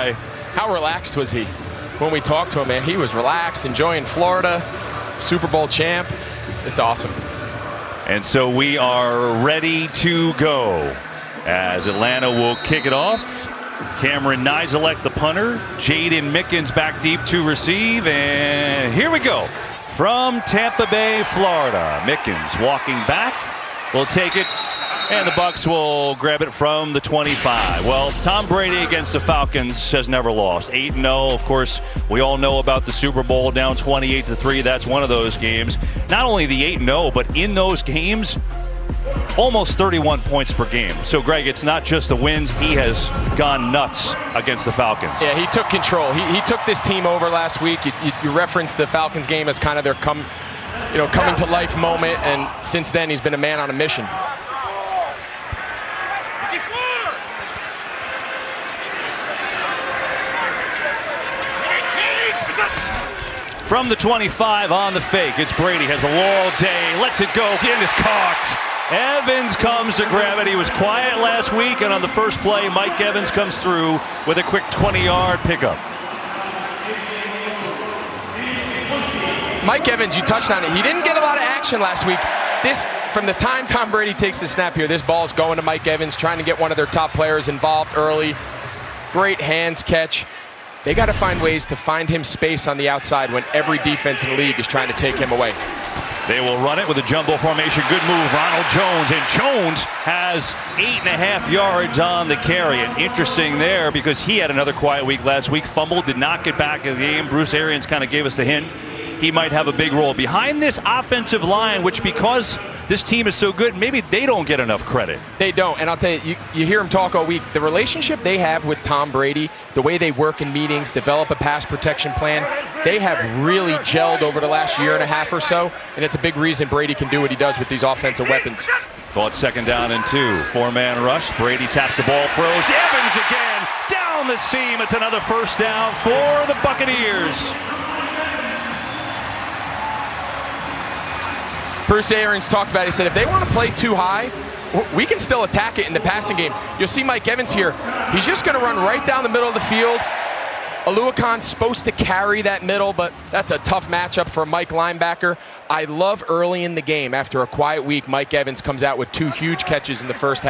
guy. How relaxed was he when we talked to him, man? He was relaxed, enjoying Florida, Super Bowl champ. It's awesome. And so we are ready to go as Atlanta will kick it off. Cameron Nizelek, the punter. Jaden Mickens back deep to receive. And here we go. From Tampa Bay, Florida. Mickens walking back. Will take it. And the Bucs will grab it from the 25. Well, Tom Brady against the Falcons has never lost. 8-0. Of course, we all know about the Super Bowl down 28-3. That's one of those games. Not only the 8-0, but in those games, almost 31 points per game. So, Greg, it's not just the wins. He has gone nuts against the Falcons. Yeah, he took control. He took this team over last week. You referenced the Falcons game as kind of their coming to life moment, and since then he's been a man on a mission. From the 25 on the fake, it's Brady, has a all day, lets it go, and is caught. Evans comes to grab it. He was quiet last week, and on the first play, Mike Evans comes through with a quick 20-yard pickup. Mike Evans, you touched on it. He didn't get a lot of action last week. From the time Tom Brady takes the snap here, this ball's going to Mike Evans, trying to get one of their top players involved early. Great hands catch. They got to find ways to find him space on the outside when every defense in the league is trying to take him away. They will run it with a jumbo formation. Good move, Ronald Jones. And Jones has 8.5 yards on the carry. And interesting there because he had another quiet week last week. Fumbled, did not get back in the game. Bruce Arians kind of gave us the hint. He might have a big role behind this offensive line, which because this team is so good, maybe they don't get enough credit. They don't, and I'll tell you, you hear him talk all week. The relationship they have with Tom Brady, the way they work in meetings, develop a pass protection plan, they have really gelled over the last year and a half or so, and it's a big reason Brady can do what he does with these offensive weapons. Ball at 2nd down and 2. Four-man rush. Brady taps the ball, throws. Evans again, down the seam. It's another first down for the Buccaneers. Bruce Arians talked about it. He said if they want to play too high, we can still attack it in the passing game. You'll see Mike Evans here. He's just going to run right down the middle of the field. Aluakon's supposed to carry that middle, but that's a tough matchup for Mike linebacker. I love early in the game, after a quiet week, Mike Evans comes out with 2 huge catches in the first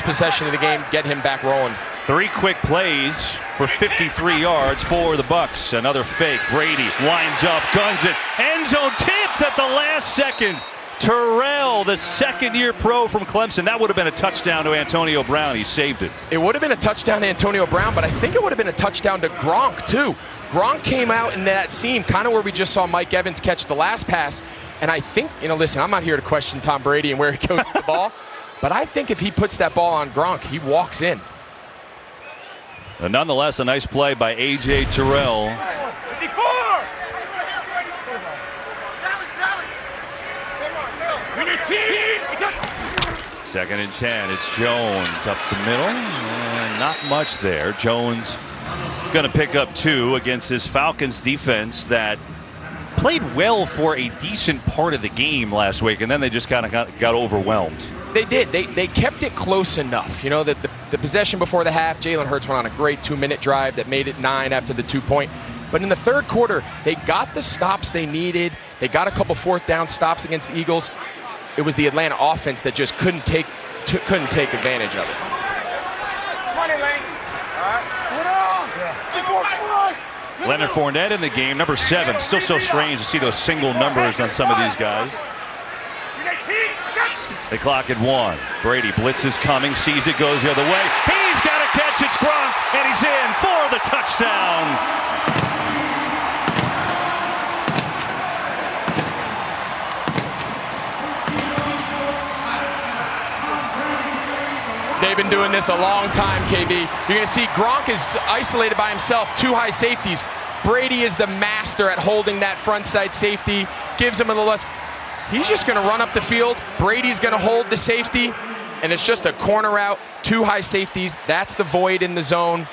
possession of the game, get him back rolling. 3 quick plays for 53 yards for the Bucs. Another fake. Brady lines up, guns it. End zone tipped at the last second. Terrell, the second-year pro from Clemson. That would have been a touchdown to Antonio Brown. He saved it. It would have been a touchdown to Antonio Brown, but I think it would have been a touchdown to Gronk, too. Gronk came out in that seam, kind of where we just saw Mike Evans catch the last pass. And I think, listen, I'm not here to question Tom Brady and where he goes with the ball, but I think if he puts that ball on Gronk, he walks in. And nonetheless, a nice play by A.J. Terrell. 54! 2nd and 10. It's Jones up the middle. And not much there. Jones going to pick up 2 against this Falcons defense that played well for a decent part of the game last week, and then they just kind of got overwhelmed. They did. They kept it close enough. The possession before the half, Jalen Hurts went on a great 2-minute drive that made it 9 after the 2-point. But in the third quarter, they got the stops they needed. They got a couple 4th down stops against the Eagles. It was the Atlanta offense that just couldn't take advantage of it. Leonard Fournette in the game, number 7. Still so strange to see those single numbers on some of these guys. They clock at 1. Brady blitzes coming, sees it, goes the other way. He's got a catch. It's Gronk, and he's in for the touchdown. They've been doing this a long time, KB. You're going to see Gronk is isolated by himself, 2 high safeties. Brady is the master at holding that front side safety, gives him a little less. He's just going to run up the field. Brady's going to hold the safety, and it's just a corner route, 2 high safeties. That's the void in the zone.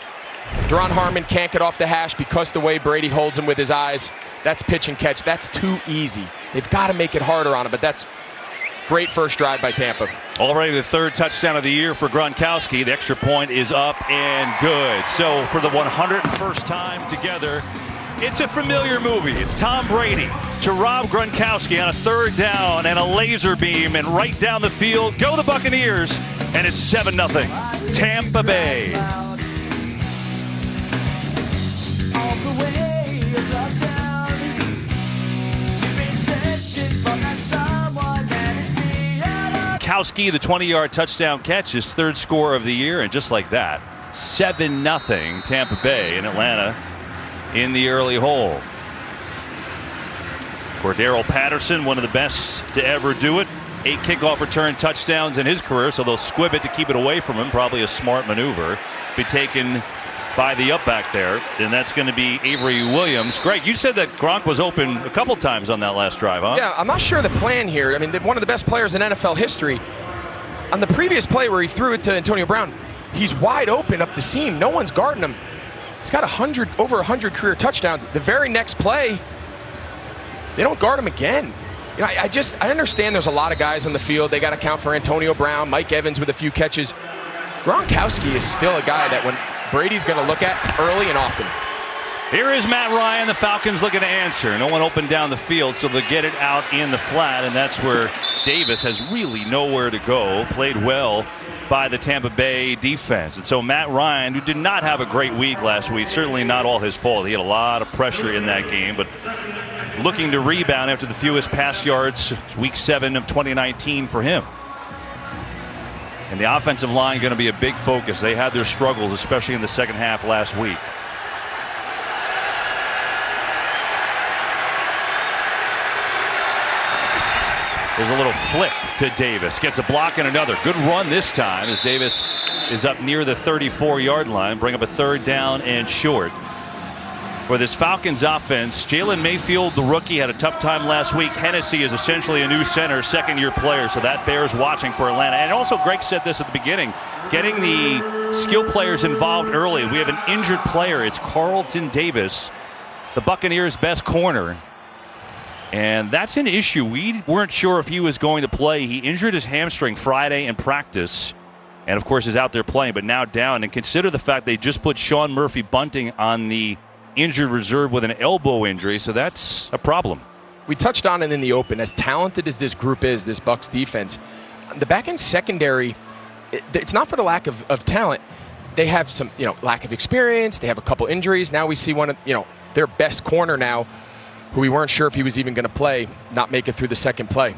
Deron Harmon can't get off the hash because the way Brady holds him with his eyes. That's pitch and catch. That's too easy. They've got to make it harder on him, but that's Great first drive by Tampa. Already the third touchdown of the year for Gronkowski. The extra point is up and good. So for the 101st time together, it's a familiar movie. It's Tom Brady to Rob Gronkowski on a third down and a laser beam and right down the field. Go the Buccaneers, and it's 7-0. Tampa Bay. Gronkowski, the 20-yard touchdown catch, his third score of the year, and just like that, 7-0 Tampa Bay in Atlanta in the early hole. Cordero Patterson, one of the best to ever do it. 8 kickoff return touchdowns in his career, so they'll squib it to keep it away from him. Probably a smart maneuver. Be taken by the up back there, and that's going to be Avery Williams. Greg, you said that Gronk was open a couple times on that last drive, huh? Yeah, I'm not sure the plan here. I mean, one of the best players in NFL history. On the previous play where he threw it to Antonio Brown, he's wide open up the seam. No one's guarding him. He's got over 100 career touchdowns. The very next play, they don't guard him again. You know, I understand there's a lot of guys on the field. They got to count for Antonio Brown, Mike Evans with a few catches. Gronkowski is still a guy that when Brady's going to look at early and often. Here is Matt Ryan, the Falcons looking to answer. No one open down the field, so they'll get it out in the flat, and that's where Davis has really nowhere to go. Played well by the Tampa Bay defense. And so Matt Ryan, who did not have a great week last week, certainly not all his fault. He had a lot of pressure in that game, but looking to rebound after the fewest pass yards, week 7 of 2019 for him. And the offensive line going to be a big focus. They had their struggles, especially in the second half last week. There's a little flip to Davis. Gets a block and another. Good run this time as Davis is up near the 34-yard line. Bring up a third down and short. For this Falcons offense, Jalen Mayfield, the rookie, had a tough time last week. Hennessy is essentially a new center, second-year player, so that bears watching for Atlanta. And also, Greg said this at the beginning, getting the skill players involved early. We have an injured player. It's Carlton Davis, the Buccaneers' best corner. And that's an issue. We weren't sure if he was going to play. He injured his hamstring Friday in practice, and of course is out there playing, but now down. And consider the fact they just put Sean Murphy-Bunting on the injured reserve with an elbow injury, so that's a problem. We touched on it in the open. As talented as this group is, this Bucs defense, the back-end secondary, it's not for the lack of talent. They have some, lack of experience. They have a couple injuries. Now we see one of, their best corner now, who we weren't sure if he was even going to play, not make it through the second play.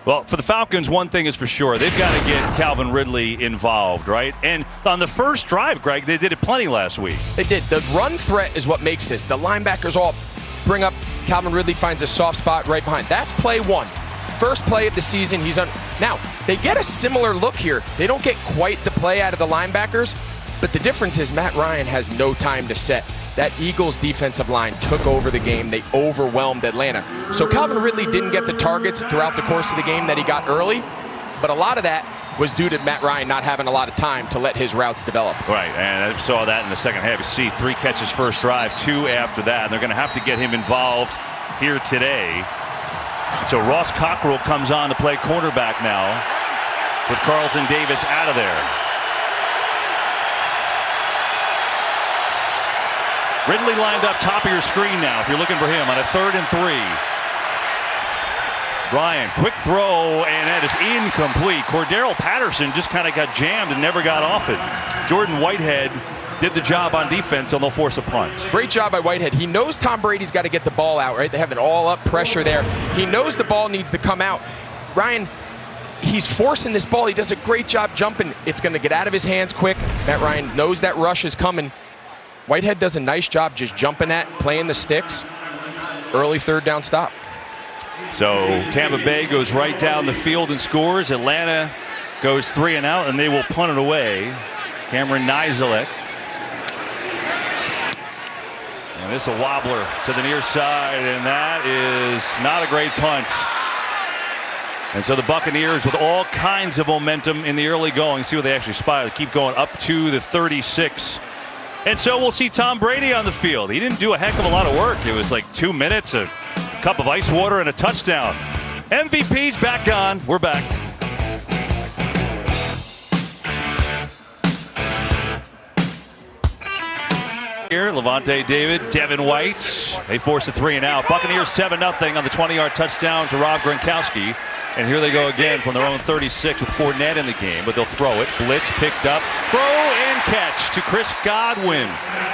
Well, for the Falcons, one thing is for sure. They've got to get Calvin Ridley involved, right? And on the first drive, Greg, they did it plenty last week. They did. The run threat is what makes this. The linebackers all bring up. Calvin Ridley finds a soft spot right behind. That's play one. First play of the season. He's on. Now, they get a similar look here. They don't get quite the play out of the linebackers, but the difference is Matt Ryan has no time to set. That Eagles defensive line took over the game. They overwhelmed Atlanta. So Calvin Ridley didn't get the targets throughout the course of the game that he got early, but a lot of that was due to Matt Ryan not having a lot of time to let his routes develop. Right, and I saw that in the second half. You see 3 catches first drive, 2 after that, and they're going to have to get him involved here today. So Ross Cockrell comes on to play cornerback now with Carlton Davis out of there. Ridley lined up top of your screen now if you're looking for him on a 3rd and 3. Ryan, quick throw, and that is incomplete. Cordero Patterson just kind of got jammed and never got off it. Jordan Whitehead did the job on defense, and they'll force a punt. Great job by Whitehead. He knows Tom Brady's got to get the ball out, right? They have an all-up pressure there. He knows the ball needs to come out. Ryan, he's forcing this ball. He does a great job jumping. It's going to get out of his hands quick. Matt Ryan knows that rush is coming. Whitehead does a nice job just jumping at, playing the sticks. Early 3rd down stop. So Tampa Bay goes right down the field and scores. Atlanta goes 3 and out, and they will punt it away. Cameron Nizelek. And this is a wobbler to the near side, and that is not a great punt. And so the Buccaneers, with all kinds of momentum in the early going, see what they actually spotted. Keep going up to the 36. And so we'll see Tom Brady on the field. He didn't do a heck of a lot of work. It was like 2 minutes, a cup of ice water, and a touchdown. MVP's back on. We're back. Here, Levante David, Devin White. They force a 3 and out. Buccaneers 7-0 on the 20-yard touchdown to Rob Gronkowski. And here they go again from their own 36 with Fournette in the game, but they'll throw it. Blitz picked up, throw and catch to Chris Godwin,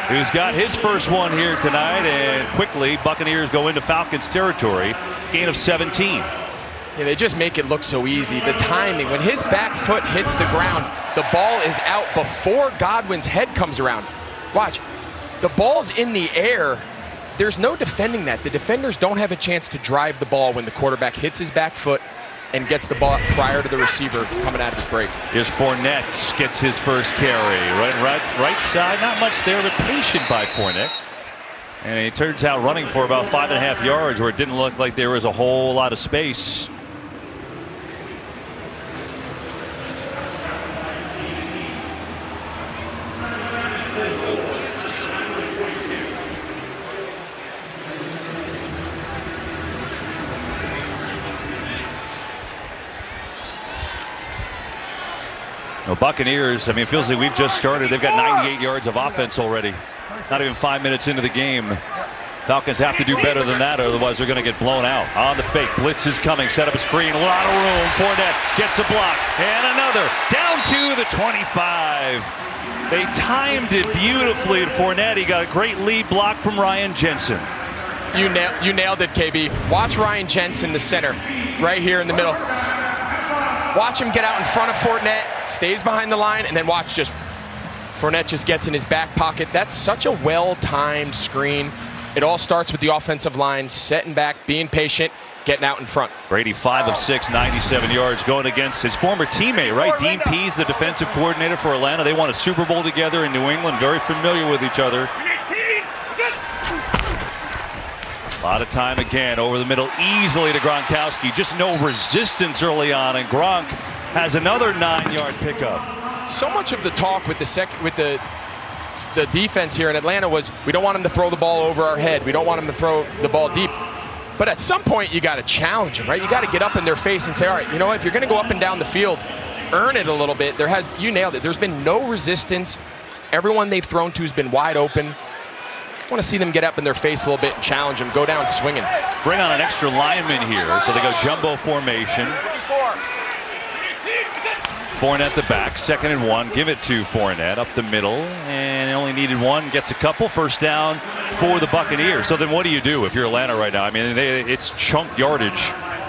who's got his first one here tonight. And quickly, Buccaneers go into Falcons territory, gain of 17. Yeah, they just make it look so easy. The timing, when his back foot hits the ground, the ball is out before Godwin's head comes around. Watch, the ball's in the air. There's no defending that. The defenders don't have a chance to drive the ball when the quarterback hits his back foot and gets the ball prior to the receiver coming out of his break. Here's Fournette, gets his first carry. Right side, not much there, but patient by Fournette. And he turns out running for about 5.5 yards where it didn't look like there was a whole lot of space. No, Buccaneers, I mean, it feels like we've just started. They've got 98 yards of offense already. Not even 5 minutes into the game. Falcons have to do better than that, otherwise they're going to get blown out. On the fake, blitz is coming, set up a screen, a lot of room. Fournette gets a block, and another. Down to the 25. They timed it beautifully at Fournette. He got a great lead block from Ryan Jensen. You nailed it, KB. Watch Ryan Jensen, the center, right here in the middle. Watch him get out in front of Fournette, stays behind the line, and then watch just Fournette just gets in his back pocket. That's such a well-timed screen. It all starts with the offensive line, setting back, being patient, getting out in front. Brady 5 of 6, 97 yards, going against his former teammate, right? Dean Pease, the defensive coordinator for Atlanta. They won a Super Bowl together in New England, very familiar with each other. A lot of time again over the middle, easily to Gronkowski. Just no resistance early on, and Gronk has another 9-yard pickup. So much of the talk with the defense here in Atlanta was we don't want him to throw the ball over our head. We don't want him to throw the ball deep. But at some point, you got to challenge him, right? You got to get up in their face and say, all right, you know what? If you're going to go up and down the field, earn it a little bit. You nailed it. There's been no resistance. Everyone they've thrown to has been wide open. I want to see them get up in their face a little bit and challenge them, go down swinging. Bring on an extra lineman here, so they go jumbo formation. Fournette the back, 2nd and 1. Give it to Fournette up the middle, and only needed one. Gets a couple. First down for the Buccaneers. So then what do you do if you're Atlanta right now? I mean, it's chunk yardage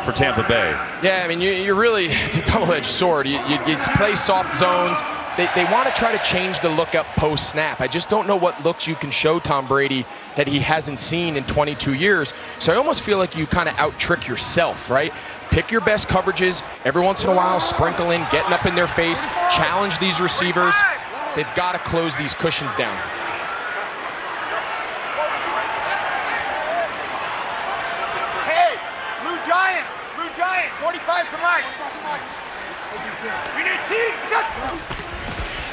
for Tampa Bay. Yeah, I mean, you're really, it's a double-edged sword. You play soft zones. They want to try to change the look up post-snap. I just don't know what looks you can show Tom Brady that he hasn't seen in 22 years. So I almost feel like you kind of out-trick yourself, right? Pick your best coverages. Every once in a while, sprinkle in, getting up in their face, challenge these receivers. They've got to close these cushions down. Hey, Blue Giant, 45 from right. We need team.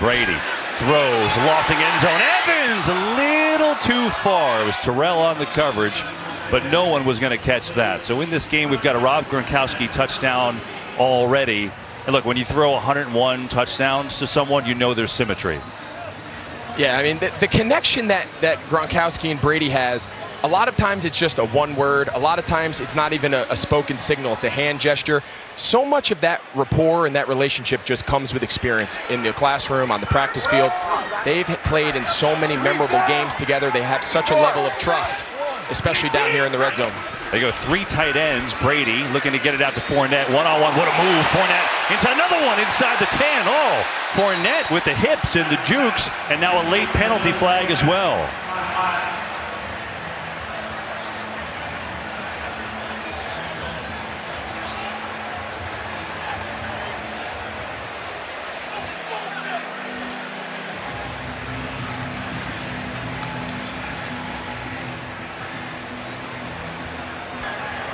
Brady throws, lofting end zone. Evans a little too far. It was Terrell on the coverage, but no one was going to catch that. So in this game, we've got a Rob Gronkowski touchdown already. And look, when you throw 101 touchdowns to someone, you know there's symmetry. Yeah, I mean, the connection that Gronkowski and Brady has, a lot of times it's just a one word. A lot of times it's not even a spoken signal. It's a hand gesture. So much of that rapport and that relationship just comes with experience in the classroom, on the practice field. They've played in so many memorable games together. They have such a level of trust, especially down here in the red zone. They go 3 tight ends. Brady looking to get it out to Fournette. One-on-one, what a move. Fournette into another one inside the 10. Oh, Fournette with the hips and the jukes, and now a late penalty flag as well.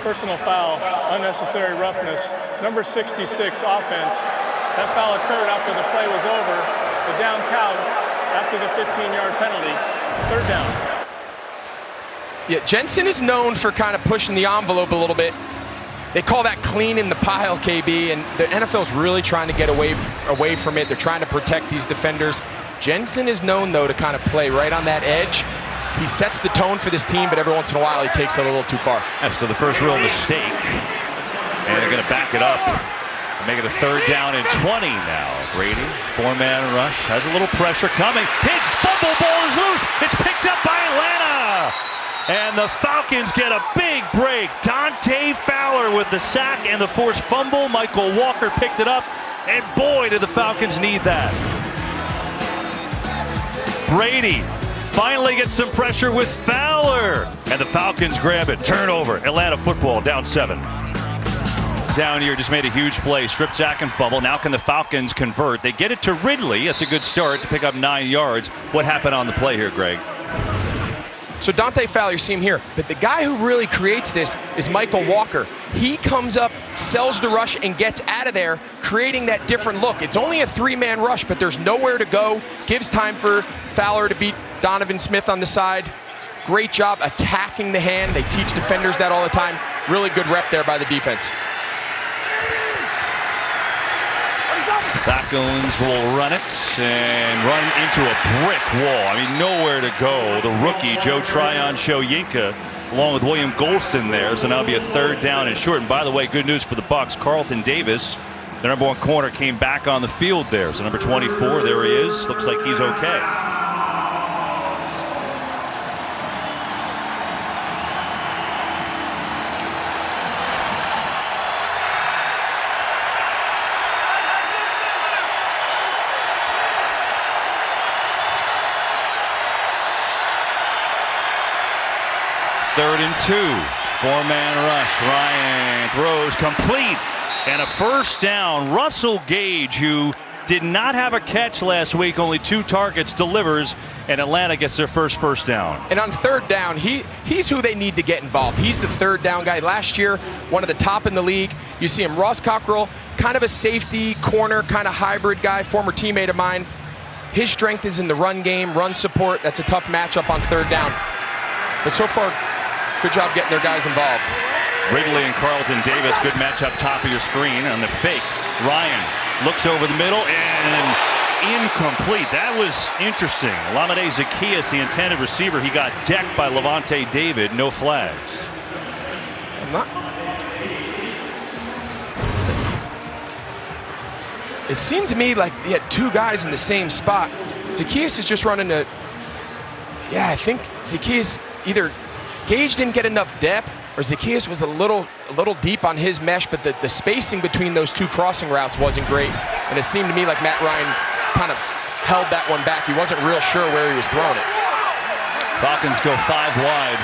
Personal foul, unnecessary roughness. Number 66, offense. That foul occurred after the play was over. The down counts. after the 15-yard penalty, 3rd down. Yeah, Jensen is known for kind of pushing the envelope a little bit. They call that cleaning the pile, KB, and the NFL's really trying to get away from it. They're trying to protect these defenders. Jensen is known, though, to kind of play right on that edge. He sets the tone for this team, but every once in a while he takes it a little too far. Yeah, so the first real mistake, and they're going to back it up and make it a 3rd down and 20 now. Brady, 4-man rush, has a little pressure coming. Hit, fumble, ball is loose. It's picked up by Atlanta. And the Falcons get a big break. Dante Fowler with the sack and the forced fumble. Michael Walker picked it up, and boy, did the Falcons need that. Brady finally gets some pressure with Fowler, and the Falcons grab it. Turnover. Atlanta football down 7. Down here just made a huge play. Strip sack and fumble. Now can the Falcons convert? They get it to Ridley. That's a good start to pick up 9 yards. What happened on the play here, Greg? So Dante Fowler, you see him here, but the guy who really creates this is Michael Walker. He comes up, sells the rush, and gets out of there, creating that different look. It's only a 3-man rush, but there's nowhere to go. Gives time for Fowler to beat Donovan Smith on the side. Great job attacking the hand. They teach defenders that all the time. Really good rep there by the defense. Falcons will run it and run into a brick wall. I mean, nowhere to go. The rookie, Joe Tryon-Shoyinka, along with William Golston there. So now it'll be a 3rd down and short. And by the way, good news for the Bucs. Carlton Davis, their #1 corner, came back on the field there. So number 24, there he is. Looks like he's okay. Third and 2. 4-man rush. Ryan throws complete. And a 1st down. Russell Gage, who did not have a catch last week, only 2 targets, delivers, and Atlanta gets their first down. And on 3rd down, he's who they need to get involved. He's the 3rd down guy. Last year, one of the top in the league. You see him, Ross Cockrell, kind of a safety, corner, kind of hybrid guy, former teammate of mine. His strength is in the run game, run support. That's a tough matchup on 3rd down. But so far, good job getting their guys involved. Ridley and Carlton Davis, good match up top of your screen. On the fake, Ryan looks over the middle and incomplete. That was interesting. Olamide Zaccheaus, the intended receiver, he got decked by Levante David. No flags. It seemed to me like he had 2 guys in the same spot. Zaccheaus is just running a... Yeah, I think Zaccheaus either... Gage didn't get enough depth, or Zaccheaus was a little deep on his mesh, but the spacing between those 2 crossing routes wasn't great. And it seemed to me like Matt Ryan kind of held that one back. He wasn't real sure where he was throwing it. Falcons go 5 wide.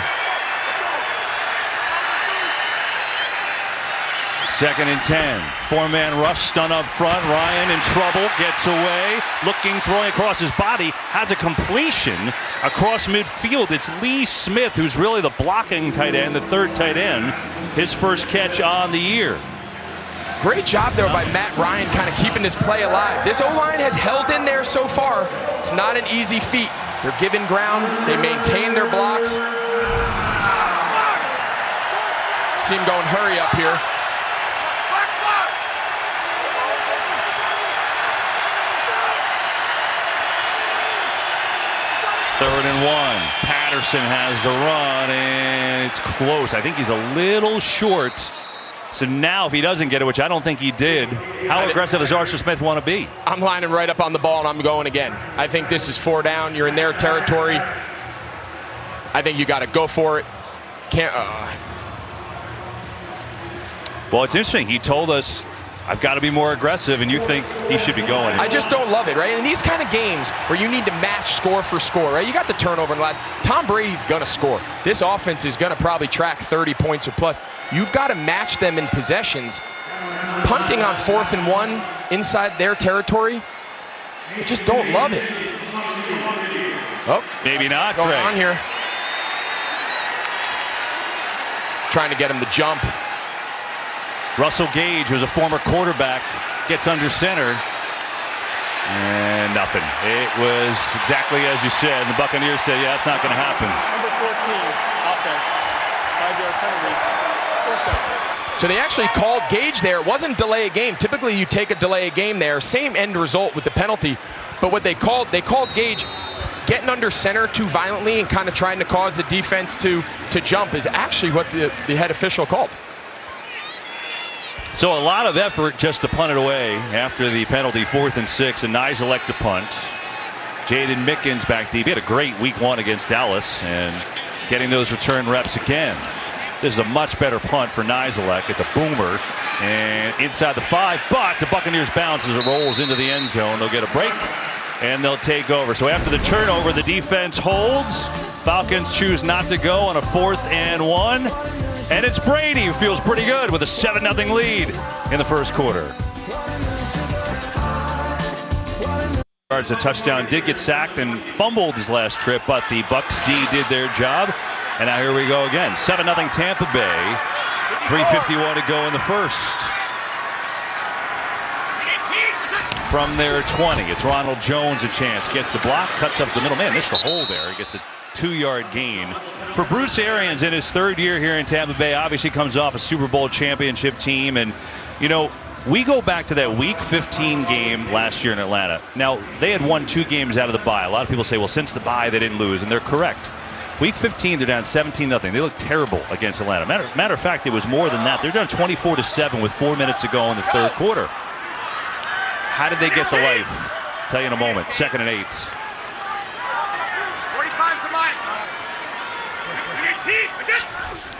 2nd and 10. 4-man rush, stun up front. Ryan in trouble, gets away. Looking, throwing across his body. Has a completion across midfield. It's Lee Smith, who's really the blocking tight end, the 3rd tight end. His first catch on the year. Great job there by Matt Ryan, kind of keeping this play alive. This O-line has held in there so far. It's not an easy feat. They're giving ground. They maintain their blocks. See him going hurry up here. Third and 1. Patterson has the run, and it's close. I think he's a little short. So now if he doesn't get it, which I don't think he did, how aggressive does Arthur Smith want to be? I'm lining right up on the ball, and I'm going again. I think this is 4 down. You're in their territory. I think you got to go for it. Can't. Well, it's interesting. He told us, I've got to be more aggressive, and you think he should be going. I just don't love it, right? In these kind of games where you need to match score for score, right? You got the turnover in the last. Tom Brady's going to score. This offense is going to probably track 30 points or plus. You've got to match them in possessions. Punting on 4th and 1 inside their territory, I just don't love it. Oh, maybe not. Going Greg. on here. Trying to get him to jump. Russell Gage, who's a former quarterback, gets under center. And nothing. It was exactly as you said. And the Buccaneers said, yeah, that's not going to happen. Number 14, offense. 5-yard penalty. Fourth down. So they actually called Gage there. It wasn't delay a game. Typically you take a delay a game there. Same end result with the penalty. But what they called Gage getting under center too violently and kind of trying to cause the defense to jump is actually what the head official called. So a lot of effort just to punt it away after the penalty. 4th and 6, and Nyes elect to punt. Jaden Mickens back deep. He had a great week 1 against Dallas and getting those return reps again. This is a much better punt for Nyes. It's a boomer and inside the 5, but the Buccaneers bounce as it rolls into the end zone. They'll get a break and they'll take over. So after the turnover, the defense holds. Falcons choose not to go on a 4th and 1. And it's Brady who feels pretty good with a 7-0 lead in the first quarter. A touchdown, did get sacked and fumbled his last trip, but the Bucs D did their job. And now here we go again. 7-0 Tampa Bay. 3:51 to go in the first. From their 20, it's Ronald Jones a chance. Gets a block, cuts up the middle. Man, missed the hole there. He gets a 2-yard gain. For Bruce Arians in his 3rd year here in Tampa Bay, obviously comes off a Super Bowl championship team. And, you know, we go back to that Week 15 game last year in Atlanta. Now, they had won 2 games out of the bye. A lot of people say, well, since the bye, they didn't lose. And they're correct. Week 15, they're down 17-0. They look terrible against Atlanta. Matter of fact, it was more than that. They're down 24-7 with 4 minutes to go in the 3rd quarter. How did they get the life? I'll tell you in a moment. 2nd and 8.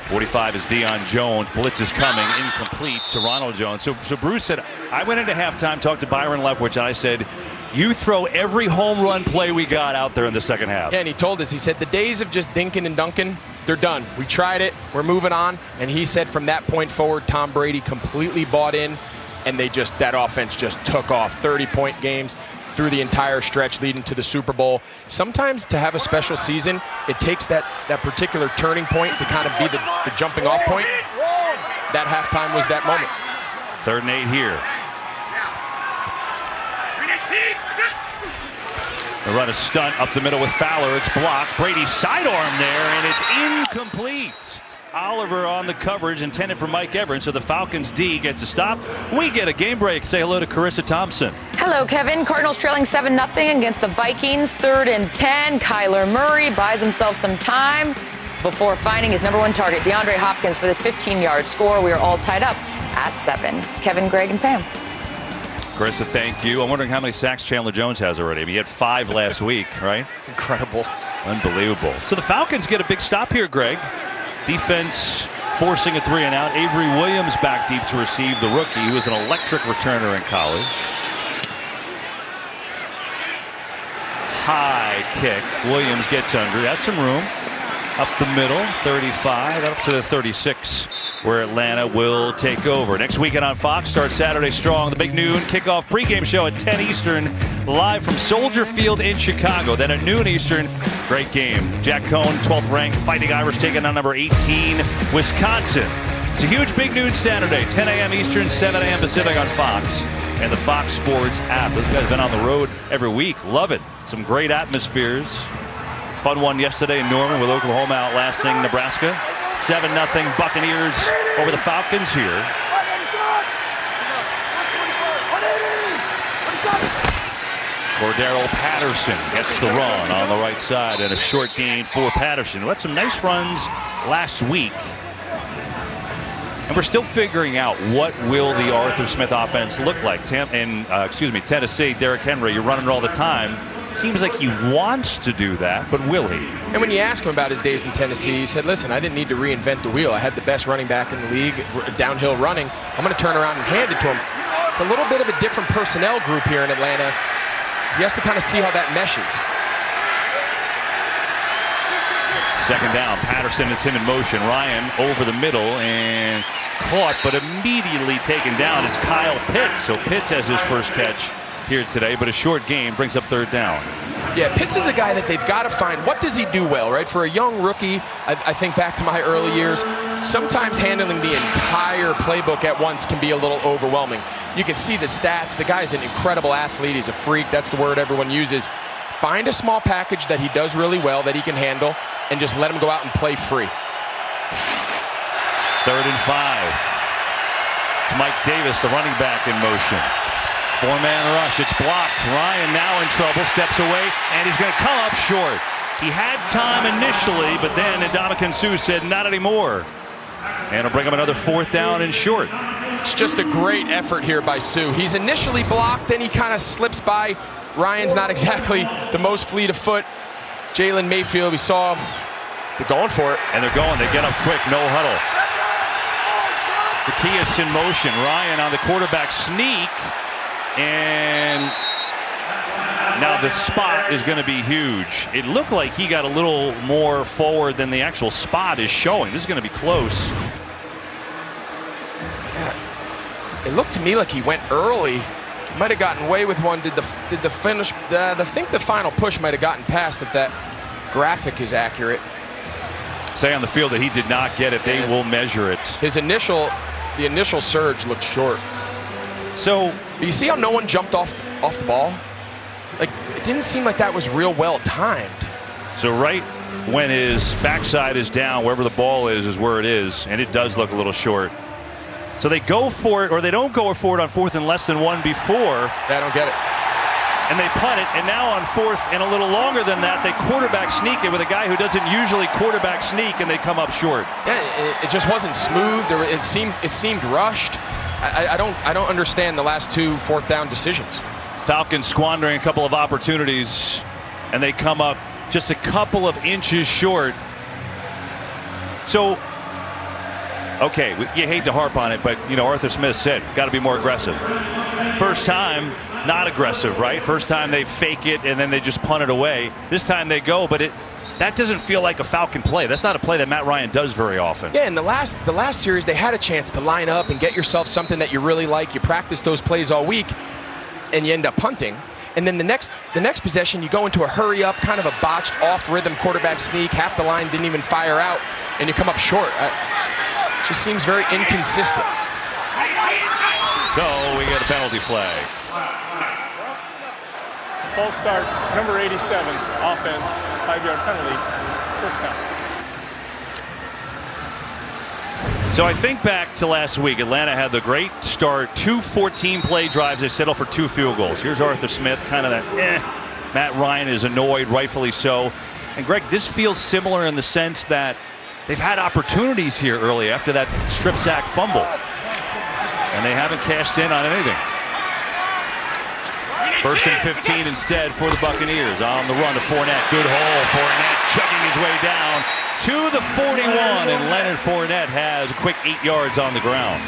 45 is Deion Jones. Blitz is coming, incomplete to Ronald Jones. So Bruce said, I went into halftime, talked to Byron Leftwich, and I said, you throw every home run play we got out there in the second half. Yeah, and he told us, he said, the days of just dinking and dunking, they're done. We tried it, we're moving on. And he said from that point forward, Tom Brady completely bought in, and that offense just took off. 30-point games through the entire stretch leading to the Super Bowl. Sometimes to have a special season, it takes that particular turning point to kind of be the jumping off point. That halftime was that moment. 3rd and 8 here. They run a stunt up the middle with Fowler. It's blocked. Brady sidearm there, and it's incomplete. Oliver on the coverage intended for Mike Evans, so the Falcons D gets a stop. We get a game break. Say hello to Carissa Thompson. Hello, Kevin. Cardinals trailing 7-0 against the Vikings. 3rd and 10. Kyler Murray buys himself some time before finding his #1 target, DeAndre Hopkins, for this 15-yard score. We are all tied up at 7. Kevin, Greg, and Pam. Carissa, thank you. I'm wondering how many sacks Chandler Jones has already. I mean, he had 5 last week, right? It's incredible. Unbelievable. So the Falcons get a big stop here, Greg. Defense forcing a 3-and-out. Avery Williams back deep to receive, the rookie, who was an electric returner in college. High kick. Williams gets under. Has some room. Up the middle, 35, up to the 36, where Atlanta will take over. Next weekend on Fox starts Saturday strong. The big noon kickoff pregame show at 10 Eastern, live from Soldier Field in Chicago. Then at noon Eastern, great game. Jack Cohn, 12th ranked Fighting Irish, taking on number 18, Wisconsin. It's a huge big noon Saturday, 10 a.m. Eastern, 7 a.m. Pacific on Fox and the Fox Sports app. Those guys have been on the road every week. Love it. Some great atmospheres. Fun one yesterday in Norman with Oklahoma outlasting Nebraska. 7-0 Buccaneers over the Falcons here. Cordero Patterson gets the run on the right side and a short gain for Patterson, who had some nice runs last week. And we're still figuring out what will the Arthur Smith offense look like. Tennessee, Derrick Henry, you're running it all the time. Seems like he wants to do that, but will he? And when you ask him about his days in Tennessee, he said, listen, I didn't need to reinvent the wheel. I had the best running back in the league, downhill running. I'm going to turn around and hand it to him. It's a little bit of a different personnel group here in Atlanta. He has to kind of see how that meshes. 2nd down. Patterson, it's him in motion. Ryan over the middle and caught, but immediately taken down is Kyle Pitts. So Pitts has his first catch here today, but a short game brings up 3rd down. Yeah, Pitts is a guy that they've got to find. What does he do well, right? For a young rookie, I think back to my early years, sometimes handling the entire playbook at once can be a little overwhelming. You can see the stats. The guy's an incredible athlete. He's a freak. That's the word everyone uses. Find a small package that he does really well, that he can handle, and just let him go out and play free. 3rd and 5. It's Mike Davis, the running back, in motion. 4-man rush. It's blocked. Ryan now in trouble, steps away, and he's going to come up short. He had time initially, but then Ndamukong Suh said not anymore. And it'll bring him another 4th down and short. It's just a great effort here by Suh. He's initially blocked, then he kind of slips by. Ryan's not exactly the most fleet of foot. Jalen Mayfield, we saw they're going for it. And they're going. They get up quick. No huddle. The key is in motion. Ryan on the quarterback sneak. And now the spot is going to be huge. It looked like he got a little more forward than the actual spot is showing. This is going to be close. It looked to me like he went early. Might have gotten away with one. Did the finish? I think the final push might have gotten past, if that graphic is accurate. Say on the field that he did not get it. They will measure it. The initial surge looked short. So you see how no one jumped off the ball? Like, it didn't seem like that was real well timed. So right when his backside is down, wherever the ball is where it is, and it does look a little short. So they go for it, or they don't go for it on 4th and less than 1 before. I don't get it. And they punt it, and now on 4th and a little longer than that, they quarterback sneak it with a guy who doesn't usually quarterback sneak, and they come up short. Yeah, it just wasn't smooth. It seemed rushed. I don't understand the last 2 4th down decisions. Falcons squandering a couple of opportunities, and they come up just a couple of inches short. So, okay, you hate to harp on it, but you know, Arthur Smith said, got to be more aggressive. First time, not aggressive, right? First time they fake it and then they just punt it away. This time they go, but that doesn't feel like a Falcon play. That's not a play that Matt Ryan does very often. Yeah, in the last series, they had a chance to line up and get yourself something that you really like. You practice those plays all week, and you end up punting. And then the next possession, you go into a hurry up, kind of a botched off-rhythm quarterback sneak. Half the line didn't even fire out, and you come up short. It just seems very inconsistent. So we get a penalty flag. False start, number 87, offense, 5-yard penalty, 1st down. So I think back to last week. Atlanta had the great start, 2 14-play drives. They settle for 2 field goals. Here's Arthur Smith, kind of that, Matt Ryan is annoyed, rightfully so. And Greg, this feels similar in the sense that they've had opportunities here early after that strip sack fumble, and they haven't cashed in on anything. 1st and 15 instead for the Buccaneers. On the run to Fournette. Good hole. Fournette chugging his way down to the 41, and Leonard Fournette has a quick 8 yards on the ground.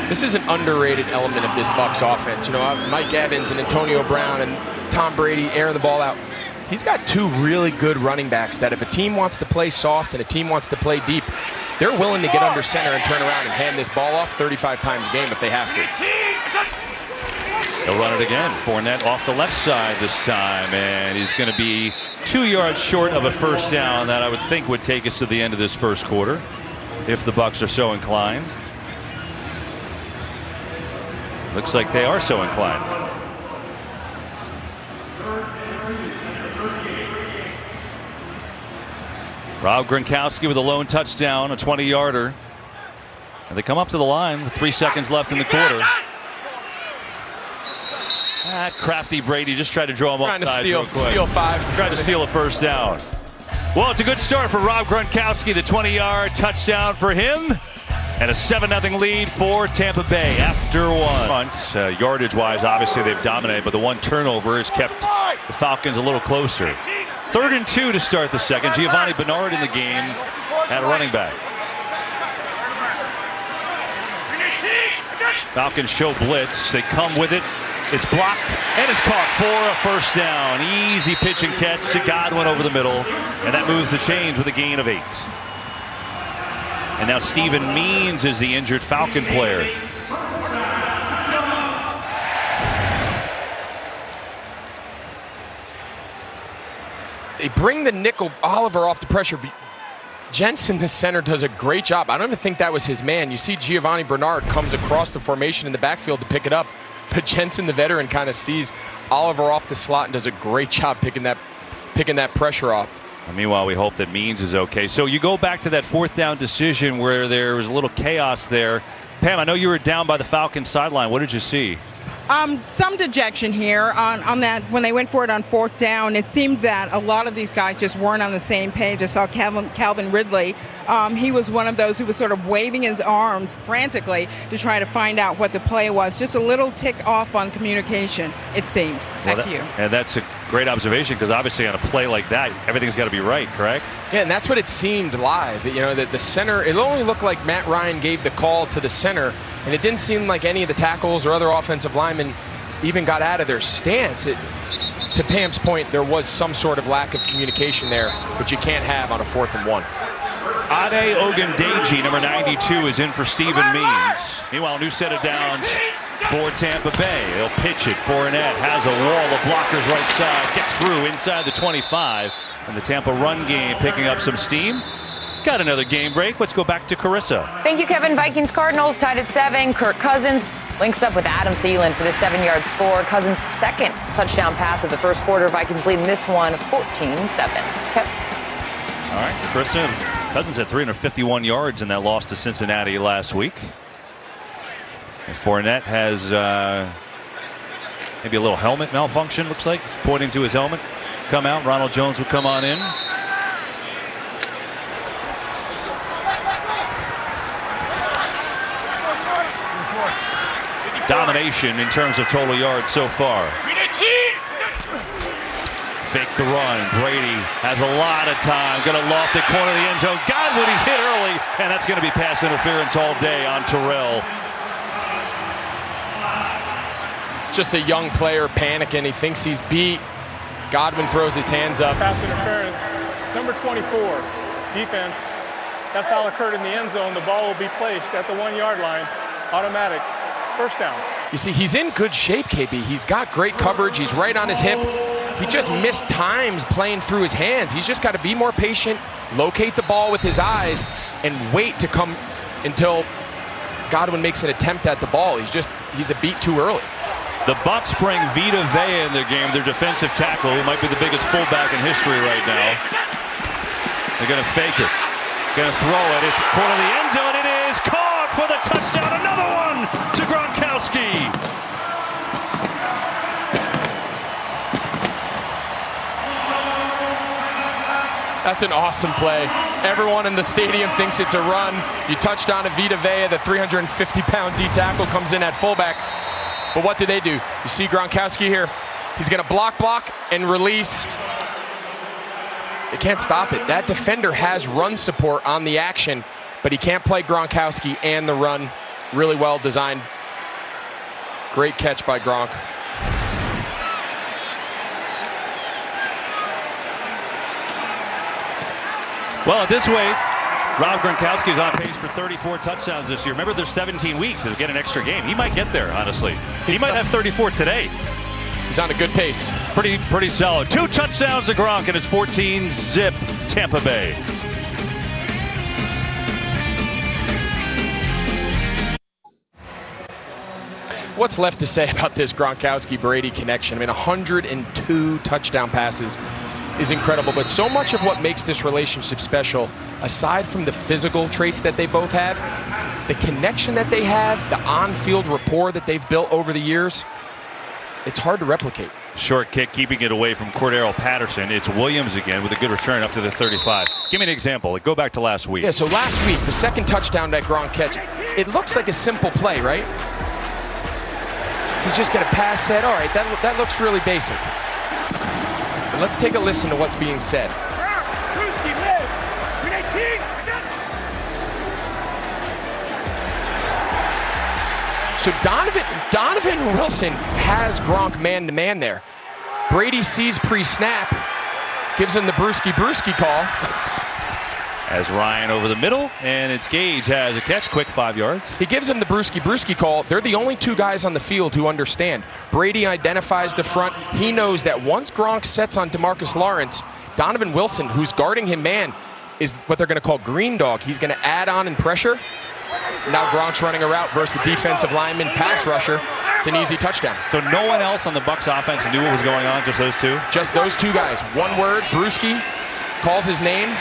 This is an underrated element of this Bucs offense. You know, Mike Evans and Antonio Brown and Tom Brady airing the ball out. He's got 2 really good running backs that if a team wants to play soft and a team wants to play deep, they're willing to get under center and turn around and hand this ball off 35 times a game if they have to. He'll run it again. Fournette off the left side this time, and he's going to be 2 yards short of a 1st down that I would think would take us to the end of this 1st quarter, if the Bucs are so inclined. Looks like they are so inclined. Rob Gronkowski with a lone touchdown, a 20-yarder. And they come up to the line with 3 seconds left in the quarter. Crafty Brady just tried to draw him offside real quick. Steal 5. Tried to steal a 1st down. Well, it's a good start for Rob Gronkowski. The 20-yard touchdown for him. And a 7-0 lead for Tampa Bay after 1. Yardage-wise, obviously they've dominated, but the 1 turnover has kept the Falcons a little closer. 3rd and 2 to start the second. Giovanni Bernard in the game at running back. Falcons show blitz. They come with it. It's blocked, and it's caught for a 1st down. Easy pitch and catch to Godwin over the middle, and that moves the chains with a gain of 8. And now Stephen Means is the injured Falcon player. They bring the nickel Oliver off the pressure Jensen, the center, does a great job. I don't even think that was his man. You see Giovanni Bernard comes across the formation in the backfield to pick it up, but Jensen, the veteran, kind of sees Oliver off the slot and does a great job picking that pressure up. And meanwhile, we hope that Means is okay. So you go back to that 4th down decision where there was a little chaos there. Pam, I know you were down by the Falcons sideline. What did you see? Some dejection here on that when they went for it on 4th down. It seemed that a lot of these guys just weren't on the same page. I saw Calvin Ridley. He was one of those who was sort of waving his arms frantically to try to find out what the play was. Just a little tick off on communication, it seemed. Back to you. And that's a great observation, because obviously on a play like that, everything's got to be right, correct? Yeah, and that's what it seemed live. You know, the center, it only looked like Matt Ryan gave the call to the center, and it didn't seem like any of the tackles or other offensive linemen even got out of their stance. To Pam's point, there was some sort of lack of communication there, which you can't have on a 4th and 1. Ade Ogundeji, number 92, is in for Stephen Means. Meanwhile, new set of downs for Tampa Bay. They'll pitch it. Fournette has a wall of blockers right side, gets through inside the 25, and the Tampa run game picking up some steam. Got another game break. Let's go back to Carissa. Thank you, Kevin. Vikings Cardinals tied at 7. Kirk Cousins links up with Adam Thielen for the 7-yard score. Cousins' 2nd touchdown pass of the 1st quarter. Vikings leading this one 14-7. Kev. All right, Carissa. Cousins had 351 yards in that loss to Cincinnati last week. And Fournette has maybe a little helmet malfunction, looks like. He's pointing to his helmet. Come out. Ronald Jones will come on in. Domination in terms of total yards so far. Fake the run. Brady has a lot of time. Going to loft the corner of the end zone. Godwin, he's hit early, and that's going to be pass interference all day on Terrell. Just a young player panicking. He thinks he's beat. Godwin throws his hands up. Pass interference, number 24, defense. That foul occurred in the end zone. The ball will be placed at the 1-yard line. Automatic. 1st down. You see, he's in good shape, KB. He's got great coverage. He's right on his hip. He just missed times playing through his hands. He's just got to be more patient, locate the ball with his eyes, and wait to come until Godwin makes an attempt at the ball. He's a beat too early. The Bucs bring Vita Vea in the game, their defensive tackle, who might be the biggest fullback in history right now. They're going to fake it. Going to throw it. It's corner of the end zone. It is caught for the touchdown. Another one to Gronkowski. That's an awesome play. Everyone in the stadium thinks it's a run. You touched on it, Vita Vea, the 350-pound D tackle, comes in at fullback. But what do? You see Gronkowski here. He's going to block, and release. They can't stop it. That defender has run support on the action, but he can't play Gronkowski and the run. Really well designed. Great catch by Gronk. Well, at this rate, Rob Gronkowski is on pace for 34 touchdowns this year. Remember, there's 17 weeks to get an extra game. He might get there, honestly. He might have 34 today. He's on a good pace. Pretty solid. 2 touchdowns to Gronk and his 14-zip Tampa Bay. What's left to say about this Gronkowski-Brady connection? I mean, 102 touchdown passes is incredible, but so much of what makes this relationship special, aside from the physical traits that they both have, the connection that they have, the on-field rapport that they've built over the years, it's hard to replicate. Short kick, keeping it away from Cordero Patterson. It's Williams again with a good return up to the 35. Give me an example. Go back to last week. Yeah, so last week, the second touchdown that Gronk catch, it looks like a simple play, right? He's just going to pass that. All right, that looks really basic. But let's take a listen to what's being said. So Donovan Wilson has Gronk man-to-man there. Brady sees pre-snap, gives him the brewski call. As Ryan over the middle, and it's Gage has a catch, quick 5 yards. He gives him the brewski call. They're the only 2 guys on the field who understand. Brady identifies the front. He knows that once Gronk sets on DeMarcus Lawrence, Donovan Wilson, who's guarding him man, is what they're going to call green dog. He's going to add on and pressure. Now Gronk's running a route versus the defensive lineman pass rusher. It's an easy touchdown. So no one else on the Bucs offense knew what was going on, just those two? Just those two guys. One word, Brewski calls his name.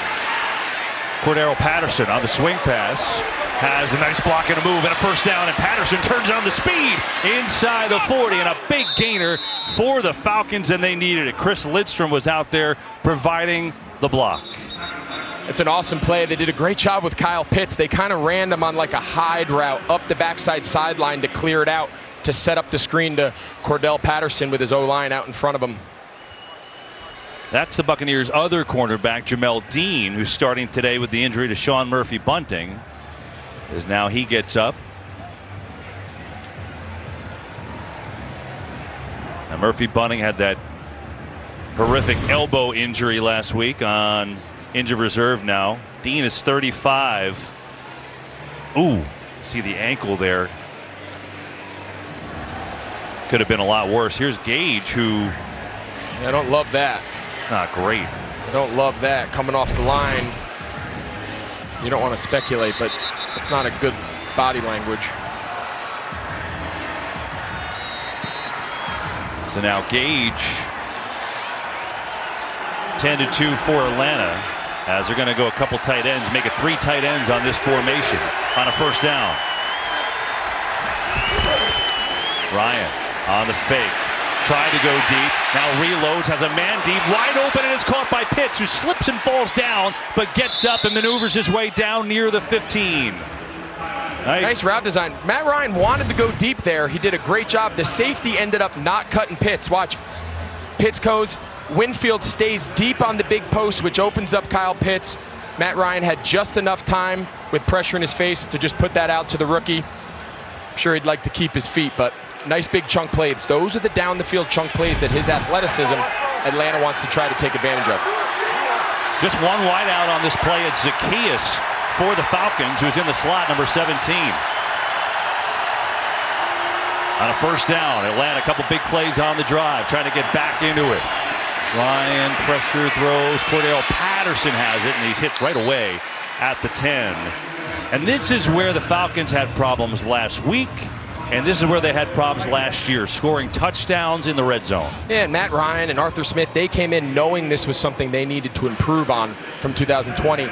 Cordero Patterson on the swing pass has a nice block and a move and a first down, and Patterson turns on the speed inside the 40, and a big gainer for the Falcons, and they needed it. Chris Lidstrom was out there providing the block. It's an awesome play. They did a great job with Kyle Pitts. They kind of ran him on like a hide route up the backside sideline to clear it out, to set up the screen to Cordell Patterson with his O-line out in front of him. That's the Buccaneers' other cornerback, Jamel Dean, who's starting today with the injury to Sean Murphy Bunting, as now he gets up. Now Murphy Bunting had that horrific elbow injury last week on injured reserve now. Dean is 35. Ooh, see the ankle there. Could have been a lot worse. Here's Gage, who... I don't love that. It's not great. I don't love that. Coming off the line. You don't want to speculate, but it's not a good body language. So now Gage, 10-2 for Atlanta, as they're going to go a couple tight ends, make it 3 tight ends on this formation on a first down. Ryan on the fake, tried to go deep, now reloads, has a man deep, wide open, and it's caught by Pitts, who slips and falls down, but gets up and maneuvers his way down near the 15. Nice route design. Matt Ryan wanted to go deep there. He did a great job. The safety ended up not cutting Pitts. Watch. Pitts goes. Winfield stays deep on the big post, which opens up Kyle Pitts. Matt Ryan had just enough time with pressure in his face to just put that out to the rookie. I'm sure he'd like to keep his feet, but nice big chunk plays. Those are the down the field chunk plays that his athleticism Atlanta wants to try to take advantage of. Just one wide out on this play. It's Zacchaeus for the Falcons, who's in the slot, number 17. On a first down, Atlanta, a couple big plays on the drive, trying to get back into it. Ryan pressure throws. Cordell Patterson has it, and he's hit right away at the 10. And this is where the Falcons had problems last week, and this is where they had problems last year, scoring touchdowns in the red zone. Yeah, and Matt Ryan and Arthur Smith, they came in knowing this was something they needed to improve on from 2020.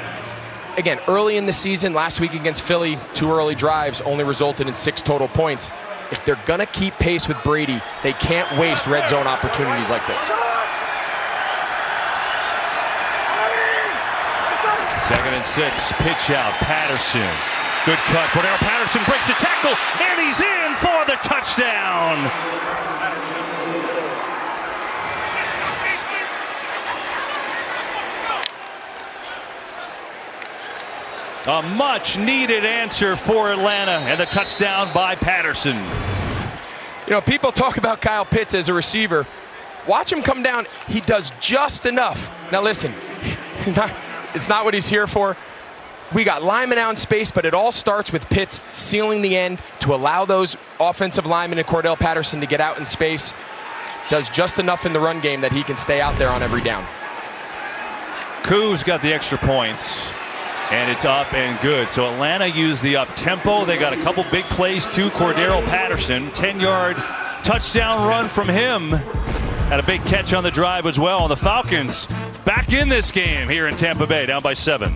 Again, early in the season, last week against Philly, 2 early drives only resulted in 6 total points. If they're going to keep pace with Brady, they can't waste red zone opportunities like this. 2nd and 6, pitch out, Patterson. Good cut. Cordell Patterson breaks the tackle, and he's in for the touchdown. A much-needed answer for Atlanta, and the touchdown by Patterson. You know, people talk about Kyle Pitts as a receiver. Watch him come down. He does just enough. Now listen, it's not what he's here for. We got linemen out in space, but it all starts with Pitts sealing the end to allow those offensive linemen and Cordell Patterson to get out in space. Does just enough in the run game that he can stay out there on every down. Koo's got the extra points, and it's up and good. So Atlanta used the up tempo. They got a couple big plays to Cordell Patterson. 10-yard touchdown run from him. Had a big catch on the drive as well. And the Falcons back in this game here in Tampa Bay, down by 7.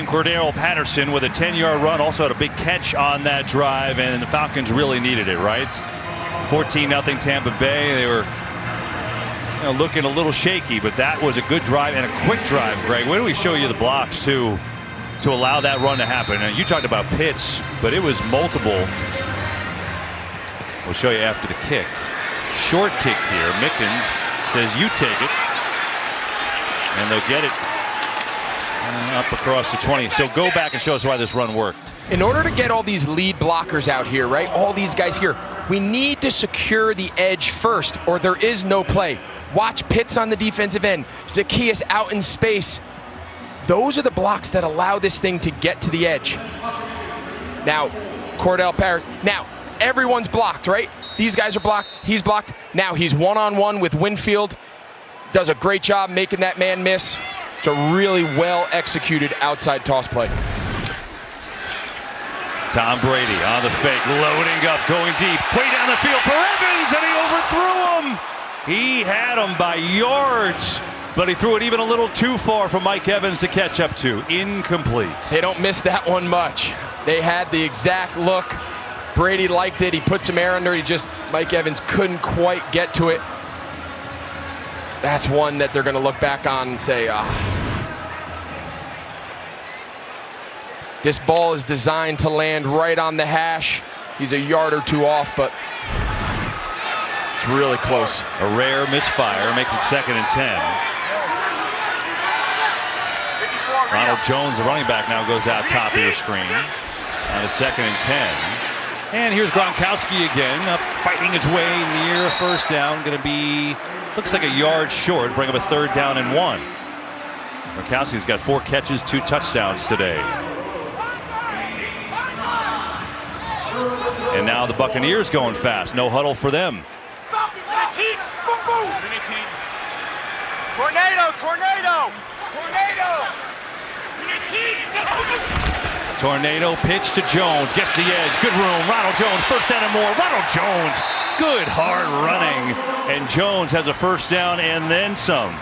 Cordell Patterson with a 10-yard run, also had a big catch on that drive, and the Falcons really needed it, right? 14-0 Tampa Bay. They were looking a little shaky, but that was a good drive and a quick drive, Greg. Where do we show you the blocks to allow that run to happen? Now, you talked about Pitts, but it was multiple. We'll show you after the kick. Short kick here. Mickens says you take it, and they'll get it up across the 20. So go back and show us why this run worked. In order to get all these lead blockers out here, right, all these guys here, we need to secure the edge first, or there is no play. Watch Pitts on the defensive end. Zacchaeus out in space. Those are the blocks that allow this thing to get to the edge. Now, Cordell Patterson. Now, everyone's blocked, right? These guys are blocked. He's blocked. Now he's one-on-one with Winfield. does a great job making that man miss. It's a really well-executed outside toss play. Tom Brady on the fake, loading up, going deep, way down the field for Evans, and he overthrew him. He had him by yards, but he threw it even a little too far for Mike Evans to catch up to. Incomplete. They don't miss that one much. They had the exact look. Brady liked it. He put some air under. Mike Evans couldn't quite get to it. That's one that they're going to look back on and say, this ball is designed to land right on the hash. He's a yard or two off, but it's really close. A rare misfire makes it 2nd and 10. Ronald Jones, the running back, now goes out top of your screen on a 2nd and 10. And here's Gronkowski again, up fighting his way near a first down. Going to be, looks like a yard short, bring up a 3rd down and 1. Gronkowski's got 4 catches, 2 touchdowns today. And now the Buccaneers going fast. No huddle for them. Tornado, tornado, tornado. Tornado pitch to Jones, gets the edge, good room. Ronald Jones, 1st down and more. Ronald Jones, good hard running. And Jones has a 1st down and then some.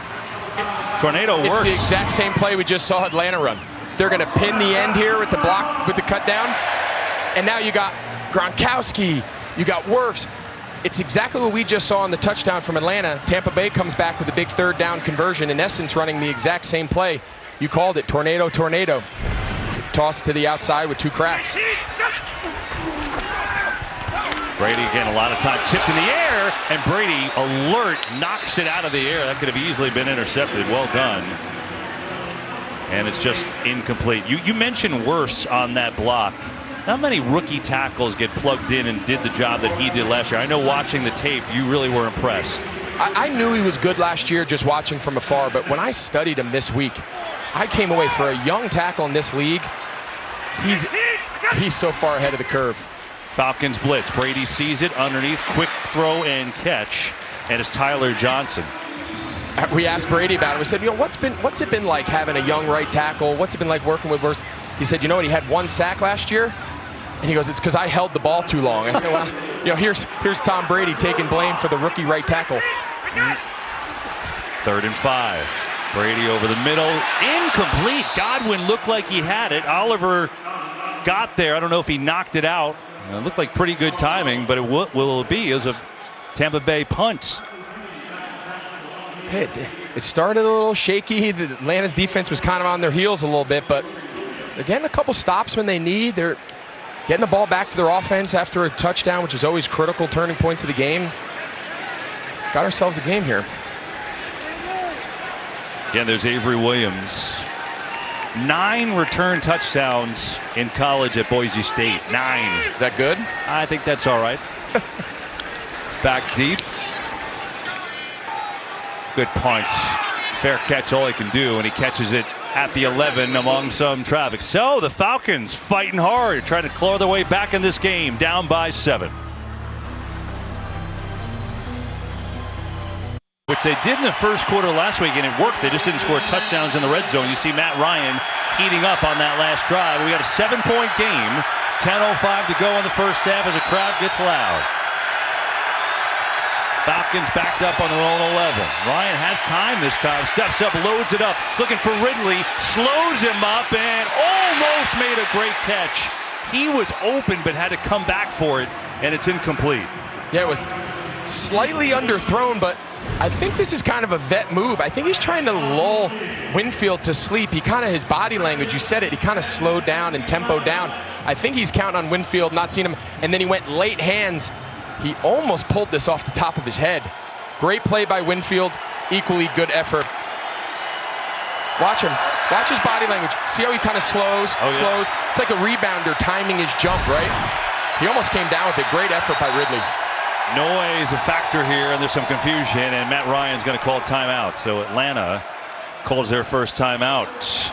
Tornado works. It's the exact same play we just saw Atlanta run. They're going to pin the end here with the block, with the cut down. And now you got Gronkowski, you got Wirfs. It's exactly what we just saw on the touchdown from Atlanta. Tampa Bay comes back with a big 3rd down conversion, in essence running the exact same play. You called it, tornado, tornado. It's a toss to the outside with 2 cracks. Brady again, a lot of time tipped in the air, and Brady, alert, knocks it out of the air. That could have easily been intercepted. Well done. And it's just incomplete. You mentioned Wirfs on that block. How many rookie tackles get plugged in and did the job that he did last year? I know watching the tape, you really were impressed. I knew he was good last year just watching from afar, but when I studied him this week, I came away for a young tackle in this league. He's so far ahead of the curve. Falcons blitz. Brady sees it underneath, quick throw and catch, and it's Tyler Johnson. We asked Brady about it. We said, what's it been like having a young right tackle? What's it been like working with Wirfs? He said, you know what? He had 1 sack last year. And he goes, it's because I held the ball too long. I said, well, here's Tom Brady taking blame for the rookie right tackle. 3rd and 5. Brady over the middle. Incomplete. Godwin looked like he had it. Oliver got there. I don't know if he knocked it out. It looked like pretty good timing, but it will be as a Tampa Bay punt. It started a little shaky. The Atlanta's defense was kind of on their heels a little bit, but they're getting a couple stops when they need. They're getting the ball back to their offense after a touchdown, which is always critical turning points of the game. Got ourselves a game here. Again, there's Avery Williams. 9 return touchdowns in college at Boise State. 9. Is that good? I think that's all right. Back deep. Good punt. Fair catch, all he can do, and he catches it at the 11 among some traffic. So the Falcons fighting hard, trying to claw their way back in this game, down by 7. Which they did in the first quarter last week, and it worked. They just didn't score touchdowns in the red zone. You see Matt Ryan heating up on that last drive. We got a 7-point game. 10:05 to go in the first half as the crowd gets loud. Falcons backed up on their own 11. Ryan has time this time. Steps up, loads it up. Looking for Ridley. Slows him up and almost made a great catch. He was open but had to come back for it, and it's incomplete. Yeah, it was slightly underthrown, but I think this is kind of a vet move. I think he's trying to lull Winfield to sleep. His body language, you said it, he kind of slowed down and tempoed down. I think he's counting on Winfield, not seeing him, and then he went late hands. He almost pulled this off the top of his head. Great play by Winfield, equally good effort. Watch him, watch his body language. See how he kind of slows. It's like a rebounder timing his jump, right? He almost came down with it. Great effort by Ridley. Noise a factor here, and there's some confusion, and Matt Ryan's going to call timeout. So Atlanta calls their first timeout.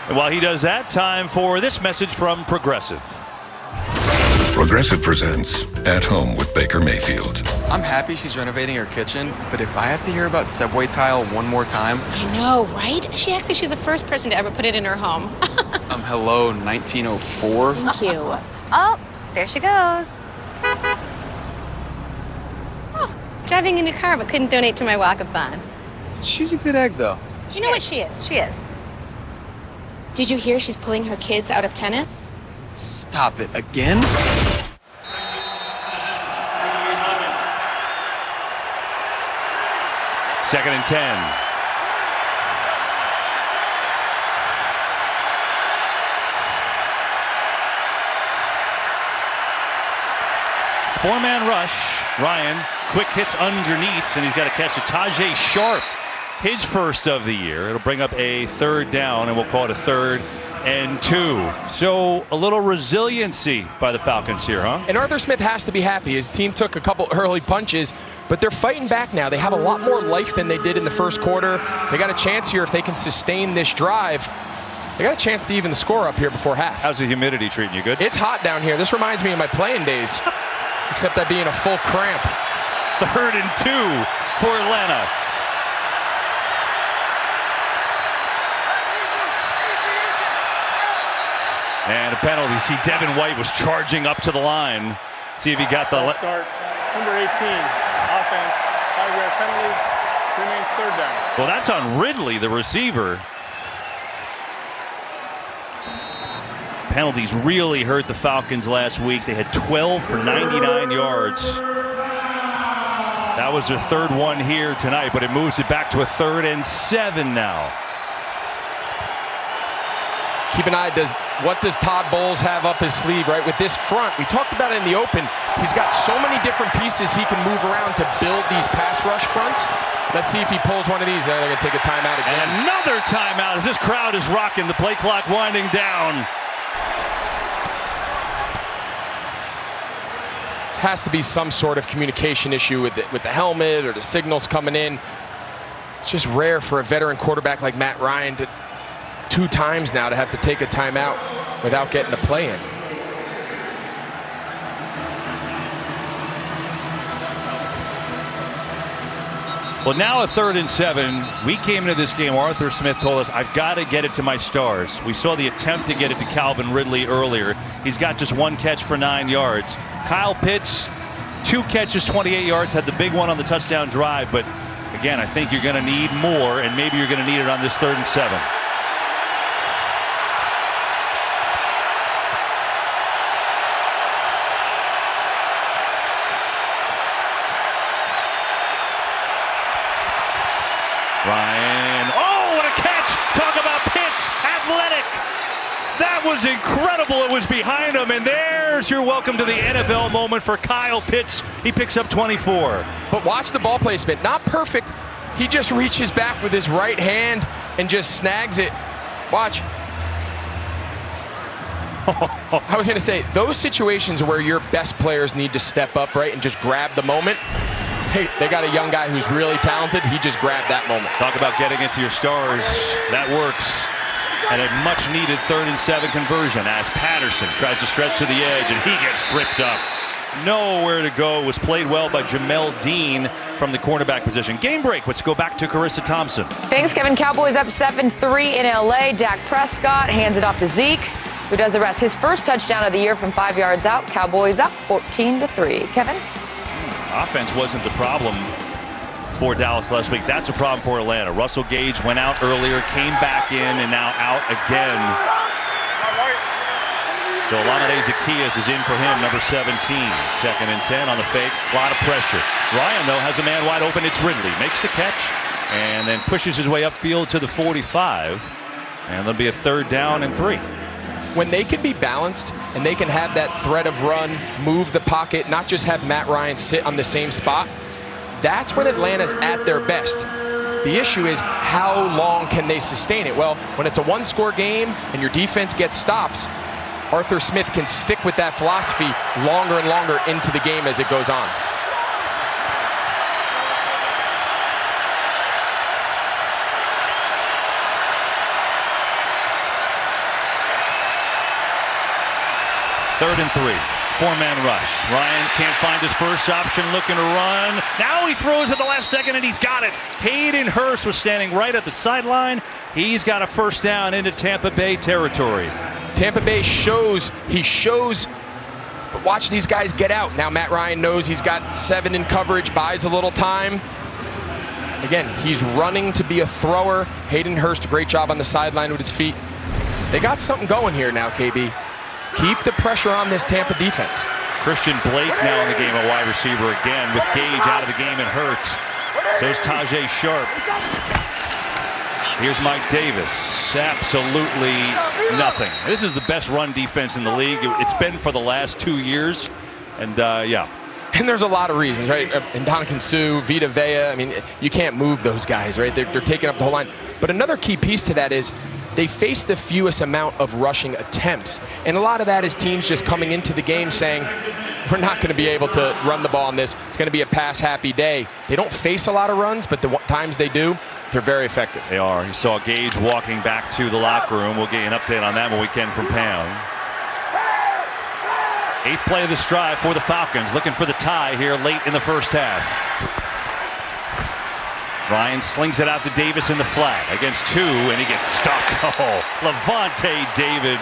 And while he does that, time for this message from Progressive. Progressive presents At Home with Baker Mayfield. I'm happy she's renovating her kitchen, but if I have to hear about subway tile one more time... I know, right? She acts like she's the first person to ever put it in her home. Hello, 1904? Thank you. Oh, there she goes. Oh, driving a new car but couldn't donate to my walkathon. She's a good egg, though. You know what she is? She is. Did you hear she's pulling her kids out of tennis? Stop it. Again? Second and 10. Four-man rush. Ryan, quick hits underneath, and he's got to catch a Tajay Sharp, his first of the year. It'll bring up a third down, and we'll call it a 3rd and 2. So a little resiliency by the Falcons here, huh? And Arthur Smith has to be happy. His team took a couple early punches, but they're fighting back now. They have a lot more life than they did in the first quarter. They got a chance here if they can sustain this drive. They got a chance to even the score up here before half. How's the humidity treating you? Good? It's hot down here. This reminds me of my playing days, except that being a full cramp. 3rd and 2 for Atlanta. And a penalty. See, Devin White was charging up to the line. See if he got the... Start. Number 18, offense, 5-yard penalty, remains 3rd down. Well, that's on Ridley, the receiver. Penalties really hurt the Falcons last week. They had 12 for 99 yards. That was their 3rd one here tonight, but it moves it back to a 3rd and 7 now. Keep an eye, what does Todd Bowles have up his sleeve, right? With this front, we talked about it in the open. He's got so many different pieces he can move around to build these pass rush fronts. Let's see if he pulls one of these. They're going to take a timeout again. And another timeout as this crowd is rocking. The play clock winding down. Has to be some sort of communication issue with the helmet or the signals coming in. It's just rare for a veteran quarterback like Matt Ryan to 2 times now to have to take a timeout without getting a play in. Well, now a 3rd and 7. We came into this game, Arthur Smith told us, I've got to get it to my stars. We saw the attempt to get it to Calvin Ridley earlier. He's got just 1 catch for 9 yards. Kyle Pitts, 2 catches, 28 yards, had the big one on the touchdown drive. But again, I think you're going to need more, and maybe you're going to need it on this 3rd and 7. Ryan, oh, what a catch! Talk about Pitts, athletic. That was incredible. It was behind him, and there's your welcome to the NFL moment for Kyle Pitts. He picks up 24. But watch the ball placement. Not perfect. He just reaches back with his right hand and just snags it. Watch. I was going to say, those situations where your best players need to step up, right, and just grab the moment. Hey, they got a young guy who's really talented. He just grabbed that moment. Talk about getting into your stars. That works. And a much-needed 3rd and 7 conversion as Patterson tries to stretch to the edge, and he gets tripped up. Nowhere to go. Was played well by Jamel Dean from the cornerback position. Game break. Let's go back to Carissa Thompson. Thanks, Kevin. Cowboys up 7-3 in L.A. Dak Prescott hands it off to Zeke, who does the rest. His first touchdown of the year from 5 yards out. Cowboys up 14-3. Kevin? Offense wasn't the problem for Dallas last week. That's a problem for Atlanta. Russell Gage went out earlier, came back in, and now out again. So Olamide Zaccheaus is in for him, number 17. 2nd and 10 on the fake. A lot of pressure. Ryan, though, has a man wide open. It's Ridley. Makes the catch and then pushes his way upfield to the 45. And there'll be a 3rd down and 3. When they can be balanced and they can have that threat of run, move the pocket, not just have Matt Ryan sit on the same spot, that's when Atlanta's at their best. The issue is how long can they sustain it? Well, when it's a 1-score game and your defense gets stops, Arthur Smith can stick with that philosophy longer and longer into the game as it goes on. Third and 3. Four-man rush. Ryan can't find his first option, looking to run. Now he throws at the last second, and he's got it. Hayden Hurst was standing right at the sideline. He's got a first down into Tampa Bay territory. Tampa Bay shows, but watch these guys get out. Now Matt Ryan knows he's got 7 in coverage, buys a little time. Again, he's running to be a thrower. Hayden Hurst, a great job on the sideline with his feet. They got something going here now, KB. Keep the pressure on this Tampa defense. Christian Blake now in the game, a wide receiver again, with Gage out of the game and hurt. So's Tajay Sharp. Here's Mike Davis. Absolutely nothing. This is the best run defense in the league. It's been for the last 2 years. And yeah. And there's a lot of reasons, right? And Ndamukong Suh, Vita Vea, I mean, you can't move those guys, right? They're taking up the whole line. But another key piece to that is they face the fewest amount of rushing attempts. And a lot of that is teams just coming into the game saying, we're not going to be able to run the ball on this. It's going to be a pass-happy day. They don't face a lot of runs, but the times they do, they're very effective. They are. You saw Gage walking back to the locker room. We'll get you an update on that when we can from Pound. 8th play of this drive for the Falcons, looking for the tie here late in the first half. Ryan slings it out to Davis in the flat against 2, and he gets stuck. Oh, Levante David.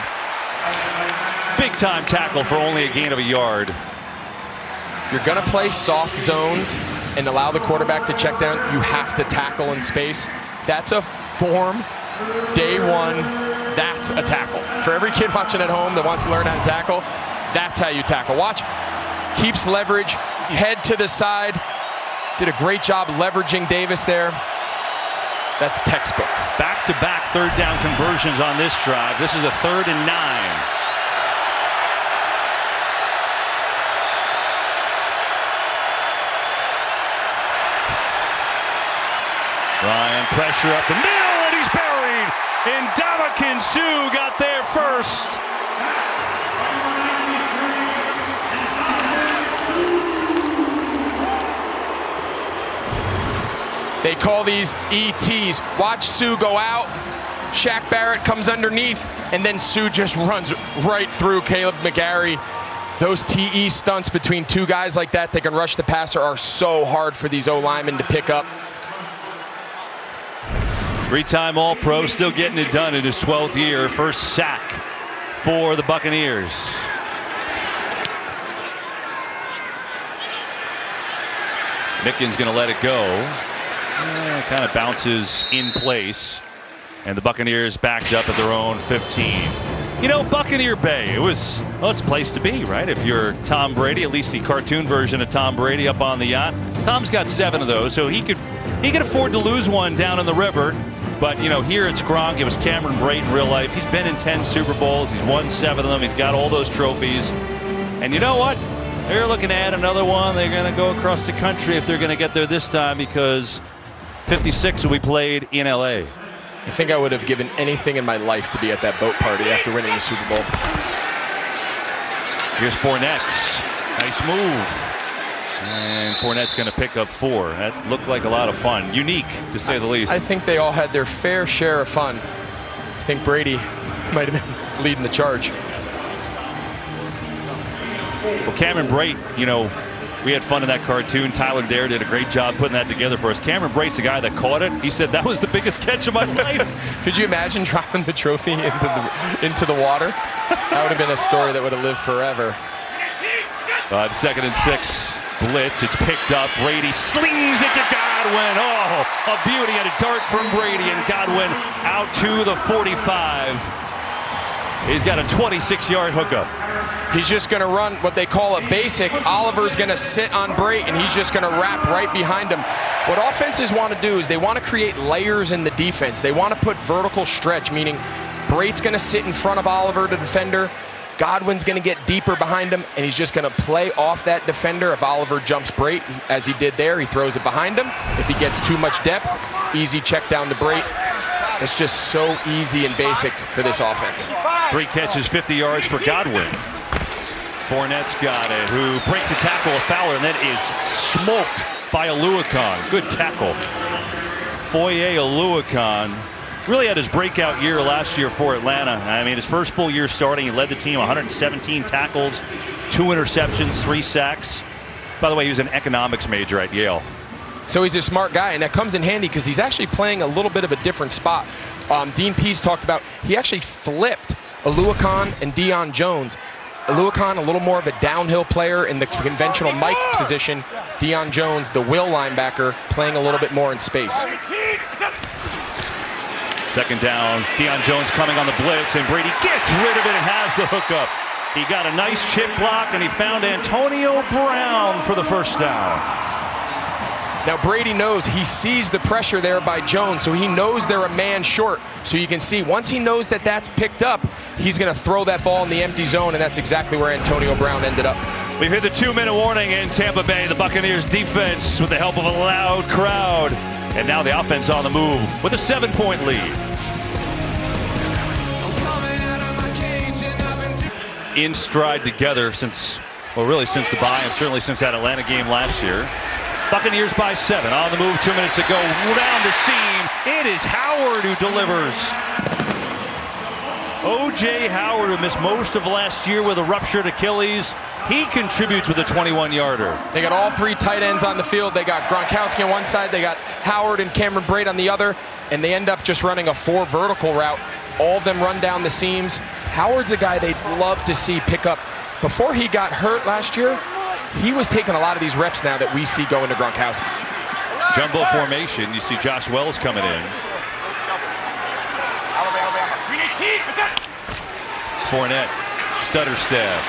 Big-time tackle for only a gain of a yard. If you're going to play soft zones and allow the quarterback to check down, you have to tackle in space. That's a form. Day one, that's a tackle. For every kid watching at home that wants to learn how to tackle, that's how you tackle. Watch, keeps leverage, head to the side. Did a great job leveraging Davis there. That's textbook. Back-to-back third down conversions on this drive. This is a 3rd and 9. Ryan, pressure up the middle, and he's buried. And Ndamukong Suh got there first. They call these ETs. Watch Suh go out. Shaq Barrett comes underneath, and then Suh just runs right through Caleb McGarry. Those TE stunts between 2 guys like that can rush the passer are so hard for these O-linemen to pick up. 3-time All-Pro, still getting it done in his 12th year. First sack for the Buccaneers. Mickens going to let it go. Kind of bounces in place, and the Buccaneers backed up at their own 15. You know, Buccaneer Bay, it was a place to be, right? If you're Tom Brady, at least the cartoon version of Tom Brady up on the yacht. Tom's got 7 of those, so he could afford to lose one down in the river. But, you know, here it's Gronk. It was Cameron Brate in real life. He's been in 10 Super Bowls. He's won 7 of them. He's got all those trophies. And you know what? They're looking to add another one. They're going to go across the country if they're going to get there this time, because 56 will be played in LA. I think I would have given anything in my life to be at that boat party after winning the Super Bowl. Here's Fournette. Nice move. And Fournette's going to pick up 4. That looked like a lot of fun. Unique, to say the least. I think they all had their fair share of fun. I think Brady might have been leading the charge. Well, Cameron Brate, you know, we had fun in that cartoon. Tyler Dare did a great job putting that together for us. Cameron Brate's the guy that caught it. He said that was the biggest catch of my life. Could you imagine dropping the trophy into the water? That would have been a story that would have lived forever. 2nd and 6. Blitz. It's picked up. Brady slings it to Godwin. Oh, a beauty, and a dart from Brady, and Godwin out to the 45. He's got a 26-yard hookup. He's just going to run what they call a basic. Oliver's going to sit on Brate, and he's just going to wrap right behind him. What offenses want to do is they want to create layers in the defense. They want to put vertical stretch, meaning Brate's going to sit in front of Oliver, the defender. Godwin's going to get deeper behind him, and he's just going to play off that defender. If Oliver jumps Brate, as he did there, he throws it behind him. If he gets too much depth, easy check down to Brate. That's just so easy and basic for this offense. 3 catches, 50 yards for Godwin. Fournette's got it, who breaks a tackle of Fowler, and then is smoked by Oluokun. Good tackle. Foye Oluokun really had his breakout year last year for Atlanta. I mean, his first full year starting, he led the team 117 tackles, 2 interceptions, 3 sacks. By the way, he was an economics major at Yale. So he's a smart guy, and that comes in handy because he's actually playing a little bit of a different spot. Dean Pease talked about he actually flipped Oluokun and Deion Jones. Oluokun, a little more of a downhill player in the conventional Mike position. Deion Jones, the will linebacker, playing a little bit more in space. Second down, Deion Jones coming on the blitz, and Brady gets rid of it and has the hookup. He got a nice chip block, and he found Antonio Brown for the first down. Now Brady knows, he sees the pressure there by Jones, so he knows they're a man short. So you can see, once he knows that that's picked up, he's going to throw that ball in the empty zone, and that's exactly where Antonio Brown ended up. We've hit the 2-minute warning in Tampa Bay. The Buccaneers defense with the help of a loud crowd. And now the offense on the move with a 7-point lead. In stride together since, well, really since the bye, and certainly since that Atlanta game last year. Buccaneers by 7. On the move 2 minutes ago. Down the seam. It is Howard who delivers. O.J. Howard, who missed most of last year with a ruptured Achilles, he contributes with a 21-yarder. They got all 3 tight ends on the field. They got Gronkowski on one side. They got Howard and Cameron Brate on the other. And they end up just running a 4 vertical route. All of them run down the seams. Howard's a guy they'd love to see pick up. Before he got hurt last year, he was taking a lot of these reps now that we see going to Gronkowski. Jumbo formation. You see Josh Wells coming in. Fournette, stutter step.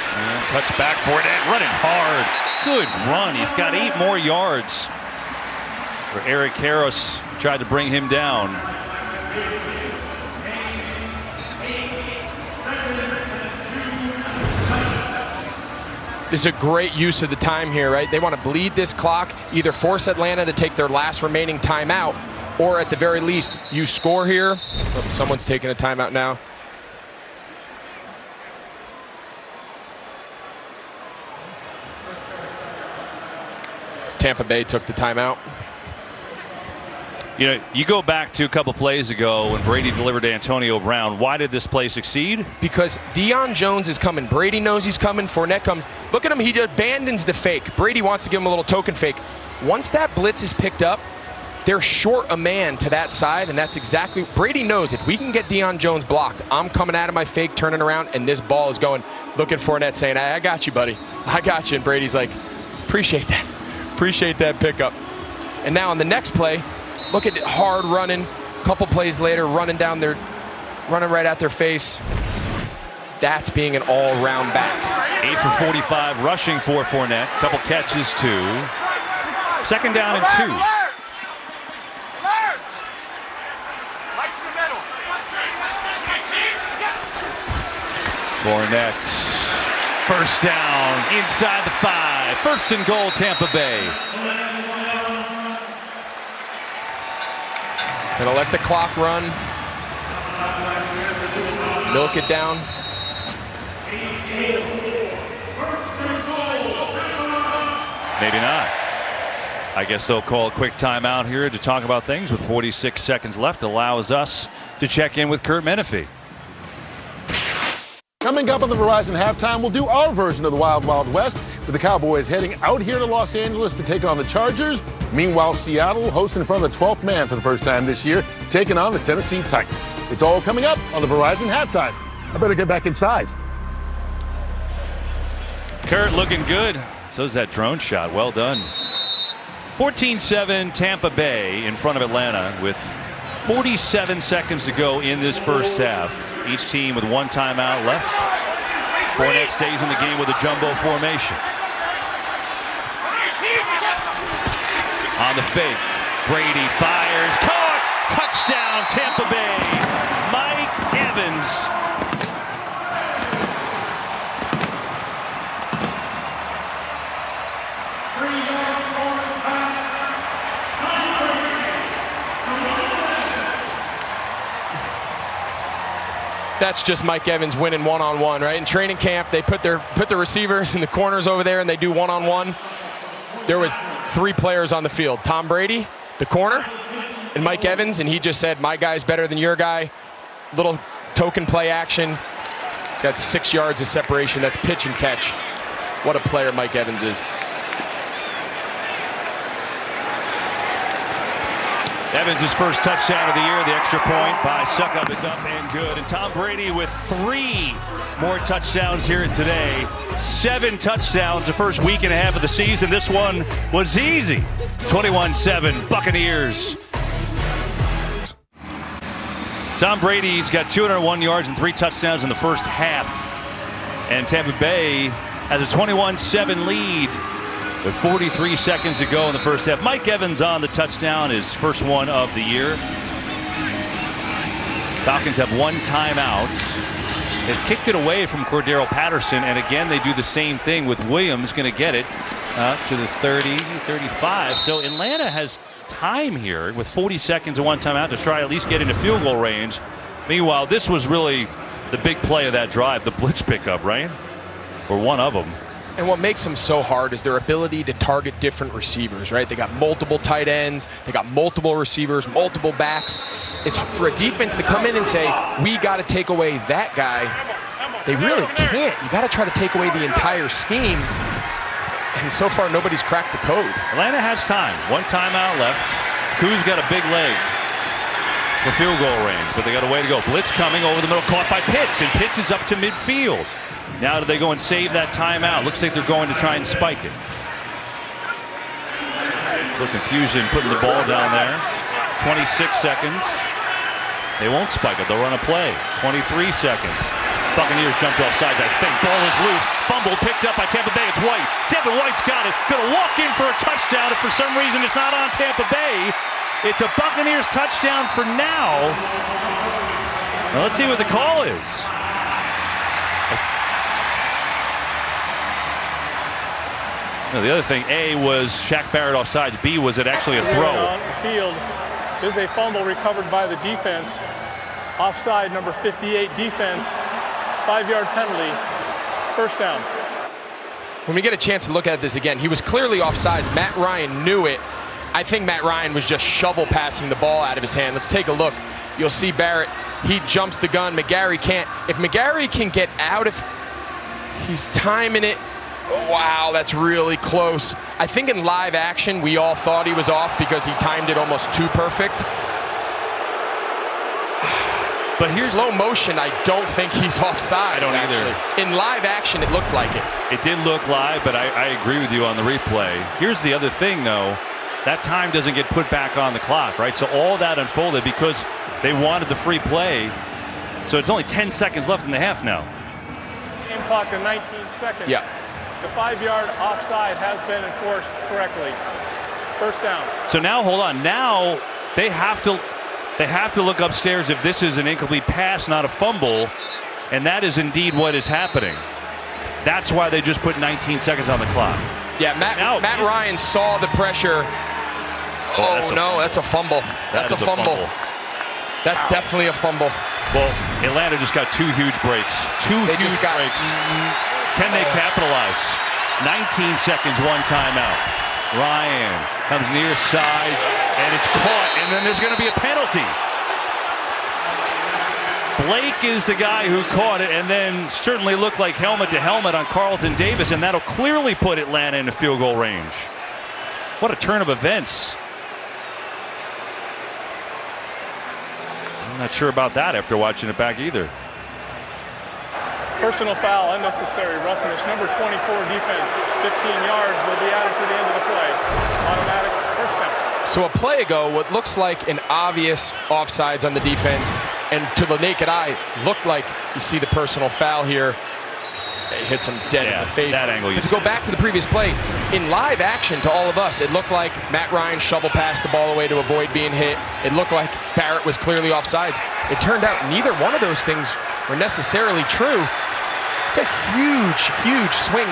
Cuts back. Fournette running hard. Good run. He's got 8 more yards. Where Eric Harris tried to bring him down. This is a great use of the time here, right? They want to bleed this clock, either force Atlanta to take their last remaining timeout, or at the very least, you score here. Oh, someone's taking a timeout now. Tampa Bay took the timeout. You know, you go back to a couple plays ago when Brady delivered to Antonio Brown. Why did this play succeed? Because Deion Jones is coming. Brady knows he's coming. Fournette comes. Look at him. He abandons the fake. Brady wants to give him a little token fake. Once that blitz is picked up, they're short a man to that side, and that's exactly. Brady knows if we can get Deion Jones blocked, I'm coming out of my fake, turning around, and this ball is going. Look at Fournette saying, I got you, buddy. I got you. And Brady's like, appreciate that. Appreciate that pickup. And now on the next play, look at it, hard running. A couple plays later, running right at their face. That's being an all-round back. 8 for 45 rushing for Fournette. Couple catches too. Second down and 2. Fournette. First down inside the 5. First and goal, Tampa Bay. Gonna let the clock run. Milk it down. Maybe not. I guess they'll call a quick timeout here to talk about things with 46 seconds left. Allows us to check in with Kurt Menefee. Coming up on the Verizon Halftime, we'll do our version of the Wild Wild West with the Cowboys heading out here to Los Angeles to take on the Chargers. Meanwhile, Seattle hosting in front of the 12th man for the first time this year, taking on the Tennessee Titans. It's all coming up on the Verizon Halftime. I better get back inside. Kurt looking good. So's that drone shot. Well done. 14-7 Tampa Bay in front of Atlanta with 47 seconds to go in this first half. Each team with 1 timeout left. Fournette stays in the game with a jumbo formation. On the fake, Brady fires, caught, touchdown Tampa Bay. Mike Evans. That's just Mike Evans winning one-on-one, right? In training camp, they put the receivers in the corners over there and they do one-on-one. There was 3 players on the field. Tom Brady, the corner, and Mike Evans, and he just said, my guy's better than your guy. Little token play action. He's got 6 yards of separation. That's pitch and catch. What a player Mike Evans is. Evans' first touchdown of the year. The extra point by Suckup is up and good. And Tom Brady with 3 more touchdowns here today. 7 touchdowns the first week and a half of the season. This one was easy. 21-7 Buccaneers. Tom Brady's got 201 yards and 3 touchdowns in the first half. And Tampa Bay has a 21-7 lead with 43 seconds to go in the first half. Mike Evans on the touchdown, his first one of the year. Falcons have 1 timeout. They've kicked it away from Cordero Patterson, and again they do the same thing with Williams. Going to get it to the 30, 35. So Atlanta has time here with 40 seconds and 1 timeout to try at least get into field goal range. Meanwhile, this was really the big play of that drive, the blitz pickup, right? Or one of them. And what makes them so hard is their ability to target different receivers, right? They got multiple tight ends, they got multiple receivers, multiple backs. It's for a defense to come in and say, we got to take away that guy. They really can't. You got to try to take away the entire scheme. And so far, nobody's cracked the code. Atlanta has time. 1 timeout left. Koo's got a big leg for field goal range, but they got a way to go. Blitz coming over the middle, caught by Pitts, and Pitts is up to midfield. Now do they go and save that timeout? Looks like they're going to try and spike it. A little confusion putting the ball down there. 26 seconds. They won't spike it. They'll run a play. 23 seconds. Buccaneers jumped off sides, I think. Ball is loose. Fumble picked up by Tampa Bay. It's White. Devin White's got it. Going to walk in for a touchdown. If for some reason it's not on Tampa Bay, it's a Buccaneers touchdown for now. Now let's see what the call is. No, the other thing, A, was Shaq Barrett offsides. B, was it actually a throw? On the field is a fumble recovered by the defense. Offside, number 58 defense. 5-yard penalty. First down. When we get a chance to look at this again, he was clearly offsides. Matt Ryan knew it. I think Matt Ryan was just shovel passing the ball out of his hand. Let's take a look. You'll see Barrett. He jumps the gun. McGarry can't. If McGarry can get out, if he's timing it. Wow, that's really close. I think in live action, we all thought he was off because he timed it almost too perfect. But here's slow motion. I don't think he's offside. I don't either. In live action, it looked like it. It did look live, but I agree with you on the replay. Here's the other thing, though. That time doesn't get put back on the clock, right? So all that unfolded because they wanted the free play. So it's only 10 seconds left in the half now. Game clock to 19 seconds. Yeah. The 5-yard offside has been enforced correctly. First down. So now, hold on. Now they have to look upstairs if this is an incomplete pass, not a fumble, and that is indeed what is happening. That's why they just put 19 seconds on the clock. Yeah, Matt Ryan saw the pressure. Oh, no, that's a fumble. That's a fumble. That's definitely a fumble. Well, Atlanta just got 2 huge breaks. Huge breaks. Can they capitalize? 19 seconds, 1 timeout. Ryan comes near side, and it's caught, and then there's going to be a penalty. Blake is the guy who caught it, and then certainly looked like helmet to helmet on Carlton Davis, and that'll clearly put Atlanta into field goal range. What a turn of events. I'm not sure about that after watching it back either. Personal foul, unnecessary roughness. Number 24 defense, 15 yards will be added to the end of the play. Automatic first down. So a play ago, what looks like an obvious offsides on the defense, and to the naked eye, looked like you see the personal foul here. It hits him dead in the face. That angle. To go back to the previous play, in live action to all of us, it looked like Matt Ryan shovel passed the ball away to avoid being hit. It looked like Barrett was clearly offsides. It turned out neither one of those things were necessarily true. It's a huge, huge swing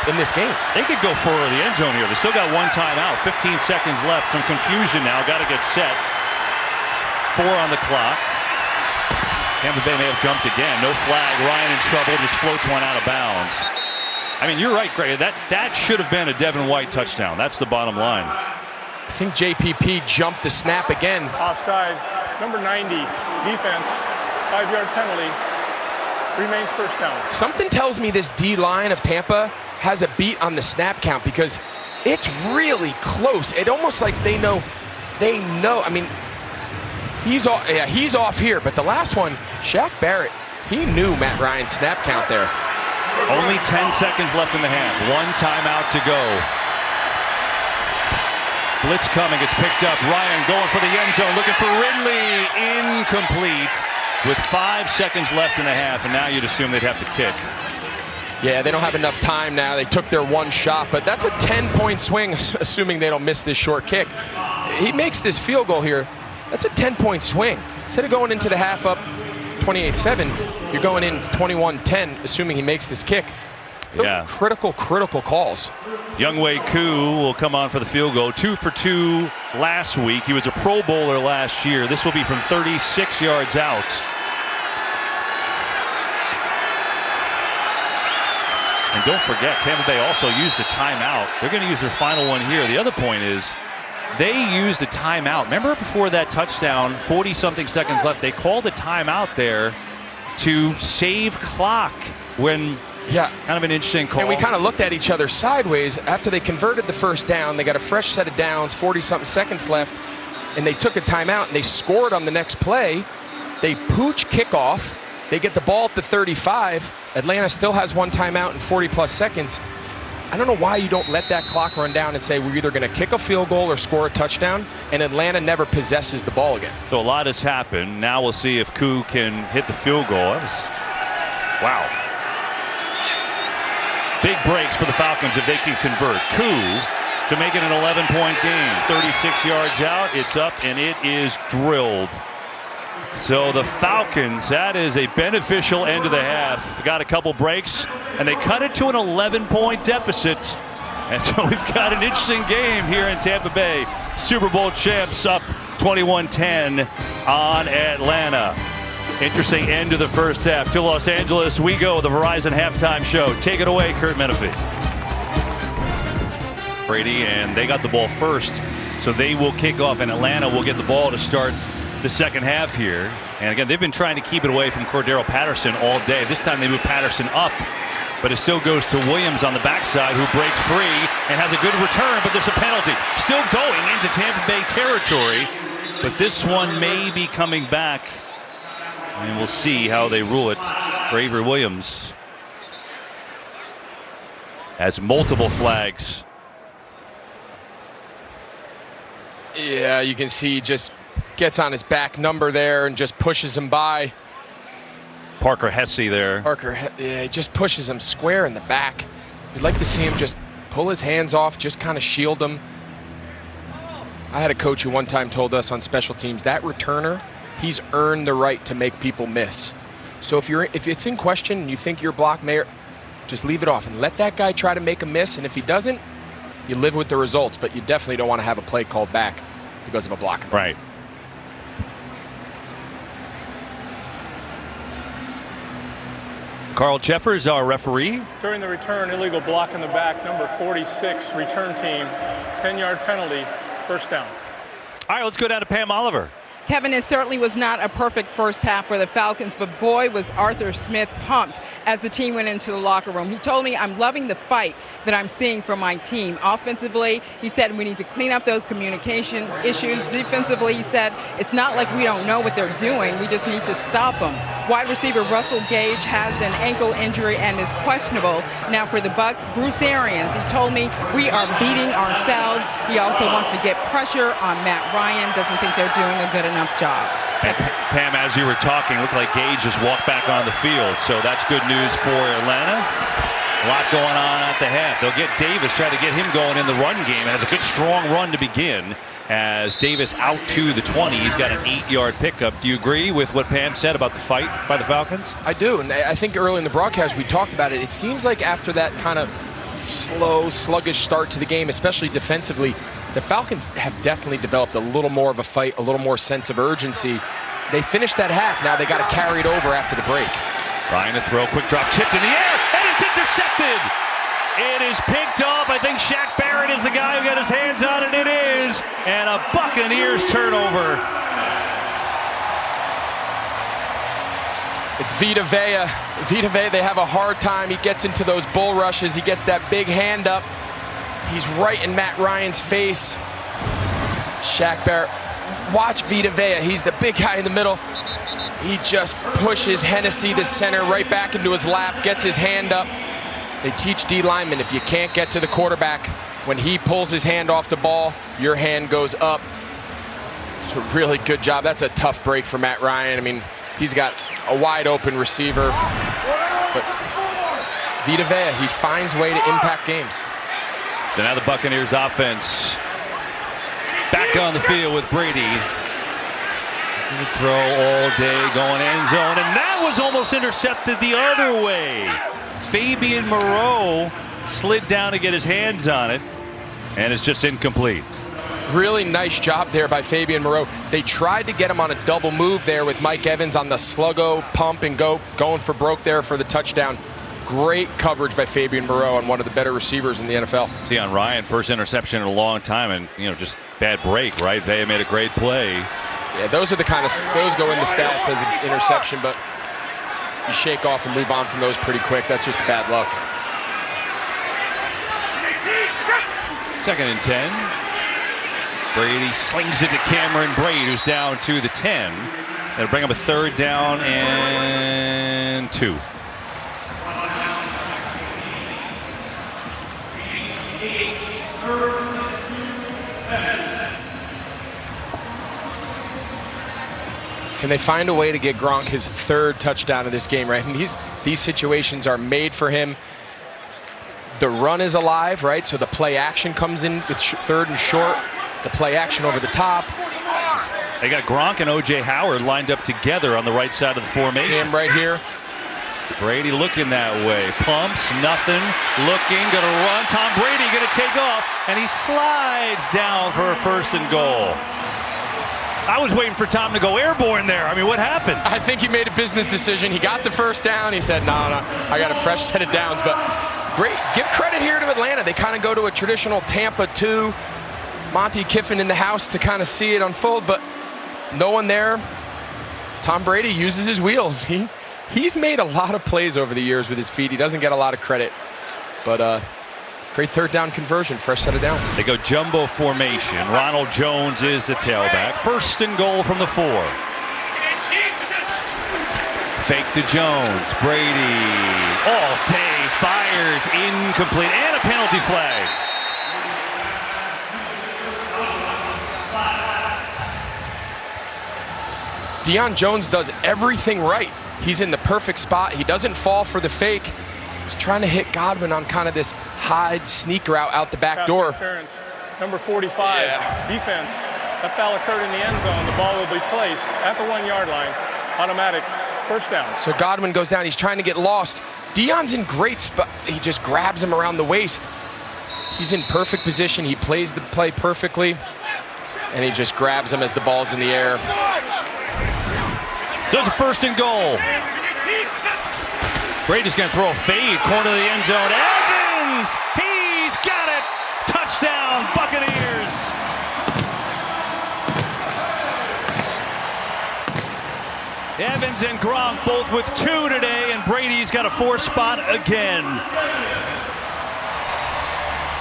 in this game. They could go for the end zone here. They still got 1 timeout. 15 seconds left. Some confusion now. Got to get set. 4 on the clock. Tampa Bay may have jumped again. No flag. Ryan in trouble. Just floats one out of bounds. I mean, you're right, Greg. That should have been a Devin White touchdown. That's the bottom line. I think JPP jumped the snap again. Offside. Number 90 defense. 5-yard penalty. Remains first down. Something tells me this D-line of Tampa has a beat on the snap count because it's really close. It almost like they know. I mean, he's off here, but the last one, Shaq Barrett, he knew Matt Ryan's snap count there. Only 10 seconds left in the half. One timeout to go. Blitz coming. It's picked up. Ryan going for the end zone, looking for Ridley. Incomplete with 5 seconds left in the half, and now you'd assume they'd have to kick. Yeah, they don't have enough time now. They took their one shot, but that's a 10-point swing, assuming they don't miss this short kick. He makes this field goal here. That's a 10-point swing. Instead of going into the half up 28-7, you're going in 21-10, assuming he makes this kick. So yeah. Critical calls. Younghoe Koo will come on for the field goal. 2 for 2 last week. He was a Pro Bowler last year. This will be from 36 yards out. And don't forget, Tampa Bay also used a timeout. They're going to use their final one here. The other point is they used a timeout. Remember before that touchdown, 40-something seconds left, they called a timeout there to save clock when... Yeah, kind of an interesting call. And we kind of looked at each other sideways after they converted the first down. They got a fresh set of downs, 40-something seconds left, and they took a timeout and they scored on the next play. They pooch kickoff. They get the ball at the 35. Atlanta still has one timeout in 40-plus seconds. I don't know why you don't let that clock run down and say we're either going to kick a field goal or score a touchdown, and Atlanta never possesses the ball again. So a lot has happened. Now we'll see if Koo can hit the field goal. That was, wow. Big breaks for the Falcons if they can convert. Koo to make it an 11-point game. 36 yards out. It's up, and it is drilled. So the Falcons, that is a beneficial end of the half. Got a couple breaks, and they cut it to an 11-point deficit. And so we've got an interesting game here in Tampa Bay. Super Bowl champs up 21-10 on Atlanta. Interesting end to the first half. To Los Angeles we go, the Verizon halftime show. Take it away, Kurt Menefee. Brady, and they got the ball first, so they will kick off, and Atlanta will get the ball to start the second half here. And again, they've been trying to keep it away from Cordero Patterson all day. This time they move Patterson up, but it still goes to Williams on the backside, who breaks free and has a good return, but there's a penalty. Still going into Tampa Bay territory, but this one may be coming back. And we'll see how they rule it. For Avery Williams has multiple flags. Yeah, you can see just gets on his back number there and just pushes him by. Parker Hesse there. Yeah, he just pushes him square in the back. You'd like to see him just pull his hands off, just kind of shield him. I had a coach who one time told us on special teams, that returner, he's earned the right to make people miss. So if it's in question and you think you're blocked, just leave it off and let that guy try to make a miss. And if he doesn't, you live with the results. But you definitely don't want to have a play called back because of a block. Right. Carl Jeffers, our referee. During the return, illegal block in the back, number 46, return team, 10-yard penalty, first down. All right, let's go down to Pam Oliver. Kevin, it certainly was not a perfect first half for the Falcons, but boy, was Arthur Smith pumped as the team went into the locker room. He told me, I'm loving the fight that I'm seeing from my team. Offensively, he said we need to clean up those communication issues. Defensively, he said it's not like we don't know what they're doing. We just need to stop them. Wide receiver Russell Gage has an ankle injury and is questionable. Now for the Bucs, Bruce Arians, he told me we are beating ourselves. He also wants to get pressure on Matt Ryan. Doesn't think they're doing a good enough job. And Pam, as you were talking, looked like Gage just walked back on the field, so that's good news for Atlanta. A lot going on at the half. They'll get Davis, try to get him going in the run game. It has a good strong run to begin as Davis out to the 20. He's got an 8-yard pickup. Do you agree with what Pam said about the fight by the Falcons? I do, and I think early in the broadcast we talked about it. It seems like after that kind of slow, sluggish start to the game, especially defensively, the Falcons have definitely developed a little more of a fight, a little more sense of urgency. They finished that half. Now they got to carry it over after the break. Ryan to throw, quick drop, tipped in the air, and it's intercepted. It is picked off. I think Shaq Barrett is the guy who got his hands on it. It is, and a Buccaneers turnover. It's Vita Vea. Vita Vea, they have a hard time. He gets into those bull rushes. He gets that big hand up. He's right in Matt Ryan's face. Shaq Barrett. Watch Vita Vea. He's the big guy in the middle. He just pushes Hennessy, the center, right back into his lap, gets his hand up. They teach D linemen, if you can't get to the quarterback, when he pulls his hand off the ball, your hand goes up. It's a really good job. That's a tough break for Matt Ryan. I mean, he's got a wide open receiver. But Vita Vea, he finds a way to impact games. So now the Buccaneers offense back on the field with Brady. Throw all day, going end zone, and that was almost intercepted the other way. Fabian Moreau slid down to get his hands on it, and it's just incomplete. Really nice job there by Fabian Moreau. They tried to get him on a double move there with Mike Evans on the sluggo, pump and go, going for broke there for the touchdown. Great coverage by Fabian Moreau on one of the better receivers in the NFL. See on Ryan, first interception in a long time, and just bad break, right? Vea made a great play. Yeah, those are the kind of, those go in the stats as an interception, but you shake off and move on from those pretty quick. That's just bad luck. 2nd and 10. Brady slings it to Cameron Brate, who's down to the 10. That'll bring up a 3rd down and 2. Can they find a way to get Gronk his 3rd touchdown of this game, right? And these situations are made for him. The run is alive, right? So the play action comes in with 3rd and short. The play action over the top. They got Gronk and O.J. Howard lined up together on the right side of the formation. See him right here. Brady looking that way. Pumps, nothing. Looking, gonna run. Tom Brady gonna take off, and he slides down for a 1st and goal. I was waiting for Tom to go airborne there. I mean, what happened? I think he made a business decision. He got the 1st down. He said, no, I got a fresh set of downs. But great, give credit here to Atlanta. They kind of go to a traditional Tampa 2. Monty Kiffin in the house to kind of see it unfold, but no one there. Tom Brady uses his wheels. He's made a lot of plays over the years with his feet. He doesn't get a lot of credit, but great 3rd down conversion, fresh set of downs. They go jumbo formation. Ronald Jones is the tailback. 1st and goal from the 4. Fake to Jones. Brady all day fires incomplete, and a penalty flag. Deion Jones does everything right. He's in the perfect spot. He doesn't fall for the fake. He's trying to hit Godwin on kind of this hide sneak route out the back door. Number 45, defense. That foul occurred in the end zone. The ball will be placed at the 1-yard line. Automatic 1st down. So Godwin goes down. He's trying to get lost. Deion's in great spot. He just grabs him around the waist. He's in perfect position. He plays the play perfectly. And he just grabs him as the ball's in the air. So it's a 1st and goal. Brady's going to throw a fade, corner of the end zone. Evans! He's got it! Touchdown, Buccaneers! Evans and Gronk both with 2 today, and Brady's got a 4th spot again.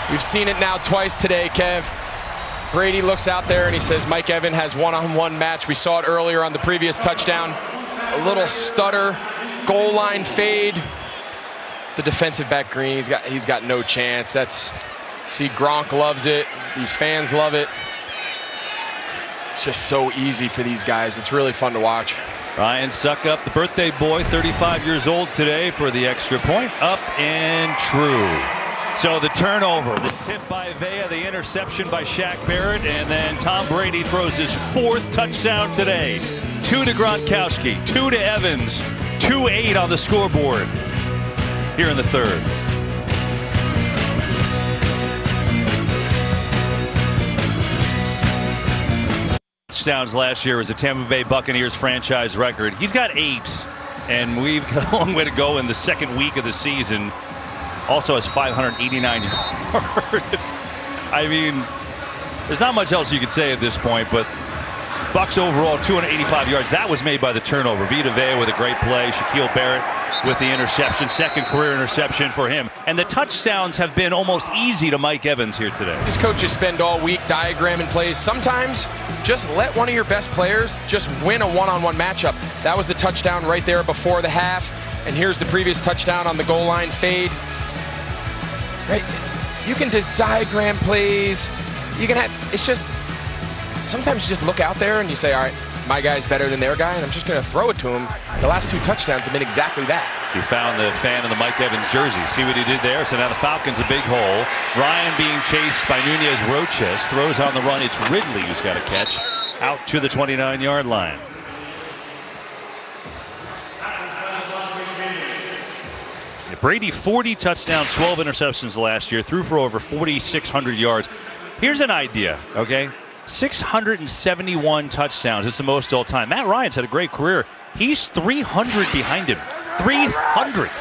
We've seen it now twice today, Kev. Brady looks out there and he says Mike Evans has one-on-one match. We saw it earlier on the previous touchdown. A little stutter, goal line fade. The defensive back Green, he's got no chance. See, Gronk loves it. These fans love it. It's just so easy for these guys. It's really fun to watch. Ryan Suckup, the birthday boy, 35 years old today for the extra point. Up and true. So the turnover, the tip by Vea, the interception by Shaq Barrett, and then Tom Brady throws his 4th touchdown today. 2 to Gronkowski, 2 to Evans, 2-8 on the scoreboard here in the 3rd. Touchdowns last year was a Tampa Bay Buccaneers franchise record. He's got 8, and we've got a long way to go in the 2nd week of the season. Also has 589 yards. I mean, there's not much else you could say at this point, but Bucs overall 285 yards. That was made by the turnover. Vita Vea with a great play. Shaquille Barrett with the interception. Second career interception for him. And the touchdowns have been almost easy to Mike Evans here today. These coaches spend all week diagramming plays. Sometimes just let one of your best players just win a one-on-one matchup. That was the touchdown right there before the half. And here's the previous touchdown on the goal line fade. Right? You can just diagram plays. You can have, it's just, sometimes you just look out there and you say, all right, my guy's better than their guy, and I'm just going to throw it to him. The last 2 touchdowns have been exactly that. He found the fan in the Mike Evans jersey. See what he did there? So now the Falcons a big hole. Ryan being chased by Nunez Roches. Throws on the run. It's Ridley who's got a catch out to the 29-yard line. Brady 40 touchdowns, 12 interceptions last year. Threw for over 4,600 yards. Here's an idea, okay? 671 touchdowns. It's the most all time. Matt Ryan's had a great career. He's 300 behind him. 300.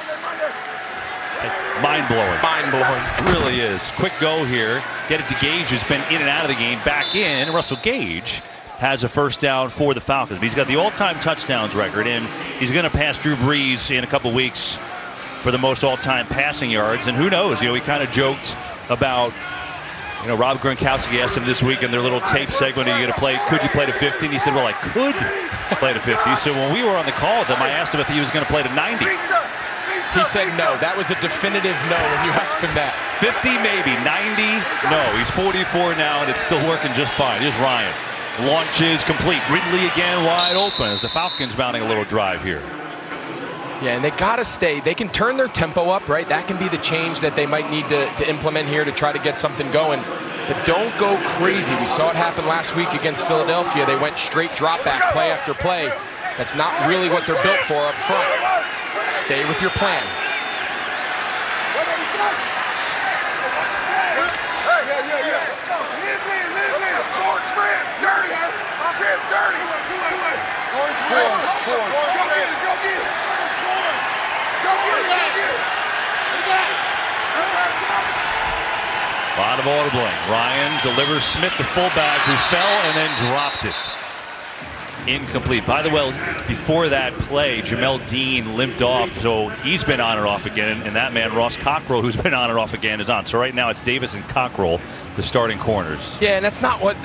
Mind-blowing. Mind-blowing. Really is. Quick go here. Get it to Gage, who's been in and out of the game. Back in. Russell Gage has a first down for the Falcons. He's got the all-time touchdowns record, and he's going to pass Drew Brees in a couple weeks for the most all-time passing yards. And who knows? You know, we kind of joked about, you know, Rob Gronkowski asked him this week in their little tape segment, are you going to play, could you play to 50? And he said, well, I could play to 50. So when we were on the call with him, I asked him if he was going to play to 90. He said no. That was a definitive no when you asked him that. 50 maybe, 90 no. He's 44 now, and it's still working just fine. Here's Ryan. Launches complete. Ridley again wide open as the Falcons mounting a little drive here. Yeah, and they got to stay. They can turn their tempo up, right? That can be the change that they might need to implement here to try to get something going. But don't go crazy. We saw it happen last week against Philadelphia. They went straight drop back play after play. That's not really what they're built for up front. Stay with your plan. A lot of audibling. Ryan delivers Smith, the fullback, who fell and then dropped it. Incomplete. By the way, before that play, Jamel Dean limped off, so he's been on and off again. And that man, Ross Cockrell, who's been on and off again, is on. So right now it's Davis and Cockrell, the starting corners. Yeah, and that's not what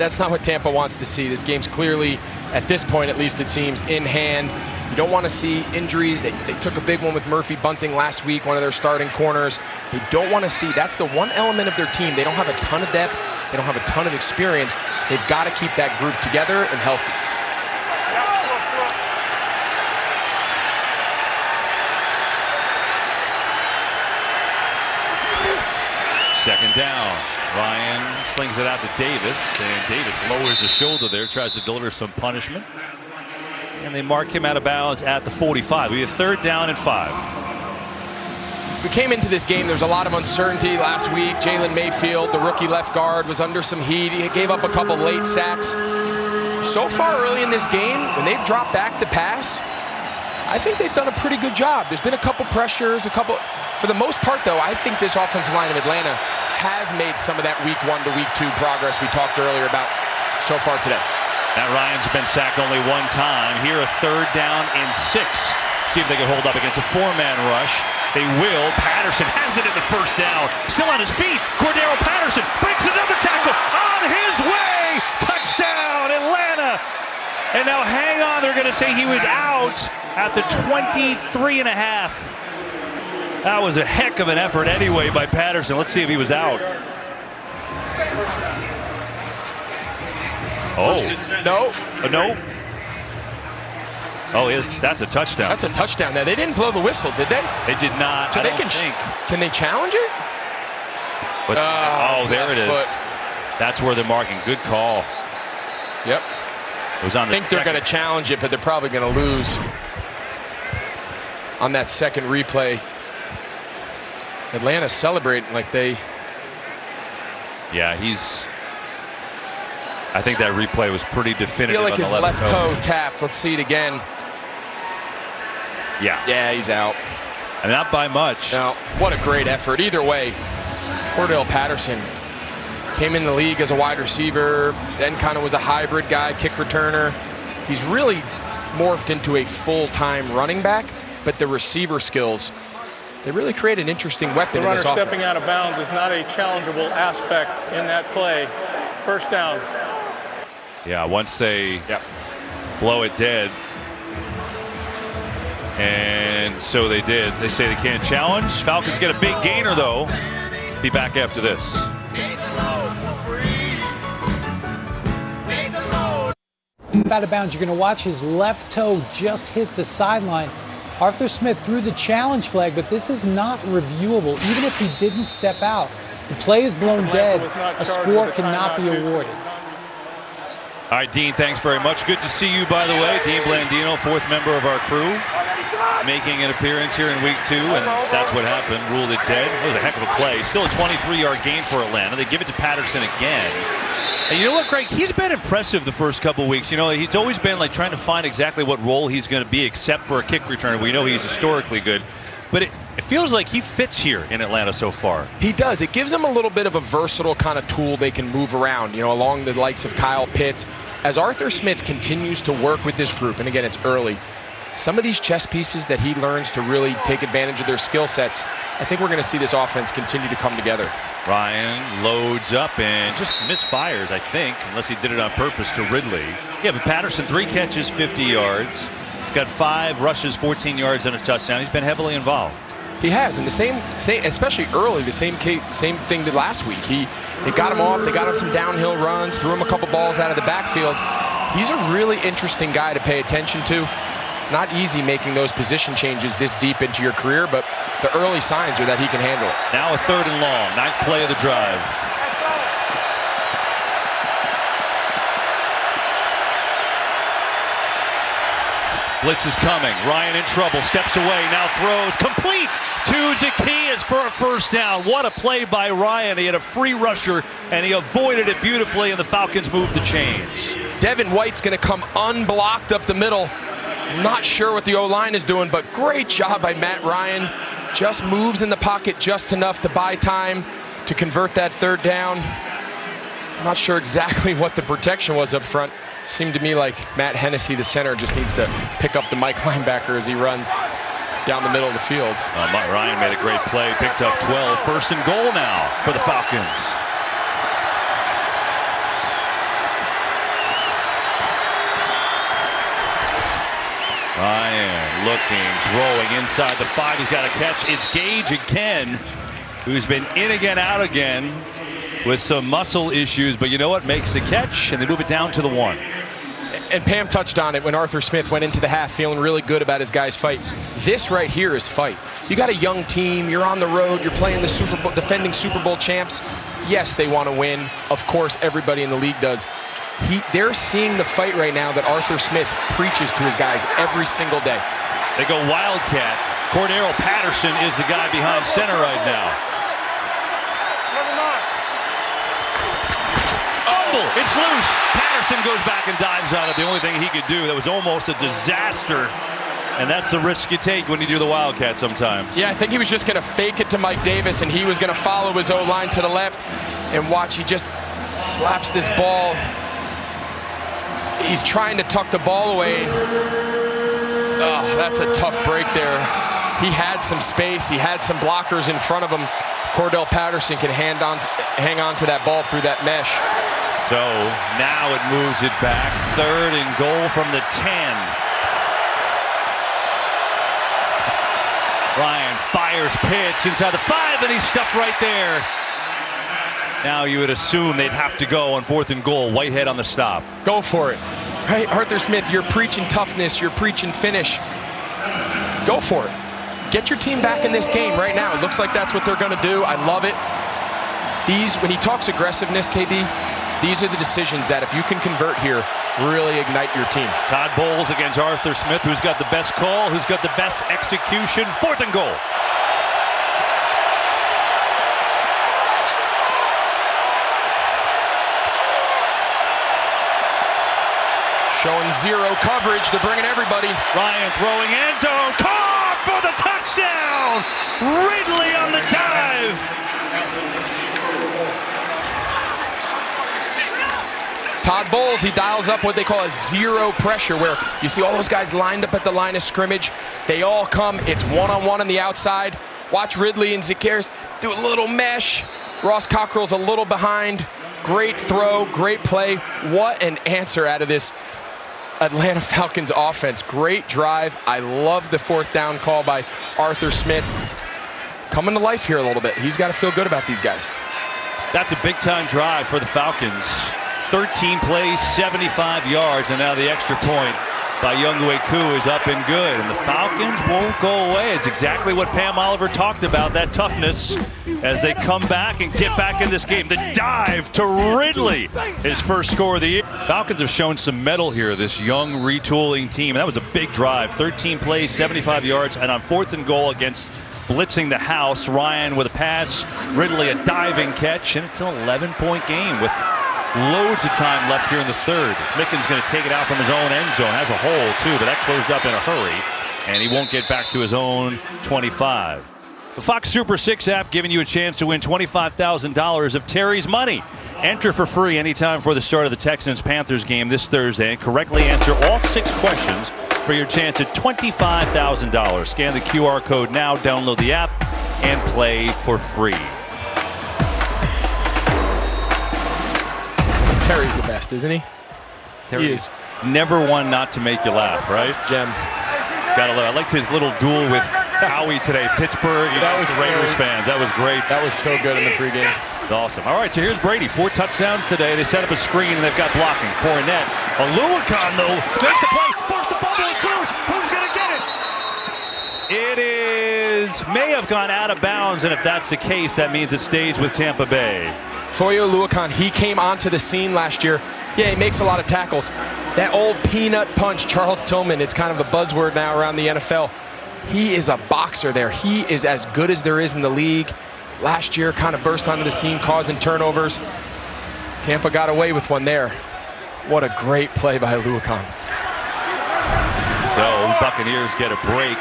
Tampa wants to see. This game's clearly, at this point at least, it seems in hand. You don't want to see injuries. They took a big one with Murphy Bunting last week, one of their starting corners. They don't want to see. That's the one element of their team. They don't have a ton of depth. They don't have a ton of experience. They've got to keep that group together and healthy. Second down. Ryan slings it out to Davis, and Davis lowers his shoulder there, tries to deliver some punishment. And they mark him out of bounds at the 45. We have 3rd down and 5. We came into this game, there was a lot of uncertainty last week. Jalen Mayfield, the rookie left guard, was under some heat. He gave up a couple late sacks. So far early in this game, when they've dropped back to pass, I think they've done a pretty good job. There's been a couple pressures, for the most part though, I think this offensive line of Atlanta has made some of that week 1 to week 2 progress we talked earlier about so far today. Matt Ryan's been sacked only one time. Here a 3rd down and 6. See if they can hold up against a 4-man rush. They will. Patterson has it in the 1st down. Still on his feet. Cordero Patterson breaks another tackle on his way. Touchdown, Atlanta. And now hang on. They're going to say he was out at the 23.5. That was a heck of an effort anyway by Patterson. Let's see if he was out. Oh. No. No. Oh, that's a touchdown. That's a touchdown there. They didn't blow the whistle, did they? They did not. So I they don't think. Can they challenge it? But, there it is. Foot. That's where they're marking. Good call. Yep. It was on the I think they're going to challenge it, but they're probably going to lose on that second replay. Atlanta celebrating like they. Yeah, I think that replay was pretty definitive. I feel like his left toe toe tapped. Let's see it again. Yeah. Yeah, he's out. And not by much. No, what a great effort. Either way, Cordell Patterson Came in the league as a wide receiver, then kind of was a hybrid guy, kick returner. He's really morphed into a full-time running back, but the receiver skills, they really create an interesting weapon in this offense. The runner stepping out of bounds is not a challengeable aspect in that play. First down. Yeah, once they blow it dead, and so they did. They say they can't challenge. Falcons get a big gainer, though. Be back after this. Out of bounds, you're going to watch his left toe just hit the sideline. Arthur Smith threw the challenge flag, but this is not reviewable. Even if he didn't step out, the play is blown dead. A score cannot be awarded. All right, Dean, thanks very much. Good to see you, by the way. Dean Blandino, fourth member of our crew, making an appearance here in week 2, and that's what happened. Ruled it dead. That was a heck of a play. Still a 23-yard gain for Atlanta. They give it to Patterson again. And you know what, Craig? He's been impressive the first couple weeks. You know, he's always been like trying to find exactly what role he's going to be, except for a kick returner. We know he's historically good. But it feels like he fits here in Atlanta so far. He does. It gives him a little bit of a versatile kind of tool they can move around, you know, along the likes of Kyle Pitts. As Arthur Smith continues to work with this group, and again, it's early, some of these chess pieces that he learns to really take advantage of their skill sets, I think we're going to see this offense continue to come together. Ryan loads up and just misfires, I think, unless he did it on purpose to Ridley. Yeah, but Patterson, 3 catches, 50 yards. He's got 5 rushes, 14 yards, and a touchdown. He's been heavily involved. He has, and the same, especially early, the same thing did last week. They got him off, they got him some downhill runs, threw him a couple balls out of the backfield. He's a really interesting guy to pay attention to. It's not easy making those position changes this deep into your career, but the early signs are that he can handle it. Now a 3rd and long, 9th play of the drive. Blitz is coming. Ryan in trouble, steps away, now throws, complete to Zacchaeus for a first down. What a play by Ryan. He had a free rusher, and he avoided it beautifully, and the Falcons moved the chains. Devin White's going to come unblocked up the middle. Not sure what the O-line is doing, but great job by Matt Ryan. Just moves in the pocket just enough to buy time to convert that 3rd down. I'm not sure exactly what the protection was up front. Seemed to me like Matt Hennessy, the center, just needs to pick up the Mike linebacker as he runs down the middle of the field. Ryan made a great play, picked up 12. 1st and goal now for the Falcons. Ryan looking, throwing inside the 5. He's got a catch. It's Gage again, who's been in again, out again with some muscle issues. But you know what? Makes the catch, and they move it down to the 1. And Pam touched on it when Arthur Smith went into the half feeling really good about his guys' fight. This right here is fight. You got a young team. You're on the road. You're playing the Super Bowl, defending Super Bowl champs. Yes, they want to win. Of course, everybody in the league does. They're seeing the fight right now that Arthur Smith preaches to his guys every single day. They go Wildcat. Cordero Patterson is the guy behind center right now. It's loose. Patterson goes back and dives on it. The only thing he could do, that was almost a disaster. And that's the risk you take when you do the Wildcat sometimes. Yeah, I think he was just going to fake it to Mike Davis, and he was going to follow his O-line to the left. And watch, he just slaps this ball. He's trying to tuck the ball away. Oh, that's a tough break there. He had some space. He had some blockers in front of him. Cordell Patterson can hang on to that ball through that mesh. So now it moves it back. 3rd and goal from the 10. Ryan fires Pitts inside the 5, and he's stuffed right there. Now you would assume they'd have to go on 4th and goal. Whitehead on the stop. Go for it. Right, Arthur Smith, you're preaching toughness. You're preaching finish. Go for it. Get your team back in this game right now. It looks like that's what they're going to do. I love it. When he talks aggressiveness, KB, these are the decisions that if you can convert here, really ignite your team. Todd Bowles against Arthur Smith. Who's got the best call? Who's got the best execution? 4th and goal. Showing zero coverage. They're bringing everybody. Ryan throwing end zone. Caught for the touchdown. Ridley on the dive. Todd Bowles, he dials up what they call a zero pressure, where you see all those guys lined up at the line of scrimmage. They all come. It's one-on-one on the outside. Watch Ridley and Zakaris do a little mesh. Ross Cockrell's a little behind. Great throw, great play. What an answer out of this Atlanta Falcons offense. Great drive. I love the fourth down call by Arthur Smith. Coming to life here a little bit. He's got to feel good about these guys. That's a big-time drive for the Falcons. 13 plays, 75 yards, and now the extra point by Younghoe Koo is up and good. And the Falcons won't go away. It's exactly what Pam Oliver talked about, that toughness as they come back and get back in this game. The dive to Ridley, his first score of the year. Falcons have shown some mettle here, this young retooling team. That was a big drive. 13 plays, 75 yards, and on 4th and goal against blitzing the house, Ryan with a pass, Ridley a diving catch, and it's an 11-point game with loads of time left here in the third. Mickens going to take it out from his own end zone. Has a hole too, but that closed up in a hurry, and he won't get back to his own 25. The Fox Super 6 app giving you a chance to win $25,000 of Terry's money. Enter for free anytime for the start of the Texans-Panthers game this Thursday and correctly answer all 6 questions for your chance at $25,000. Scan the QR code now, download the app, and play for free. Terry's the best, isn't he? Terry He is. Never one not to make you laugh, right? Gem. Gotta love. I liked his little duel with Howie today. Pittsburgh against the Raiders fans. That was great. That was so good in the pregame. Awesome. All right, so here's Brady. 4 touchdowns today. They set up a screen, and they've got blocking. Fournette. Oluokun, though, makes the play. Forced the fumble. It's loose. Who's going to get it? It may have gone out of bounds, and if that's the case, that means it stays with Tampa Bay. Foye Oluokun, he came onto the scene last year. Yeah, he makes a lot of tackles. That old peanut punch, Charles Tillman, it's kind of a buzzword now around the NFL. He is a boxer there. He is as good as there is in the league. Last year, kind of burst onto the scene, causing turnovers. Tampa got away with one there. What a great play by Oluokun. So, Buccaneers get a break.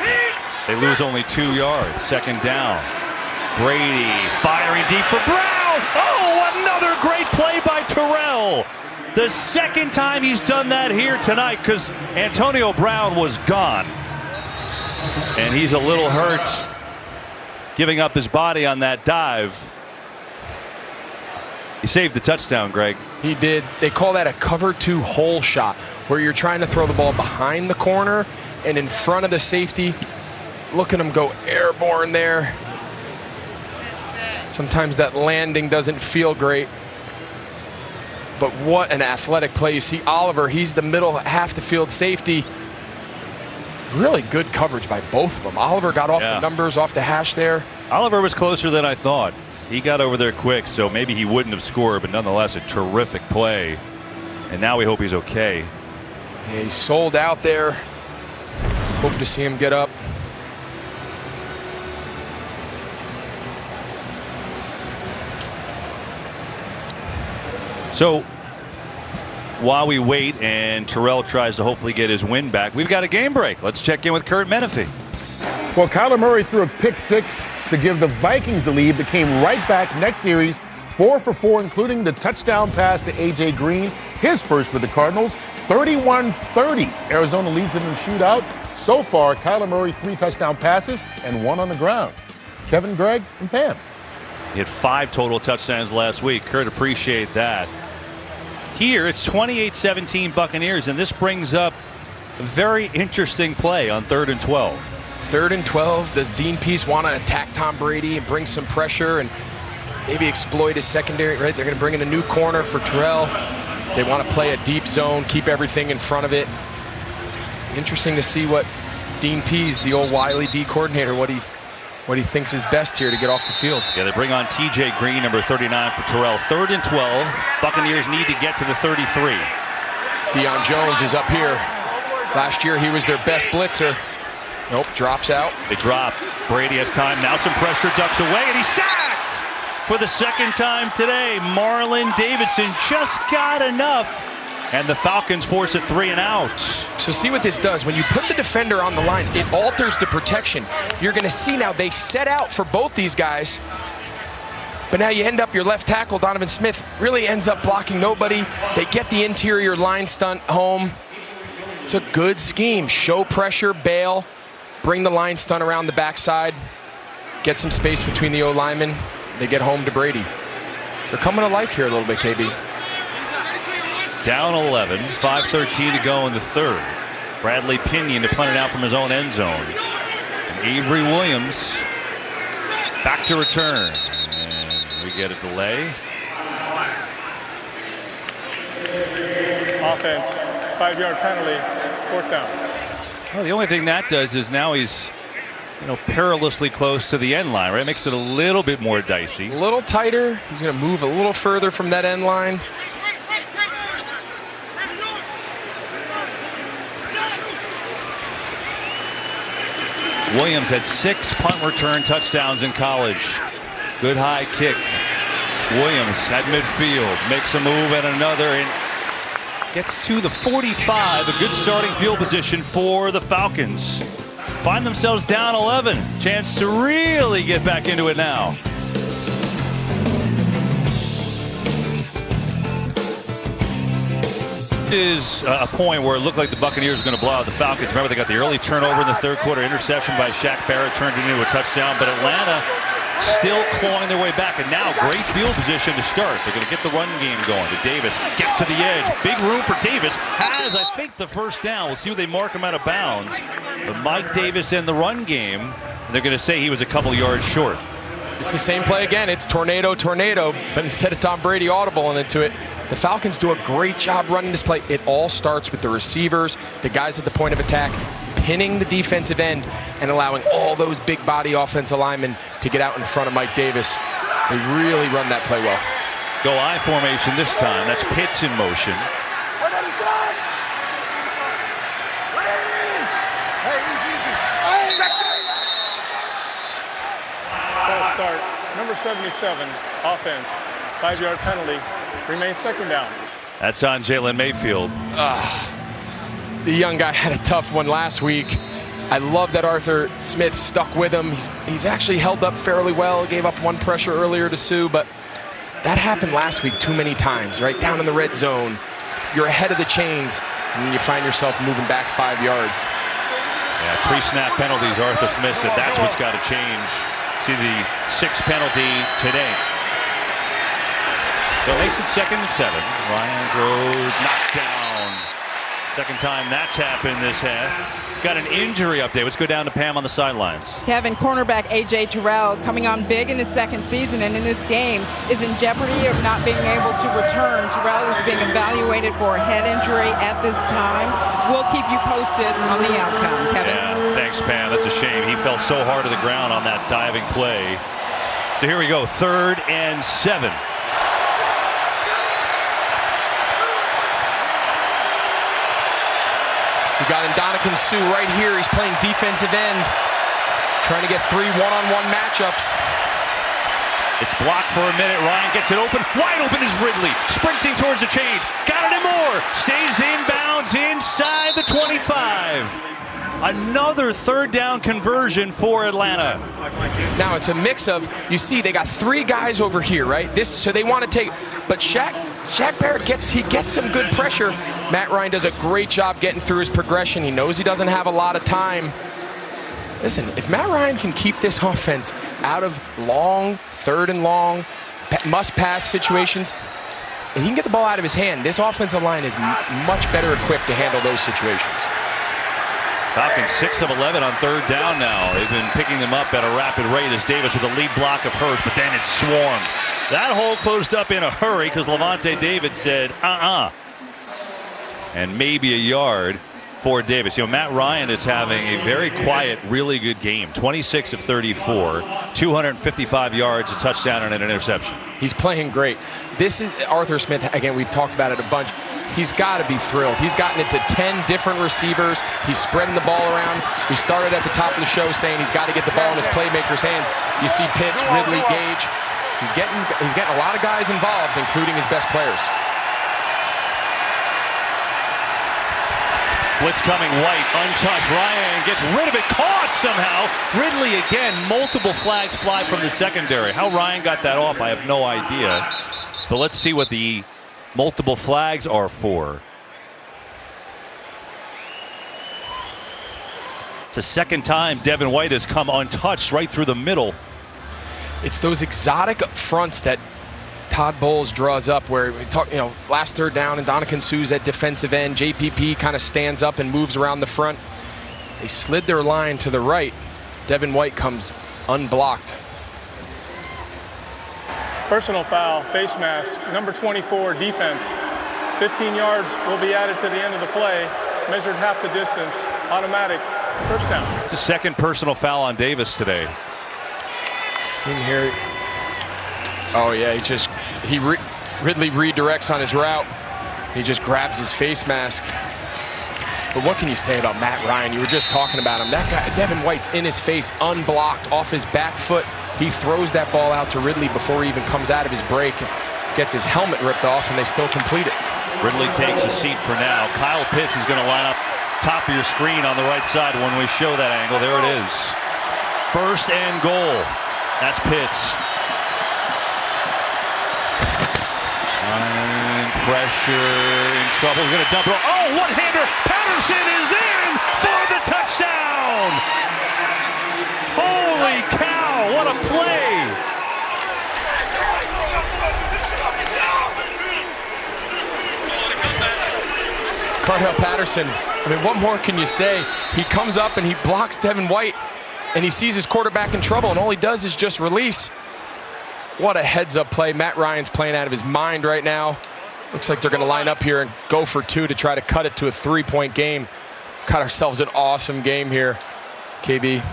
They lose only 2 yards. 2nd down. Brady firing deep for Brown. Oh, another great play by Terrell. The 2nd time he's done that here tonight because Antonio Brown was gone. And he's a little hurt, giving up his body on that dive. He saved the touchdown, Greg. He did. They call that a cover 2 hole shot, where you're trying to throw the ball behind the corner and in front of the safety. Look at him go airborne there. Sometimes that landing doesn't feel great. But what an athletic play. You see Oliver, he's the middle half the field safety. Really good coverage by both of them. Oliver got off the numbers, off the hash there. Oliver was closer than I thought. He got over there quick, so maybe he wouldn't have scored, but nonetheless a terrific play. And now we hope he's okay. Yeah, he's sold out there. Hope to see him get up. So while we wait and Terrell tries to hopefully get his win back, we've got a game break. Let's check in with Kurt Menefee. Well, Kyler Murray threw a pick 6 to give the Vikings the lead, but came right back next series, 4 for 4, including the touchdown pass to A.J. Green, his first with the Cardinals, 31-30. Arizona leads in the shootout. So far, Kyler Murray 3 touchdown passes and 1 on the ground. Kevin, Greg, and Pam. He had 5 total touchdowns last week. Kurt, appreciate that. Here, it's 28-17 Buccaneers, and this brings up a very interesting play on 3rd and 12. 3rd and 12. Does Dean Pease want to attack Tom Brady and bring some pressure and maybe exploit his secondary? Right, they're going to bring in a new corner for Terrell. They want to play a deep zone, keep everything in front of it. Interesting to see what Dean Pease, the old Wiley D coordinator, what he thinks is best here to get off the field. Yeah, they bring on T.J. Green, number 39 for Terrell. 3rd and 12. Buccaneers need to get to the 33. Deion Jones is up here. Last year he was their best blitzer. Nope, drops out. They drop. Brady has time. Now some pressure, ducks away, and he's sacked for the 2nd time today. Marlon Davidson just got enough, and the Falcons force a 3 and out. So see what this does. When you put the defender on the line, it alters the protection. You're going to see now they set out for both these guys. But now you end up, your left tackle, Donovan Smith, really ends up blocking nobody. They get the interior line stunt home. It's a good scheme. Show pressure, bail, bring the line stunt around the backside, get some space between the O-linemen. They get home to Brady. They're coming to life here a little bit, KB. Down 11, 5:13 to go in the third. Bradley Pinion to punt it out from his own end zone. And Avery Williams back to return. And we get a delay. Offense, 5-yard penalty, 4th down. Well, the only thing that does is now he's, perilously close to the end line, right? Makes it a little bit more dicey. A little tighter. He's going to move a little further from that end line. Williams had 6 punt return touchdowns in college. Good high kick. Williams at midfield makes a move and another and gets to the 45. A good starting field position for the Falcons. Find themselves down 11. Chance to really get back into it now. Is a point where it looked like the Buccaneers were going to blow out the Falcons. Remember, they got the early turnover in the third quarter, interception by Shaq Barrett, turned it into a touchdown. But Atlanta still clawing their way back, and now great field position to start. They're going to get the run game going. To Davis, gets to the edge. Big room for Davis. Has, I think, the first down. We'll see when they mark him out of bounds. But Mike Davis in the run game, and they're going to say he was a couple yards short. It's the same play again. It's tornado, but instead of Tom Brady audibling into it, the Falcons do a great job running this play. It all starts with the receivers, the guys at the point of attack, pinning the defensive end and allowing all those big body offensive linemen to get out in front of Mike Davis. They really run that play well. Go I formation this time. That's Pitts in motion. False start. Number 77, offense, 5-yard penalty. Remains 2nd down. That's on Jalen Mayfield. The young guy had a tough one last week. I love that Arthur Smith stuck with him. He's actually held up fairly well. Gave up one pressure earlier to Sue, but that happened last week too many times, right? Down in the red zone. You're ahead of the chains, and then you find yourself moving back 5 yards. Yeah, pre-snap penalties, Arthur Smith said that's what's got to change. See the 6th penalty today. So it makes it 2nd and 7. Ryan throws, knocked down. Second time that's happened this half. Got an injury update. Let's go down to Pam on the sidelines. Kevin, cornerback A.J. Terrell coming on big in his 2nd season and in this game is in jeopardy of not being able to return. Terrell is being evaluated for a head injury at this time. We'll keep you posted on the outcome, Kevin. Yeah, thanks, Pam. That's a shame. He fell so hard to the ground on that diving play. So here we go, 3rd and 7. We got Ndamukong Suh right here. He's playing defensive end, trying to get 3 one-on-one matchups. It's blocked for a minute. Ryan gets it open. Wide open is Ridley. Sprinting towards the change. Got it and more. Stays inbounds inside the 25. Another 3rd down conversion for Atlanta. Now it's a mix of, you see, they got 3 guys over here, right? So they want to take, but Shaq Barrett gets some good pressure. Matt Ryan does a great job getting through his progression. He knows he doesn't have a lot of time. Listen, if Matt Ryan can keep this offense out of long, 3rd and long, must-pass situations, and he can get the ball out of his hand, this offensive line is much better equipped to handle those situations. Falcons 6 of 11 on 3rd down now. They've been picking them up at a rapid rate as Davis with a lead block of hers, but then it's swarmed. That hole closed up in a hurry because Levante David said, and maybe a yard for Davis. Matt Ryan is having a very quiet, really good game. 26 of 34, 255 yards, a touchdown, and an interception. He's playing great. This is Arthur Smith. Again, we've talked about it a bunch. He's got to be thrilled. He's gotten it to 10 different receivers. He's spreading the ball around. We started at the top of the show saying he's got to get the ball in his playmakers' hands. You see Pitts, Ridley, Gage. He's getting a lot of guys involved, including his best players. Blitz coming, White, untouched. Ryan gets rid of it, caught somehow. Ridley again, multiple flags fly from the secondary. How Ryan got that off, I have no idea. But let's see what the multiple flags are for. It's the second time Devin White has come untouched right through the middle. It's those exotic fronts that Todd Bowles draws up where we talk, last third down and Ndamukong Suh's at defensive end. JPP kind of stands up and moves around the front. They slid their line to the right. Devin White comes unblocked. Personal foul, face mask, number 24, defense. 15 yards will be added to the end of the play. Measured half the distance, automatic, first down. It's the second personal foul on Davis today. See him here. Oh yeah, Ridley redirects on his route. He just grabs his face mask. But what can you say about Matt Ryan? You were just talking about him. That guy, Devin White's in his face, unblocked, off his back foot. He throws that ball out to Ridley before he even comes out of his break. Gets his helmet ripped off, and they still complete it. Ridley takes a seat for now. Kyle Pitts is going to line up top of your screen on the right side when we show that angle. There it is. First and goal. That's Pitts. Ryan, pressure, in trouble. We're going to dump it. Oh, one-hander. Patterson is in for the touchdown. Holy cow, what a play. Cardell Patterson, I mean, what more can you say? He comes up and he blocks Devin White, and he sees his quarterback in trouble, and all he does is just release. What a heads-up play. Matt Ryan's playing out of his mind right now. Looks like they're going to line up here and go for two to try to cut it to a 3-point game. Got ourselves an awesome game here, KB.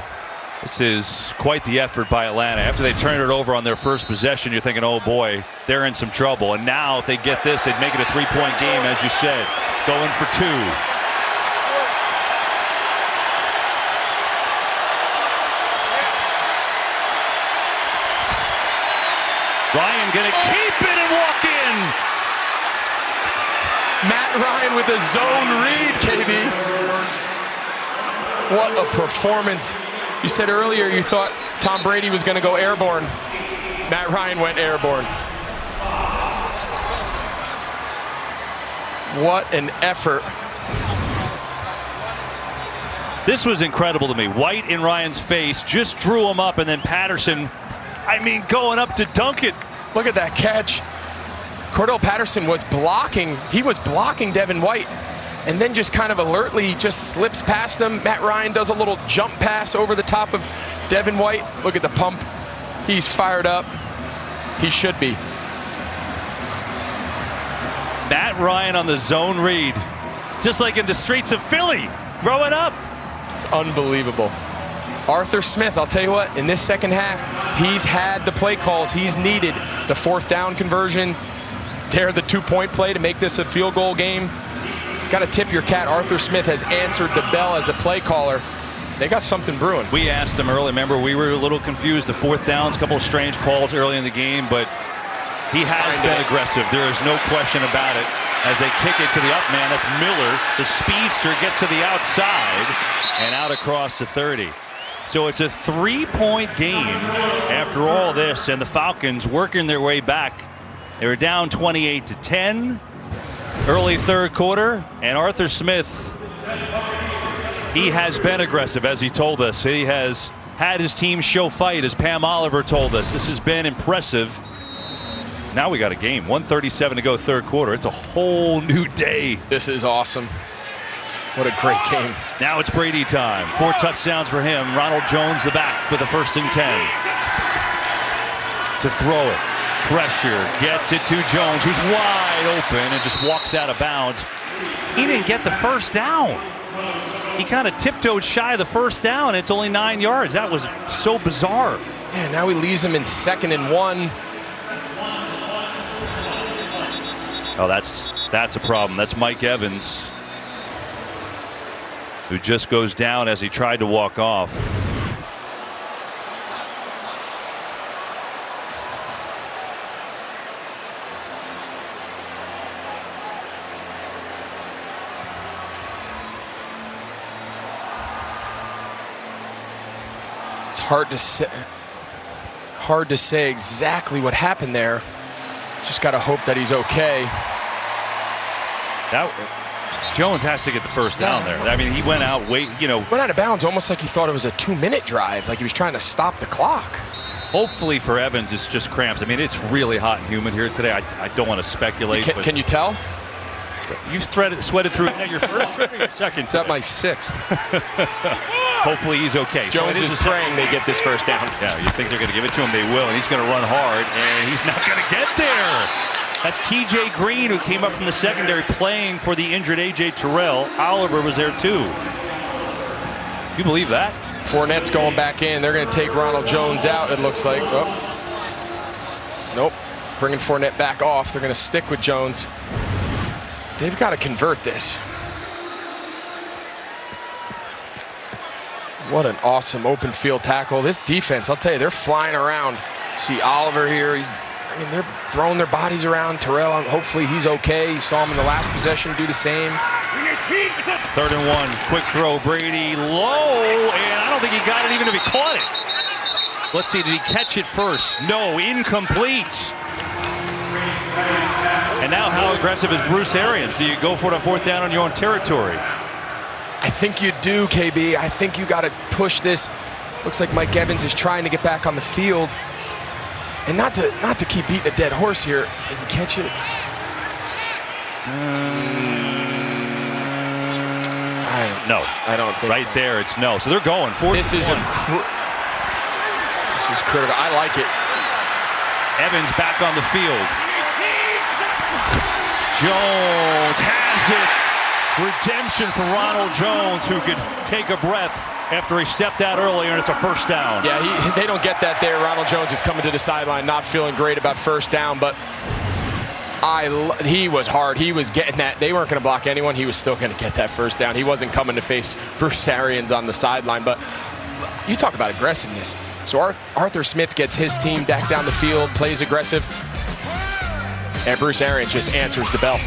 This is quite the effort by Atlanta. After they turn it over on their first possession, you're thinking, oh boy, they're in some trouble. And now if they get this, they'd make it a 3-point game, as you said. Going for two. Ryan gonna keep it and walk in. Matt Ryan with a zone read, KB. What a performance. You said earlier you thought Tom Brady was gonna go airborne. Matt Ryan went airborne. What an effort. This was incredible to me. White in Ryan's face, just drew him up, and then Patterson, I mean, going up to dunk it. Look at that catch. Cordell Patterson was blocking. He was blocking Devin White, and then just kind of alertly just slips past him. Matt Ryan does a little jump pass over the top of Devin White. Look at the pump. He's fired up. He should be. Matt Ryan on the zone read, just like in the streets of Philly, growing up. It's unbelievable. Arthur Smith, I'll tell you what, in this second half, he's had the play calls he's needed. The fourth down conversion, there the 2-point play to make this a field goal game. Got to tip your cap. Arthur Smith has answered the bell as a play caller. They got something brewing. We asked him early, remember, we were a little confused. The fourth downs, a couple of strange calls early in the game, but he has been aggressive. There is no question about it. As they kick it to the up man, that's Miller. The speedster gets to the outside and out across the 30. So it's a 3-point game after all this, and the Falcons working their way back. They were down 28-10 early third quarter, and Arthur Smith, he has been aggressive, as he told us. He has had his team show fight, as Pam Oliver told us. This has been impressive. Now we got a game. 1:37 to go third quarter. It's a whole new day. This is awesome. What a great game. Now it's Brady time. 4 touchdowns for him. Ronald Jones the back with the 1st and 10. To throw it. Pressure. Gets it to Jones, who's wide open and just walks out of bounds. He didn't get the first down. He kind of tiptoed shy of the first down. It's only 9 yards. That was so bizarre. Yeah, now he leaves him in 2nd and 1. Oh, that's a problem. That's Mike Evans, who just goes down as he tried to walk off. hard to say exactly what happened there. Just got to hope that he's okay. Jones has to get the first down there. I mean, he went out, went out of bounds almost like he thought it was a 2-minute drive, like he was trying to stop the clock. Hopefully for Evans, it's just cramps. I mean, it's really hot and humid here today. I don't want to speculate. Can you tell? You've sweated through your first trip or your second? It's at my 6th. Hopefully he's okay. Jones is praying they get this first down. Yeah, you think they're going to give it to him? They will, and he's going to run hard, and he's not going to get there. That's TJ Green, who came up from the secondary playing for the injured A.J. Terrell. Oliver was there too. You believe that? Fournette's going back in. They're going to take Ronald Jones out, it looks like. Oh. Nope. Bringing Fournette back off. They're going to stick with Jones. They've got to convert this. What an awesome open field tackle. This defense, I'll tell you, they're flying around. See Oliver here. They're throwing their bodies around. Terrell, hopefully he's okay. You saw him in the last possession do the same. 3rd and 1. Quick throw. Brady low, and I don't think he got it even if he caught it. Let's see, did he catch it first? No, incomplete. And now how aggressive is Bruce Arians? Do you go for it on 4th down on your own territory? I think you do, KB. I think you got to push this. Looks like Mike Evans is trying to get back on the field. And not to keep beating a dead horse here. Does he catch it? I don't think right so. There, it's no. So they're going. This is critical. I like it. Evans back on the field. Jones has it. Redemption for Ronald Jones, who could take a breath after he stepped out earlier, and it's a first down. Yeah, they don't get that there. Ronald Jones is coming to the sideline, not feeling great about first down, but he was hard. He was getting that. They weren't going to block anyone. He was still going to get that first down. He wasn't coming to face Bruce Arians on the sideline, but you talk about aggressiveness. So Arthur Smith gets his team back down the field, plays aggressive, and Bruce Arians just answers the bell.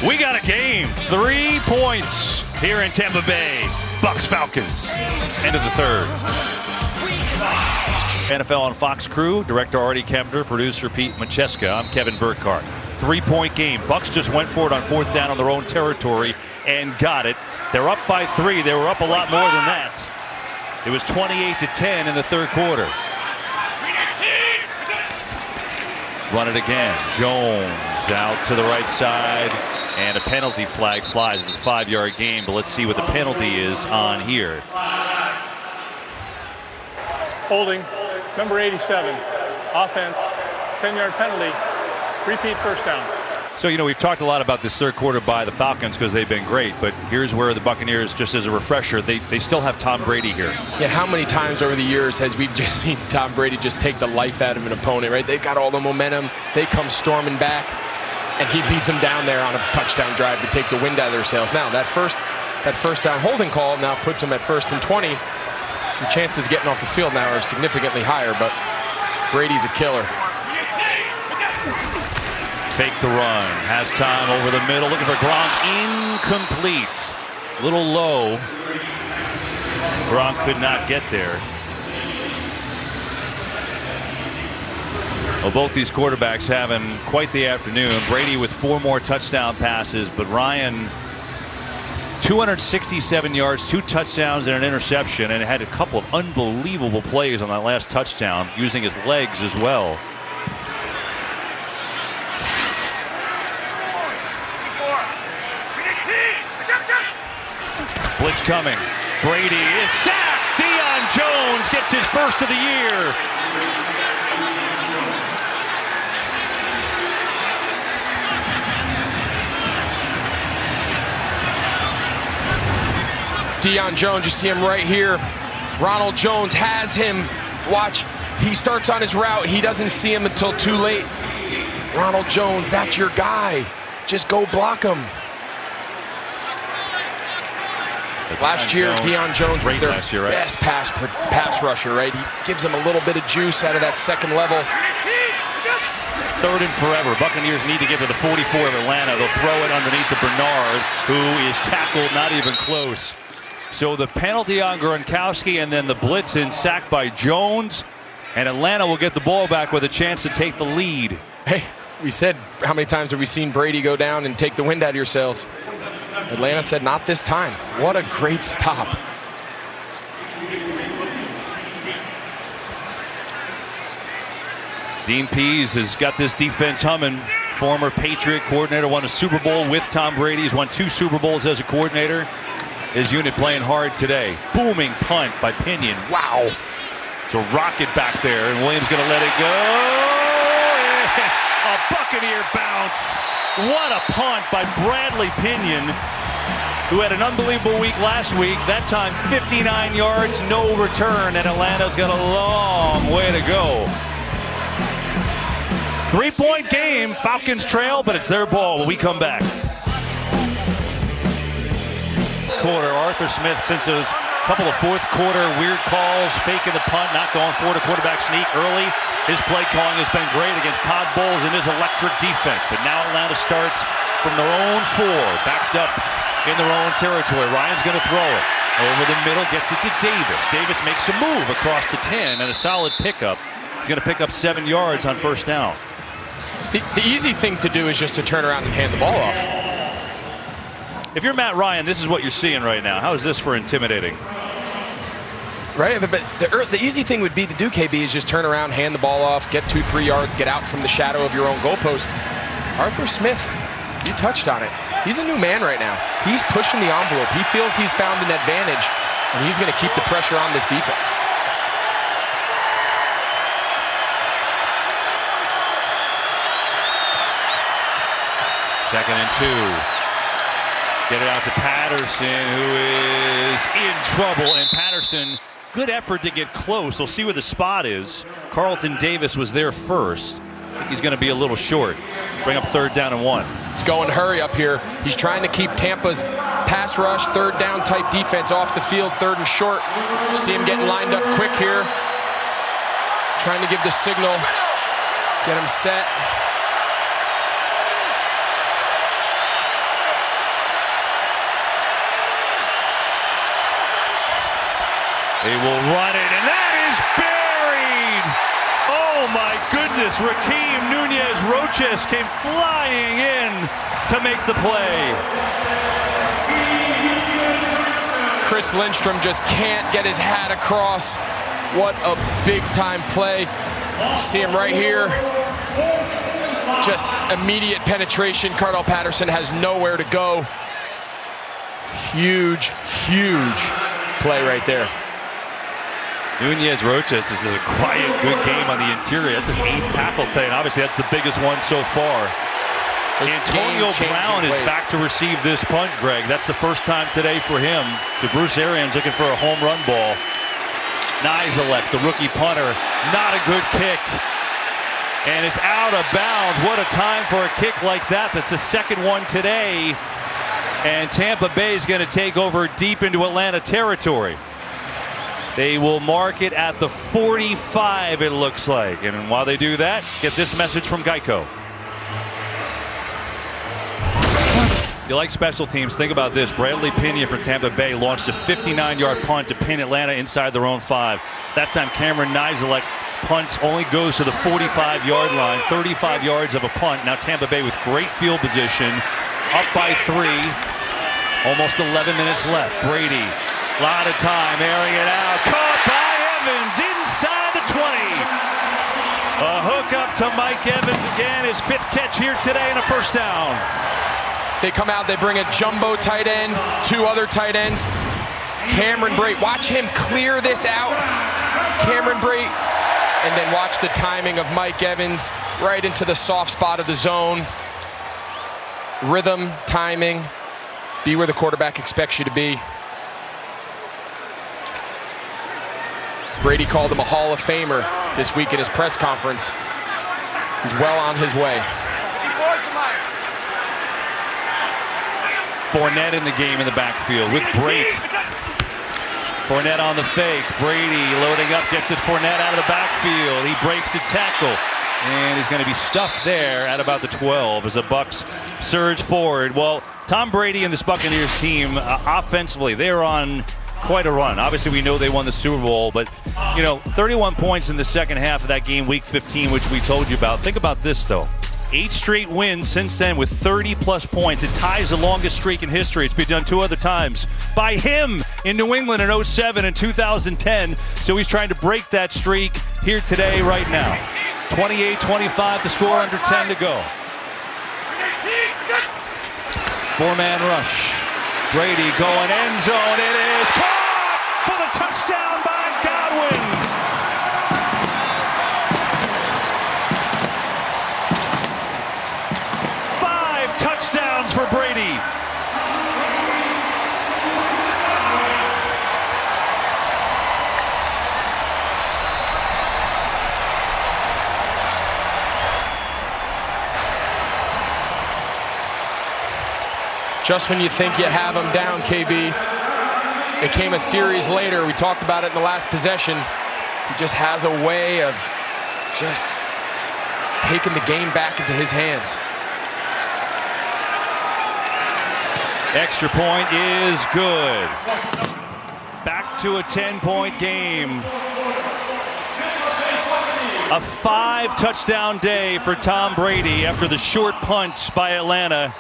We got a game. 3 points here in Tampa Bay. Bucs Falcons. End of the 3rd. NFL on Fox crew, director Artie Kempner, producer Pete Macheska. I'm Kevin Burkhardt. 3-point game. Bucs just went for it on 4th down on their own territory and got it. They're up by 3. They were up a lot more than that. It was 28-10 in the 3rd quarter. Run it again. Jones out to the right side. And a penalty flag flies. It's a 5-yard game, but let's see what the penalty is on here. Holding, number 87, offense, 10-yard penalty, repeat first down. So, we've talked a lot about this 3rd quarter by the Falcons because they've been great, but here's where the Buccaneers, just as a refresher, they still have Tom Brady here. Yeah, how many times over the years has we just seen Tom Brady just take the life out of an opponent, right? They've got all the momentum. They come storming back. And he leads them down there on a touchdown drive to take the wind out of their sails. Now, that first down holding call now puts them at 1st and 20. The chances of getting off the field now are significantly higher, but Brady's a killer. Fake the run. Has time over the middle. Looking for Gronk. Incomplete. A little low. Gronk could not get there. Well, both these quarterbacks having quite the afternoon. Brady with 4 more touchdown passes, but Ryan 267 yards, 2 touchdowns and an interception, and had a couple of unbelievable plays on that last touchdown using his legs as well. Blitz coming. Brady is sacked. Deion Jones gets his first of the year. Deion Jones, you see him right here. Ronald Jones has him. Watch, he starts on his route. He doesn't see him until too late. Ronald Jones, that's your guy. Just go block him. Last year, Deion Jones was their best pass rusher, right? He gives them a little bit of juice out of that second level. 3rd and forever. Buccaneers need to get to the 44 of Atlanta. They'll throw it underneath to Bernard, who is tackled not even close. So the penalty on Gronkowski and then the blitz in, sacked by Jones. And Atlanta will get the ball back with a chance to take the lead. Hey, we said, how many times have we seen Brady go down and take the wind out of your sails? Atlanta said, not this time. What a great stop. Dean Pease has got this defense humming. Former Patriot coordinator, won a Super Bowl with Tom Brady. He's won 2 Super Bowls as a coordinator. His unit playing hard today. Booming punt by Pinion. Wow. It's a rocket back there, and Williams going to let it go. A Buccaneer bounce. What a punt by Bradley Pinion, who had an unbelievable week last week. That time 59 yards, no return, and Atlanta's got a long way to go. 3-point game. Falcons trail, but it's their ball when we come back. Quarter, Arthur Smith, since those couple of fourth quarter weird calls, faking the punt, not going for it, a quarterback sneak early. His play calling has been great against Todd Bowles and his electric defense. But now Atlanta starts from their own 4, backed up in their own territory. Ryan's going to throw it over the middle, gets it to Davis. Davis makes a move across the 10 and a solid pickup. He's going to pick up 7 yards on first down. The easy thing to do is just to turn around and hand the ball off. If you're Matt Ryan, this is what you're seeing right now. How is this for intimidating? Right, but the easy thing would be to do, KB, is just turn around, hand the ball off, get 2-3 yards, get out from the shadow of your own goalpost. Arthur Smith, you touched on it. He's a new man right now. He's pushing the envelope. He feels he's found an advantage, and he's going to keep the pressure on this defense. Second and 2. Get it out to Patterson, who is in trouble. And Patterson, good effort to get close. We'll see where the spot is. Carlton Davis was there first. I think he's going to be a little short. Bring up 3rd down and 1. It's going hurry up here. He's trying to keep Tampa's pass rush, 3rd down type defense off the field, 3rd and short. See him getting lined up quick here. Trying to give the signal, get him set. They will run it, and that is buried! Oh my goodness, Raheem Nunez-Roches came flying in to make the play. Chris Lindstrom just can't get his hat across. What a big-time play. See him right here. Just immediate penetration. Cardell Patterson has nowhere to go. Huge, huge play right there. Nunez-Roches is a quiet, good game on the interior. That's his 8th tackle today, and obviously that's the biggest one so far. Antonio Brown is back to receive this punt, Greg. That's the first time today for him. So Bruce Arians looking for a home run ball. Nizelek, the rookie punter, not a good kick. And it's out of bounds. What a time for a kick like that. That's the second one today. And Tampa Bay is going to take over deep into Atlanta territory. They will mark it at the 45, it looks like. And while they do that, get this message from Geico. If you like special teams, think about this. Bradley Pinion for Tampa Bay launched a 59-yard punt to pin Atlanta inside their own 5. That time Cameron Nizelek punt only goes to the 45-yard line. 35 yards of a punt. Now Tampa Bay with great field position. Up by 3. Almost 11 minutes left. Brady. A lot of time airing it out. Caught by Evans inside the 20. A hook up to Mike Evans again. His 5th catch here today and a first down. They come out, they bring a jumbo tight end, 2 other tight ends. Cameron Brate, watch him clear this out. Cameron Brate, and then watch the timing of Mike Evans right into the soft spot of the zone. Rhythm, timing, be where the quarterback expects you to be. Brady called him a Hall of Famer this week in his press conference. He's well on his way. Fournette in the game in the backfield with Brate. Fournette on the fake. Brady loading up, gets it Fournette out of the backfield. He breaks a tackle, and he's going to be stuffed there at about the 12 as the Bucs surge forward. Well, Tom Brady and this Buccaneers team offensively, they're on quite a run. Obviously, we know they won the Super Bowl, but, 31 points in the second half of that game, Week 15, which we told you about. Think about this, though. 8 straight wins since then with 30-plus points. It ties the longest streak in history. It's been done 2 other times by him in New England in 2007 and 2010. So he's trying to break that streak here today, right now. 28-25 to score, under 10 to go. 4-man rush. Brady going end zone. It is caught for the touchdown by Godwin. Touchdowns for Brady. Just when you think you have him down, KB, it came a series later. We talked about it in the last possession. He just has a way of just taking the game back into his hands. Extra point is good. Back to a 10-point game. A 5-touchdown day for Tom Brady after the short punt by Atlanta.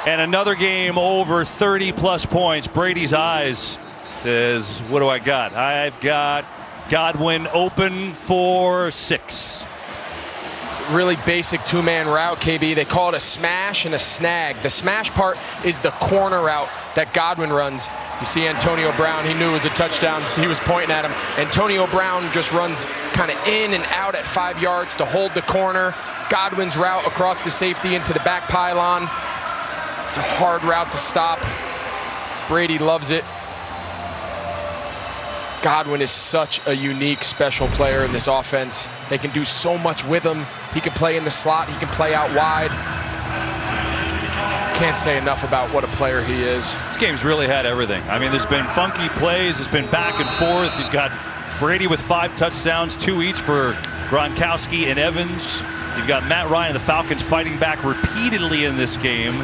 And another game over 30-plus points. Brady's eyes says, what do I got? I've got Godwin open for 6. Really basic 2-man route, KB. They call it a smash and a snag. The smash part is the corner route that Godwin runs. You see Antonio Brown, he knew it was a touchdown. He was pointing at him. Antonio Brown just runs kind of in and out at 5 yards to hold the corner. Godwin's route across the safety into the back pylon. It's a hard route to stop. Brady loves it. Godwin is such a unique, special player in this offense. They can do so much with him. He can play in the slot. He can play out wide. Can't say enough about what a player he is. This game's really had everything. I mean, there's been funky plays. It's been back and forth. You've got Brady with 5 touchdowns, 2 each for Gronkowski and Evans. You've got Matt Ryan and the Falcons fighting back repeatedly in this game.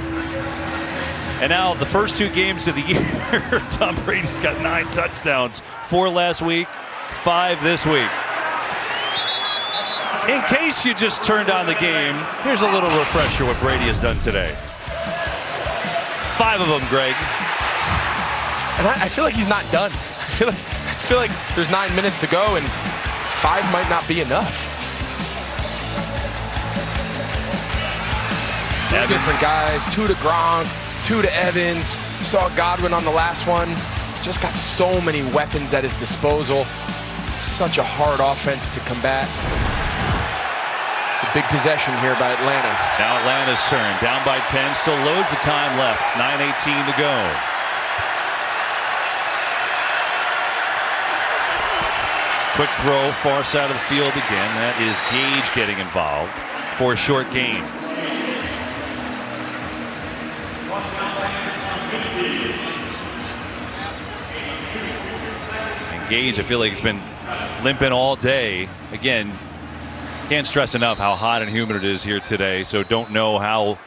And now the first 2 games of the year, Tom Brady's got 9 touchdowns. 4 last week, 5 this week. In case you just turned on the game, here's a little refresher what Brady has done today. 5 of them, Greg. And I feel like he's not done. I feel like there's 9 minutes to go and 5 might not be enough. 3 different guys, 2 to Gronk, 2 to Evans. You saw Godwin on the last one. He's just got so many weapons at his disposal. It's such a hard offense to combat. It's a big possession here by Atlanta. Now Atlanta's turn. Down by 10. Still loads of time left. 9:18 to go. Quick throw, far side of the field again. That is Gage getting involved for a short gain. And Gage, I feel like he's been limping all day. Again, can't stress enough how hot and humid it is here today, so don't know how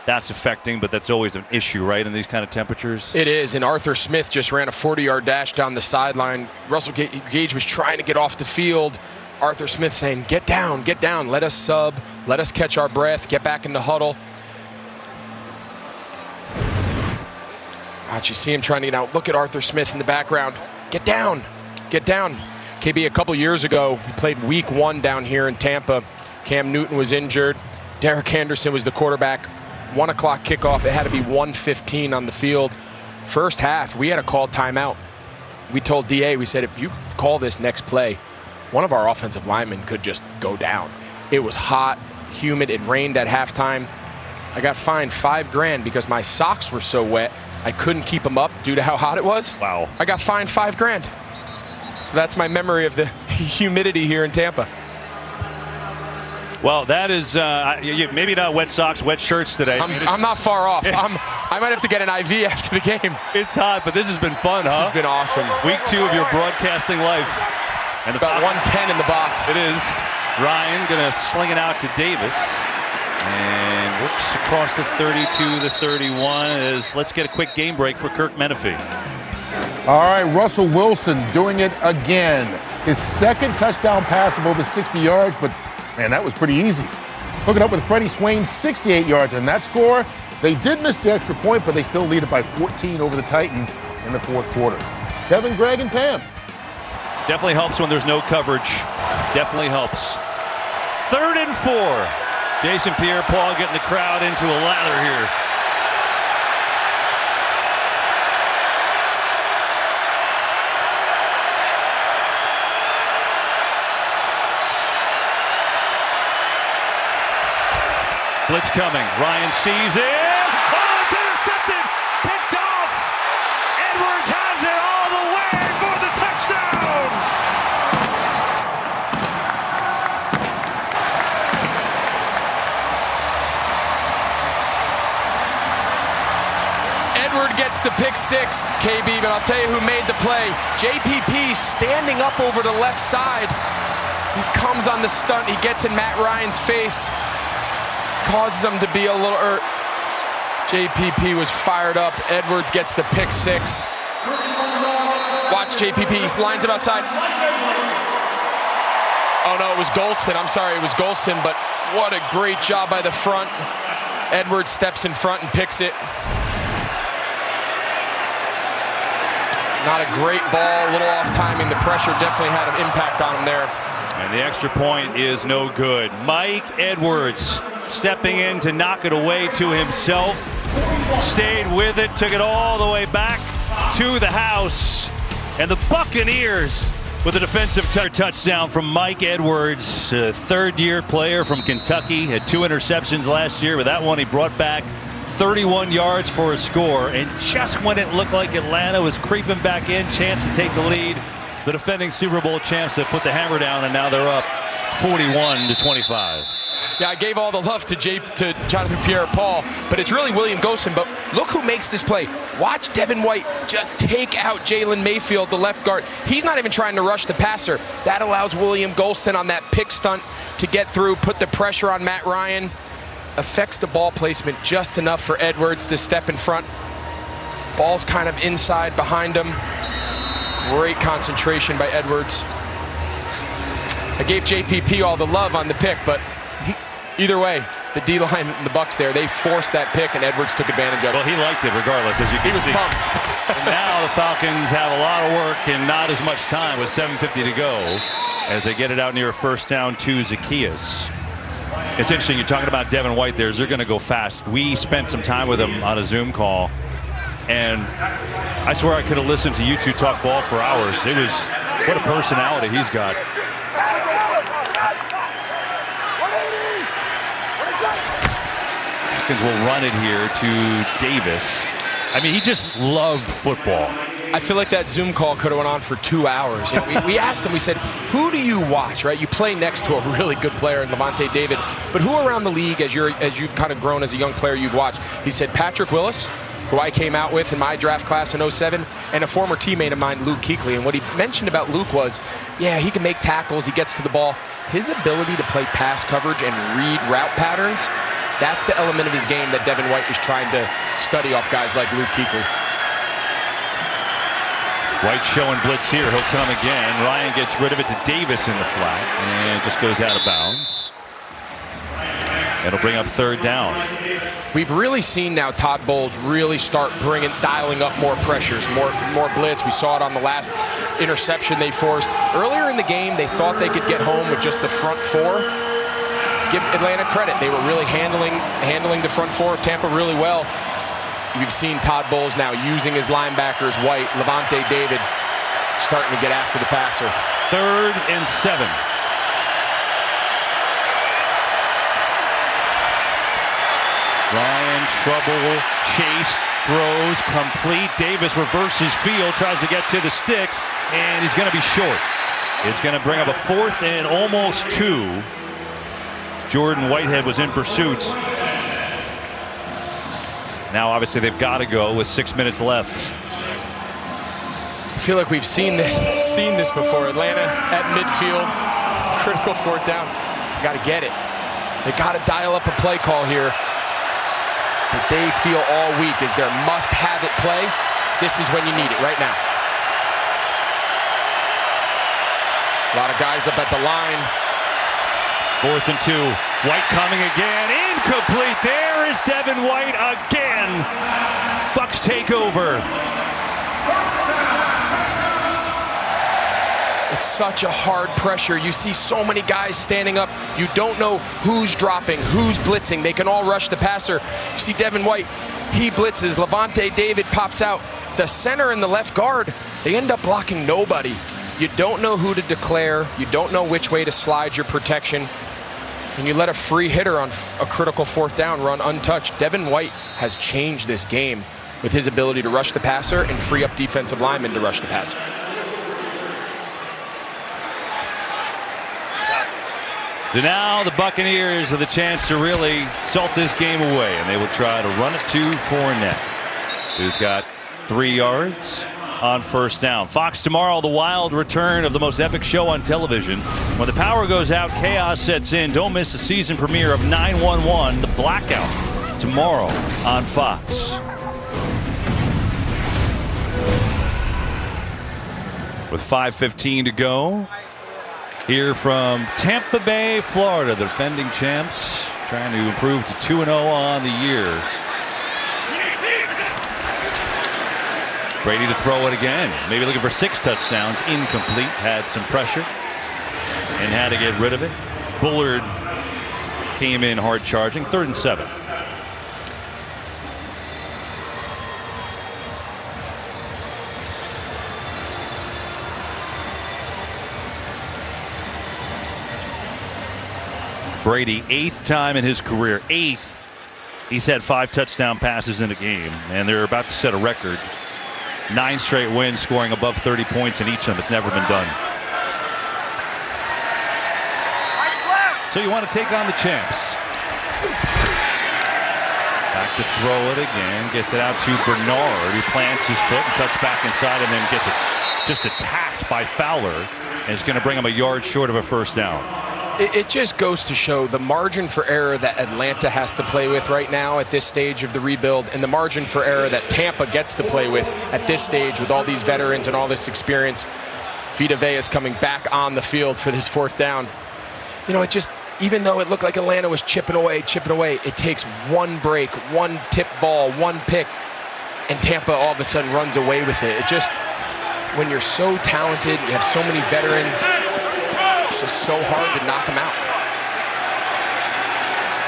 that's affecting, but that's always an issue, right, in these kind of temperatures? It is, and Arthur Smith just ran a 40-yard dash down the sideline. Russell Gage was trying to get off the field. Arthur Smith saying, get down, let us sub, let us catch our breath, get back in the huddle. Watch, you see him trying to get out. Look at Arthur Smith in the background. Get down, get down. KB, a couple years ago, we played week 1 down here in Tampa. Cam Newton was injured. Derek Anderson was the quarterback. 1 o'clock kickoff. It had to be 1:15 on the field. First half, we had to call timeout. We told DA, we said, if you call this next play, one of our offensive linemen could just go down. It was hot, humid, it rained at halftime. I got fined $5,000 because my socks were so wet, I couldn't keep them up due to how hot it was. Wow. I got fined $5,000. So that's my memory of the humidity here in Tampa. Well, that is maybe not wet socks, wet shirts today. I'm not far off. I might have to get an IV after the game. It's hot, but this has been fun, This has been awesome. Week 2 of your broadcasting life. And about 110 in the box. It is. Ryan going to sling it out to Davis. And works across the 32 to 31. Let's get a quick game break for Kirk Menefee. All right, Russell Wilson doing it again. His second touchdown pass of over 60 yards, but man, that was pretty easy. Hooking up with Freddie Swain, 68 yards in that score. They did miss the extra point, but they still lead it by 14 over the Titans in the fourth quarter. Kevin, Greg, and Pam. Definitely helps when there's no coverage. Definitely helps. 3rd and 4. Jason Pierre-Paul getting the crowd into a lather here. Blitz coming. Ryan sees it. Oh, it's intercepted. Picked off. Edwards has it all the way for the touchdown. Edward gets the pick 6, KB, but I'll tell you who made the play. JPP standing up over the left side. He comes on the stunt. He gets in Matt Ryan's face. Causes him to be a little hurt. JPP was fired up. Edwards gets the pick 6. Watch JPP. He lines him outside. Oh, no, it was Golston. I'm sorry, it was Golston, but what a great job by the front. Edwards steps in front and picks it. Not a great ball, a little off timing. The pressure definitely had an impact on him there. And the extra point is no good. Mike Edwards stepping in to knock it away to himself. Stayed with it, took it all the way back to the house. And the Buccaneers with a defensive touchdown from Mike Edwards, a third-year player from Kentucky. Had 2 interceptions last year. With that one, he brought back 31 yards for a score. And just when it looked like Atlanta was creeping back in, chance to take the lead, the defending Super Bowl champs have put the hammer down, and now they're up 41-25. Yeah, I gave all the love to Jonathan Pierre-Paul, but it's really William Golston. But look who makes this play. Watch Devin White just take out Jalen Mayfield, the left guard. He's not even trying to rush the passer. That allows William Golston on that pick stunt to get through, put the pressure on Matt Ryan. Affects the ball placement just enough for Edwards to step in front. Ball's kind of inside behind him. Great concentration by Edwards. I gave JPP all the love on the pick, but either way, the D-line and the Bucs there, they forced that pick, and Edwards took advantage of it. Well, he liked it regardless, as you can see. He was pumped. And now the Falcons have a lot of work and not as much time with 7:50 to go as they get it out near a first down to Zacchaeus. It's interesting, you're talking about Devin White there. They're going to go fast. We spent some time with him on a Zoom call, and I swear I could have listened to you two talk ball for hours. It was, what a personality he's got. Falcons will run it here to Davis. I mean, he just loved football. I feel like that Zoom call could have went on for 2 hours. You know, we asked him, we said, who do you watch, right? You play next to a really good player in Levante David, but who around the league, as you've kind of grown as a young player, you've watched? He said Patrick Willis, who I came out with in my draft class in 07, and a former teammate of mine, Luke Kuechly. And what he mentioned about Luke was, yeah, he can make tackles, he gets to the ball. His ability to play pass coverage and read route patterns, that's the element of his game that Devin White was trying to study off guys like Luke Kuechly. White showing blitz here. He'll come again. Ryan gets rid of it to Davis in the flat and just goes out of bounds. It'll bring up third down. We've really seen now Todd Bowles really start dialing up more pressures, more blitz. We saw it on the last interception they forced. Earlier in the game, they thought they could get home with just the front four. Give Atlanta credit. They were really handling the front four of Tampa really well. You've seen Todd Bowles now using his linebackers, White, Levante David, starting to get after the passer. 3rd and 7. Ryan, trouble, chase, throws, complete. Davis reverses field, tries to get to the sticks, and he's going to be short. It's going to bring up a 4th and almost 2. Jordan Whitehead was in pursuit. Now, obviously, they've got to go with 6 minutes left. I feel like we've seen this before. Atlanta at midfield, critical 4th down. Got to get it. They got to dial up a play call here that they feel all week is their must-have-it play. This is when you need it right now. A lot of guys up at the line. 4th and 2. White coming again. Incomplete. There is Devin White again. Bucs take over. It's such a hard pressure. You see so many guys standing up. You don't know who's dropping, who's blitzing. They can all rush the passer. You see Devin White, he blitzes. Levante David pops out. The center and the left guard, they end up blocking nobody. You don't know who to declare. You don't know which way to slide your protection. And you let a free hitter on a critical 4th down run untouched. Devin White has changed this game with his ability to rush the passer and free up defensive linemen to rush the passer. So now the Buccaneers have the chance to really salt this game away, and they will try to run it to Fournette, who's got 3 yards on 1st down. Fox tomorrow, the wild return of the most epic show on television. When the power goes out, chaos sets in. Don't miss the season premiere of 911, The Blackout, tomorrow on Fox. With 5:15 to go, here from Tampa Bay, Florida, the defending champs, trying to improve to 2-0 on the year. Brady to throw it again. Maybe looking for 6 touchdowns. Incomplete. Had some pressure and had to get rid of it. Bullard came in hard charging. 3rd and 7. Brady, 8th time in his career. 8th. He's had 5 touchdown passes in a game, and they're about to set a record. 9 straight wins, scoring above 30 points in each of them. It's never been done. So you want to take on the champs. Back to throw it again. Gets it out to Bernard, who plants his foot and cuts back inside, and then gets it just attacked by Fowler, and it's going to bring him a yard short of a 1st down. It just goes to show the margin for error that Atlanta has to play with right now at this stage of the rebuild, and the margin for error that Tampa gets to play with at this stage with all these veterans and all this experience. Vita Vea is coming back on the field for this 4th down. You know, it just, even though it looked like Atlanta was chipping away, it takes one break, one tip ball, one pick, and Tampa all of a sudden runs away with it. It just, when you're so talented, you have so many veterans, it's just so hard to knock them out.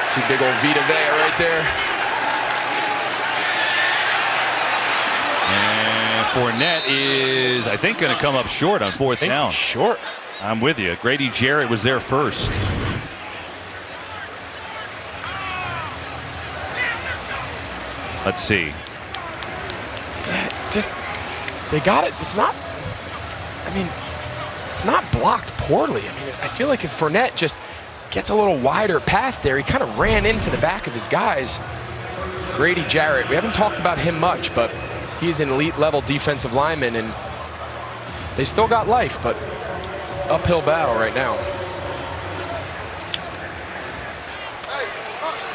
See big old Vita Vea right there. And Fournette is, I think, going to come up short on 4th down. Short. I'm with you. Grady Jarrett was there first. Let's see. Yeah, just, they got it. It's not, I mean, it's not blocked poorly. I mean, I feel like if Fournette just gets a little wider path there, he kind of ran into the back of his guys. Grady Jarrett, we haven't talked about him much, but he's an elite level defensive lineman, and they still got life, but uphill battle right now.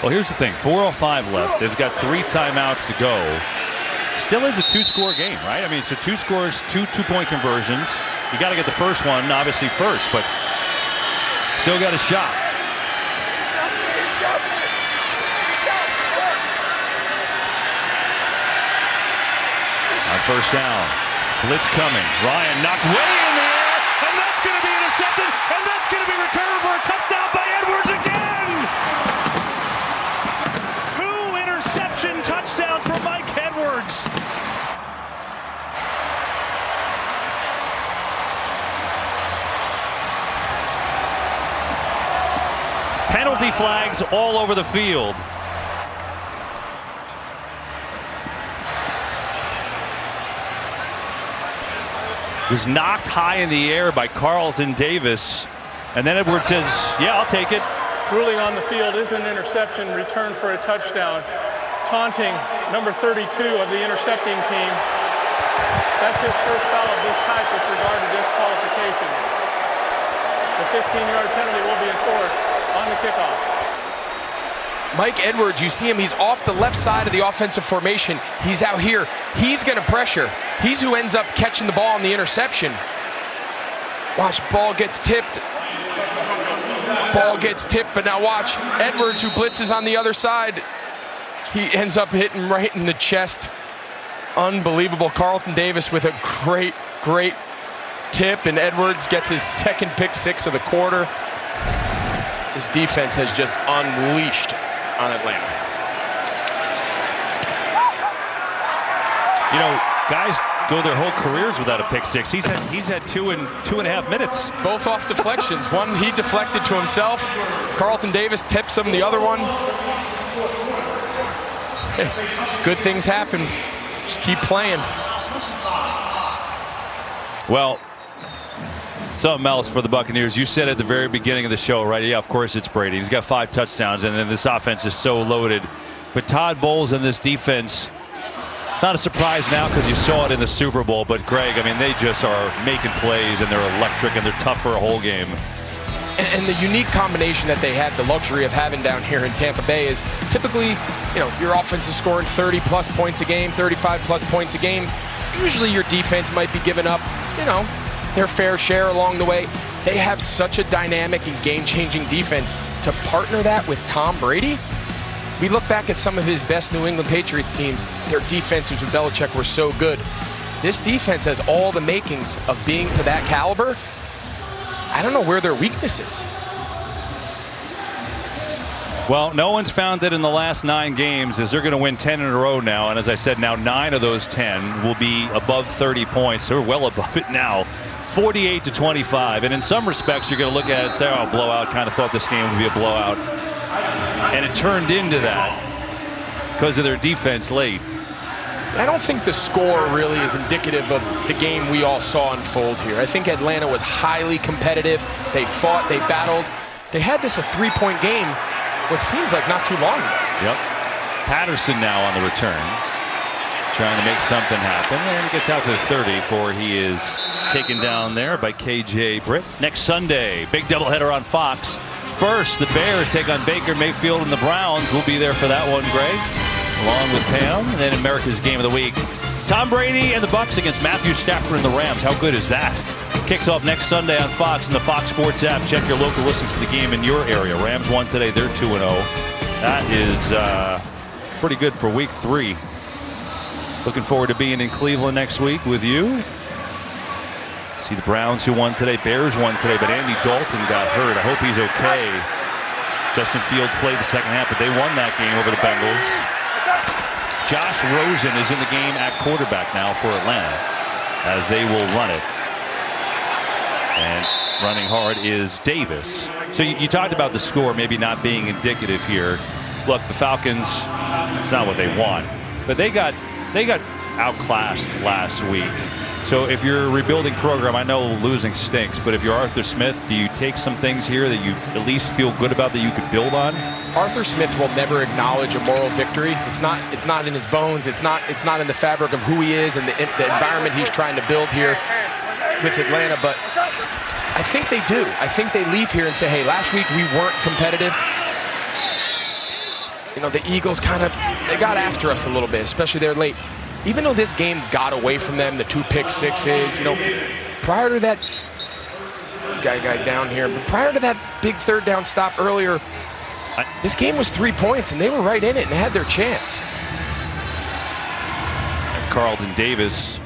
Well, here's the thing. 4:05 left. They've got 3 timeouts to go. Still is a 2-score game, right? I mean, so 2 scores, 2 two-point conversions. You got to get the first one, obviously, first, but still got a shot. On 1st down, blitz coming. Ryan knocked way in the air, and that's going to be intercepted, and that's going to be returned for a touchdown by Edwards again. 2 interception touchdowns from Mike Edwards. Penalty flags all over the field. Was knocked high in the air by Carlton Davis, and then Edwards says, yeah, I'll take it. Ruling on the field is an interception, return for a touchdown. Taunting number 32 of the intercepting team. That's his first foul of this type with regard to disqualification. The 15-yard penalty will be enforced on the kickoff. Mike Edwards, you see him, he's off the left side of the offensive formation. He's out here. He's going to pressure. He's who ends up catching the ball on the interception. Watch, ball gets tipped. Ball gets tipped, but now watch. Edwards, who blitzes on the other side, he ends up hitting right in the chest. Unbelievable. Carlton Davis with a great, great tip, and Edwards gets his second pick six of the quarter. This defense has just unleashed on Atlanta. You know, guys go their whole careers without a pick six. He's had two in 2.5 minutes. Both off deflections. One he deflected to himself. Carlton Davis tips him the other one. Hey, good things happen. Just keep playing. Well, something else for the Buccaneers. You said at the very beginning of the show, right? Yeah, of course it's Brady. He's got 5 touchdowns, and then this offense is so loaded. But Todd Bowles and this defense, it's not a surprise now because you saw it in the Super Bowl. But Greg, I mean, they just are making plays, and they're electric, and they're tough for a whole game. And the unique combination that they had the luxury of having down here in Tampa Bay is typically, you know, your offense is scoring 30-plus points a game, 35-plus points a game. Usually your defense might be giving up, you know, their fair share along the way. They have such a dynamic and game-changing defense. To partner that with Tom Brady, we look back at some of his best New England Patriots teams. Their defenses with Belichick were so good. This defense has all the makings of being to that caliber. I don't know where their weakness is. Well, no one's found it in the last 9 games, as they're going to win 10 in a row now. And as I said, now 9 of those 10 will be above 30 points. They're well above it now, 48-25. And in some respects, you're going to look at it and say, oh, blowout. Kind of thought this game would be a blowout. And it turned into that because of their defense late. I don't think the score really is indicative of the game we all saw unfold here. I think Atlanta was highly competitive. They fought, they battled. They had this a 3-point game, what seems like not too long ago. Yep. Patterson now on the return, trying to make something happen. And he gets out to the 30 before he is taken down there by KJ Britt. Next Sunday, big doubleheader on Fox. First, the Bears take on Baker Mayfield, and the Browns will be there for that one, Greg, along with Pam. And then America's Game of the Week, Tom Brady and the Bucs against Matthew Stafford and the Rams. How good is that? Kicks off next Sunday on Fox and the Fox Sports app. Check your local listings for the game in your area. Rams won today. They're 2-0. That is pretty good for week 3. Looking forward to being in Cleveland next week with you. See the Browns, who won today. Bears won today, but Andy Dalton got hurt. I hope he's okay. Justin Fields played the second half, but they won that game over the Bengals. Josh Rosen is in the game at quarterback now for Atlanta, as they will run it. And running hard is Davis. So you talked about the score maybe not being indicative here. Look, the Falcons, it's not what they want, but they got outclassed last week. So if you're a rebuilding program, I know losing stinks, but if you're Arthur Smith, do you take some things here that you at least feel good about that you could build on? Arthur Smith will never acknowledge a moral victory. It's not in his bones. It's not in the fabric of who he is and the environment he's trying to build here with Atlanta. But I think they do. I think they leave here and say, hey, last week we weren't competitive. You know, the Eagles they got after us a little bit, especially there late. Even though this game got away from them, the 2 pick sixes, you know, prior to that guy down here, but prior to that big 3rd down stop earlier, this game was 3 points, and they were right in it and they had their chance. As Carlton Davis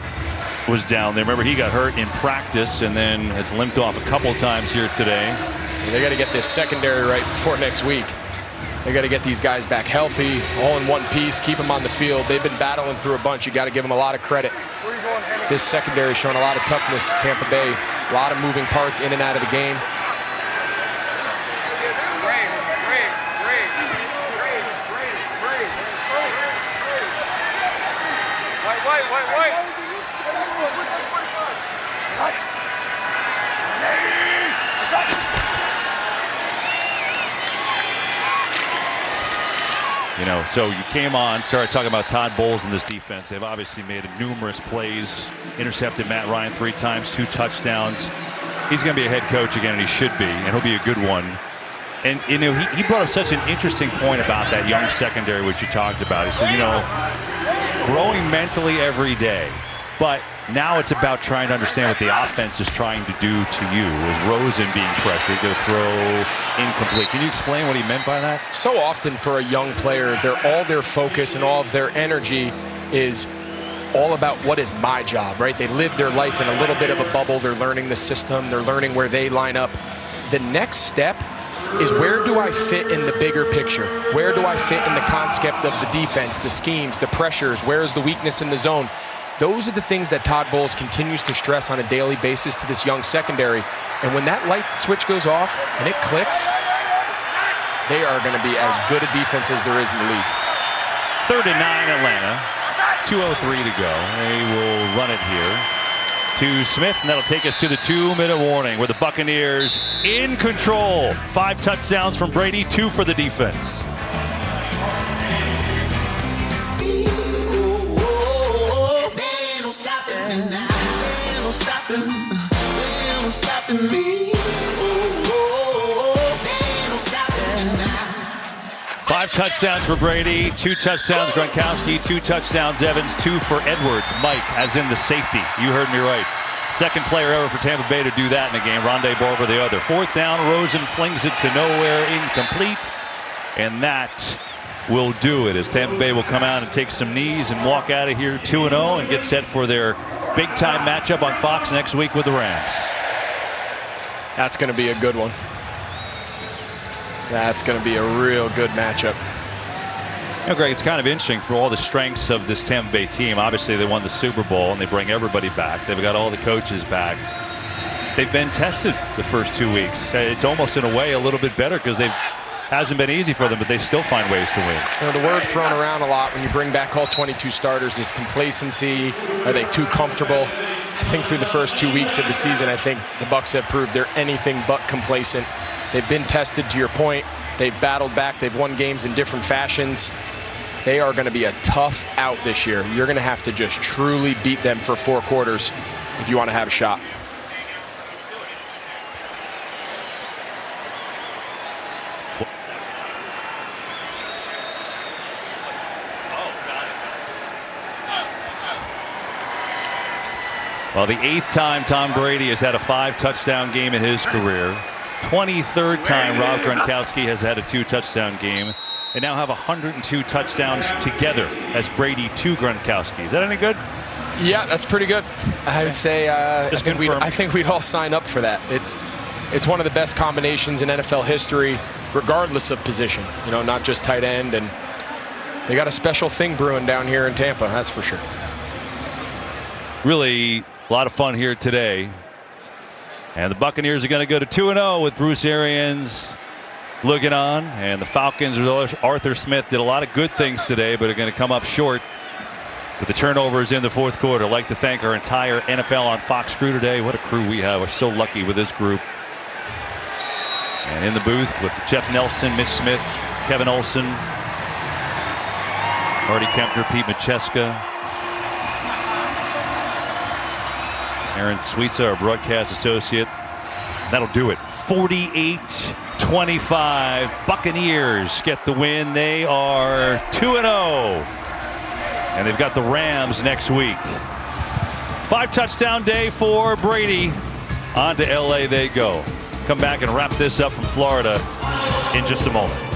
was down there, remember he got hurt in practice and then has limped off a couple times here today. They got to get this secondary right before next week. They got to get these guys back healthy, all in one piece, keep them on the field. They've been battling through a bunch. You got to give them a lot of credit. This secondary is showing a lot of toughness, Tampa Bay. A lot of moving parts in and out of the game. You know, so you came on, started talking about Todd Bowles and this defense. They've obviously made numerous plays, intercepted Matt Ryan 3 times, 2 touchdowns. He's going to be a head coach again, and he should be, and he'll be a good one. And, you know, he brought up such an interesting point about that young secondary, which you talked about. He said, you know, growing mentally every day. But now it's about trying to understand what the offense is trying to do to you. Is Rosen being pressured to throw incomplete? Can you explain what he meant by that? So often for a young player, all their focus and all of their energy is all about what is my job, right? They live their life in a little bit of a bubble. They're learning the system. They're learning where they line up. The next step is, where do I fit in the bigger picture? Where do I fit in the concept of the defense, the schemes, the pressures? Where is the weakness in the zone? Those are the things that Todd Bowles continues to stress on a daily basis to this young secondary. And when that light switch goes off and it clicks, they are going to be as good a defense as there is in the league. 3rd and 9 Atlanta. 2:03 to go. They will run it here to Smith, and that'll take us to the 2-minute warning, where the Buccaneers in control. 5 touchdowns from Brady, 2 for the defense. Five touchdowns for Brady, 2 touchdowns Gronkowski, 2 touchdowns Evans, 2 for Edwards. Mike, as in the safety. You heard me right. Second player ever for Tampa Bay to do that in a game. Rondé Barber the other. 4th down, Rosen flings it to nowhere, incomplete. And that will do it, as Tampa Bay will come out and take some knees and walk out of here 2-0 and get set for their big-time matchup on Fox next week with the Rams. That's going to be a good one. That's going to be a real good matchup. You know, Greg, it's kind of interesting for all the strengths of this Tampa Bay team. Obviously, they won the Super Bowl, and they bring everybody back. They've got all the coaches back. They've been tested the first 2 weeks. It's almost, in a way, a little bit better, because it hasn't been easy for them, but they still find ways to win. You know, the word thrown around a lot when you bring back all 22 starters is complacency. Are they too comfortable? I think through the first 2 weeks of the season, I think the Bucs have proved they're anything but complacent. They've been tested, to your point. They've battled back. They've won games in different fashions. They are going to be a tough out this year. You're going to have to just truly beat them for 4 quarters if you want to have a shot. Well, the 8th time Tom Brady has had a 5-touchdown game in his career. 23rd time Rob Gronkowski has had a 2-touchdown game. They now have 102 touchdowns together as Brady to Gronkowski. Is that any good? Yeah, that's pretty good. I would say I think we'd all sign up for that. It's one of the best combinations in NFL history, regardless of position. You know, not just tight end, and they got a special thing brewing down here in Tampa, that's for sure. Really a lot of fun here today. And the Buccaneers are going to go to 2-0 with Bruce Arians looking on. And the Falcons, Arthur Smith, did a lot of good things today, but are going to come up short with the turnovers in the 4th quarter. I'd like to thank our entire NFL on Fox crew today. What a crew we have. We're so lucky with this group. And in the booth with Jeff Nelson, Mitch Smith, Kevin Olson, Marty Kempner, Pete Macheska, Aaron Sweetsa, our broadcast associate. That'll do it. 48-25. Buccaneers get the win. They are 2-0. And they've got the Rams next week. 5-touchdown day for Brady. On to LA they go. Come back and wrap this up from Florida in just a moment.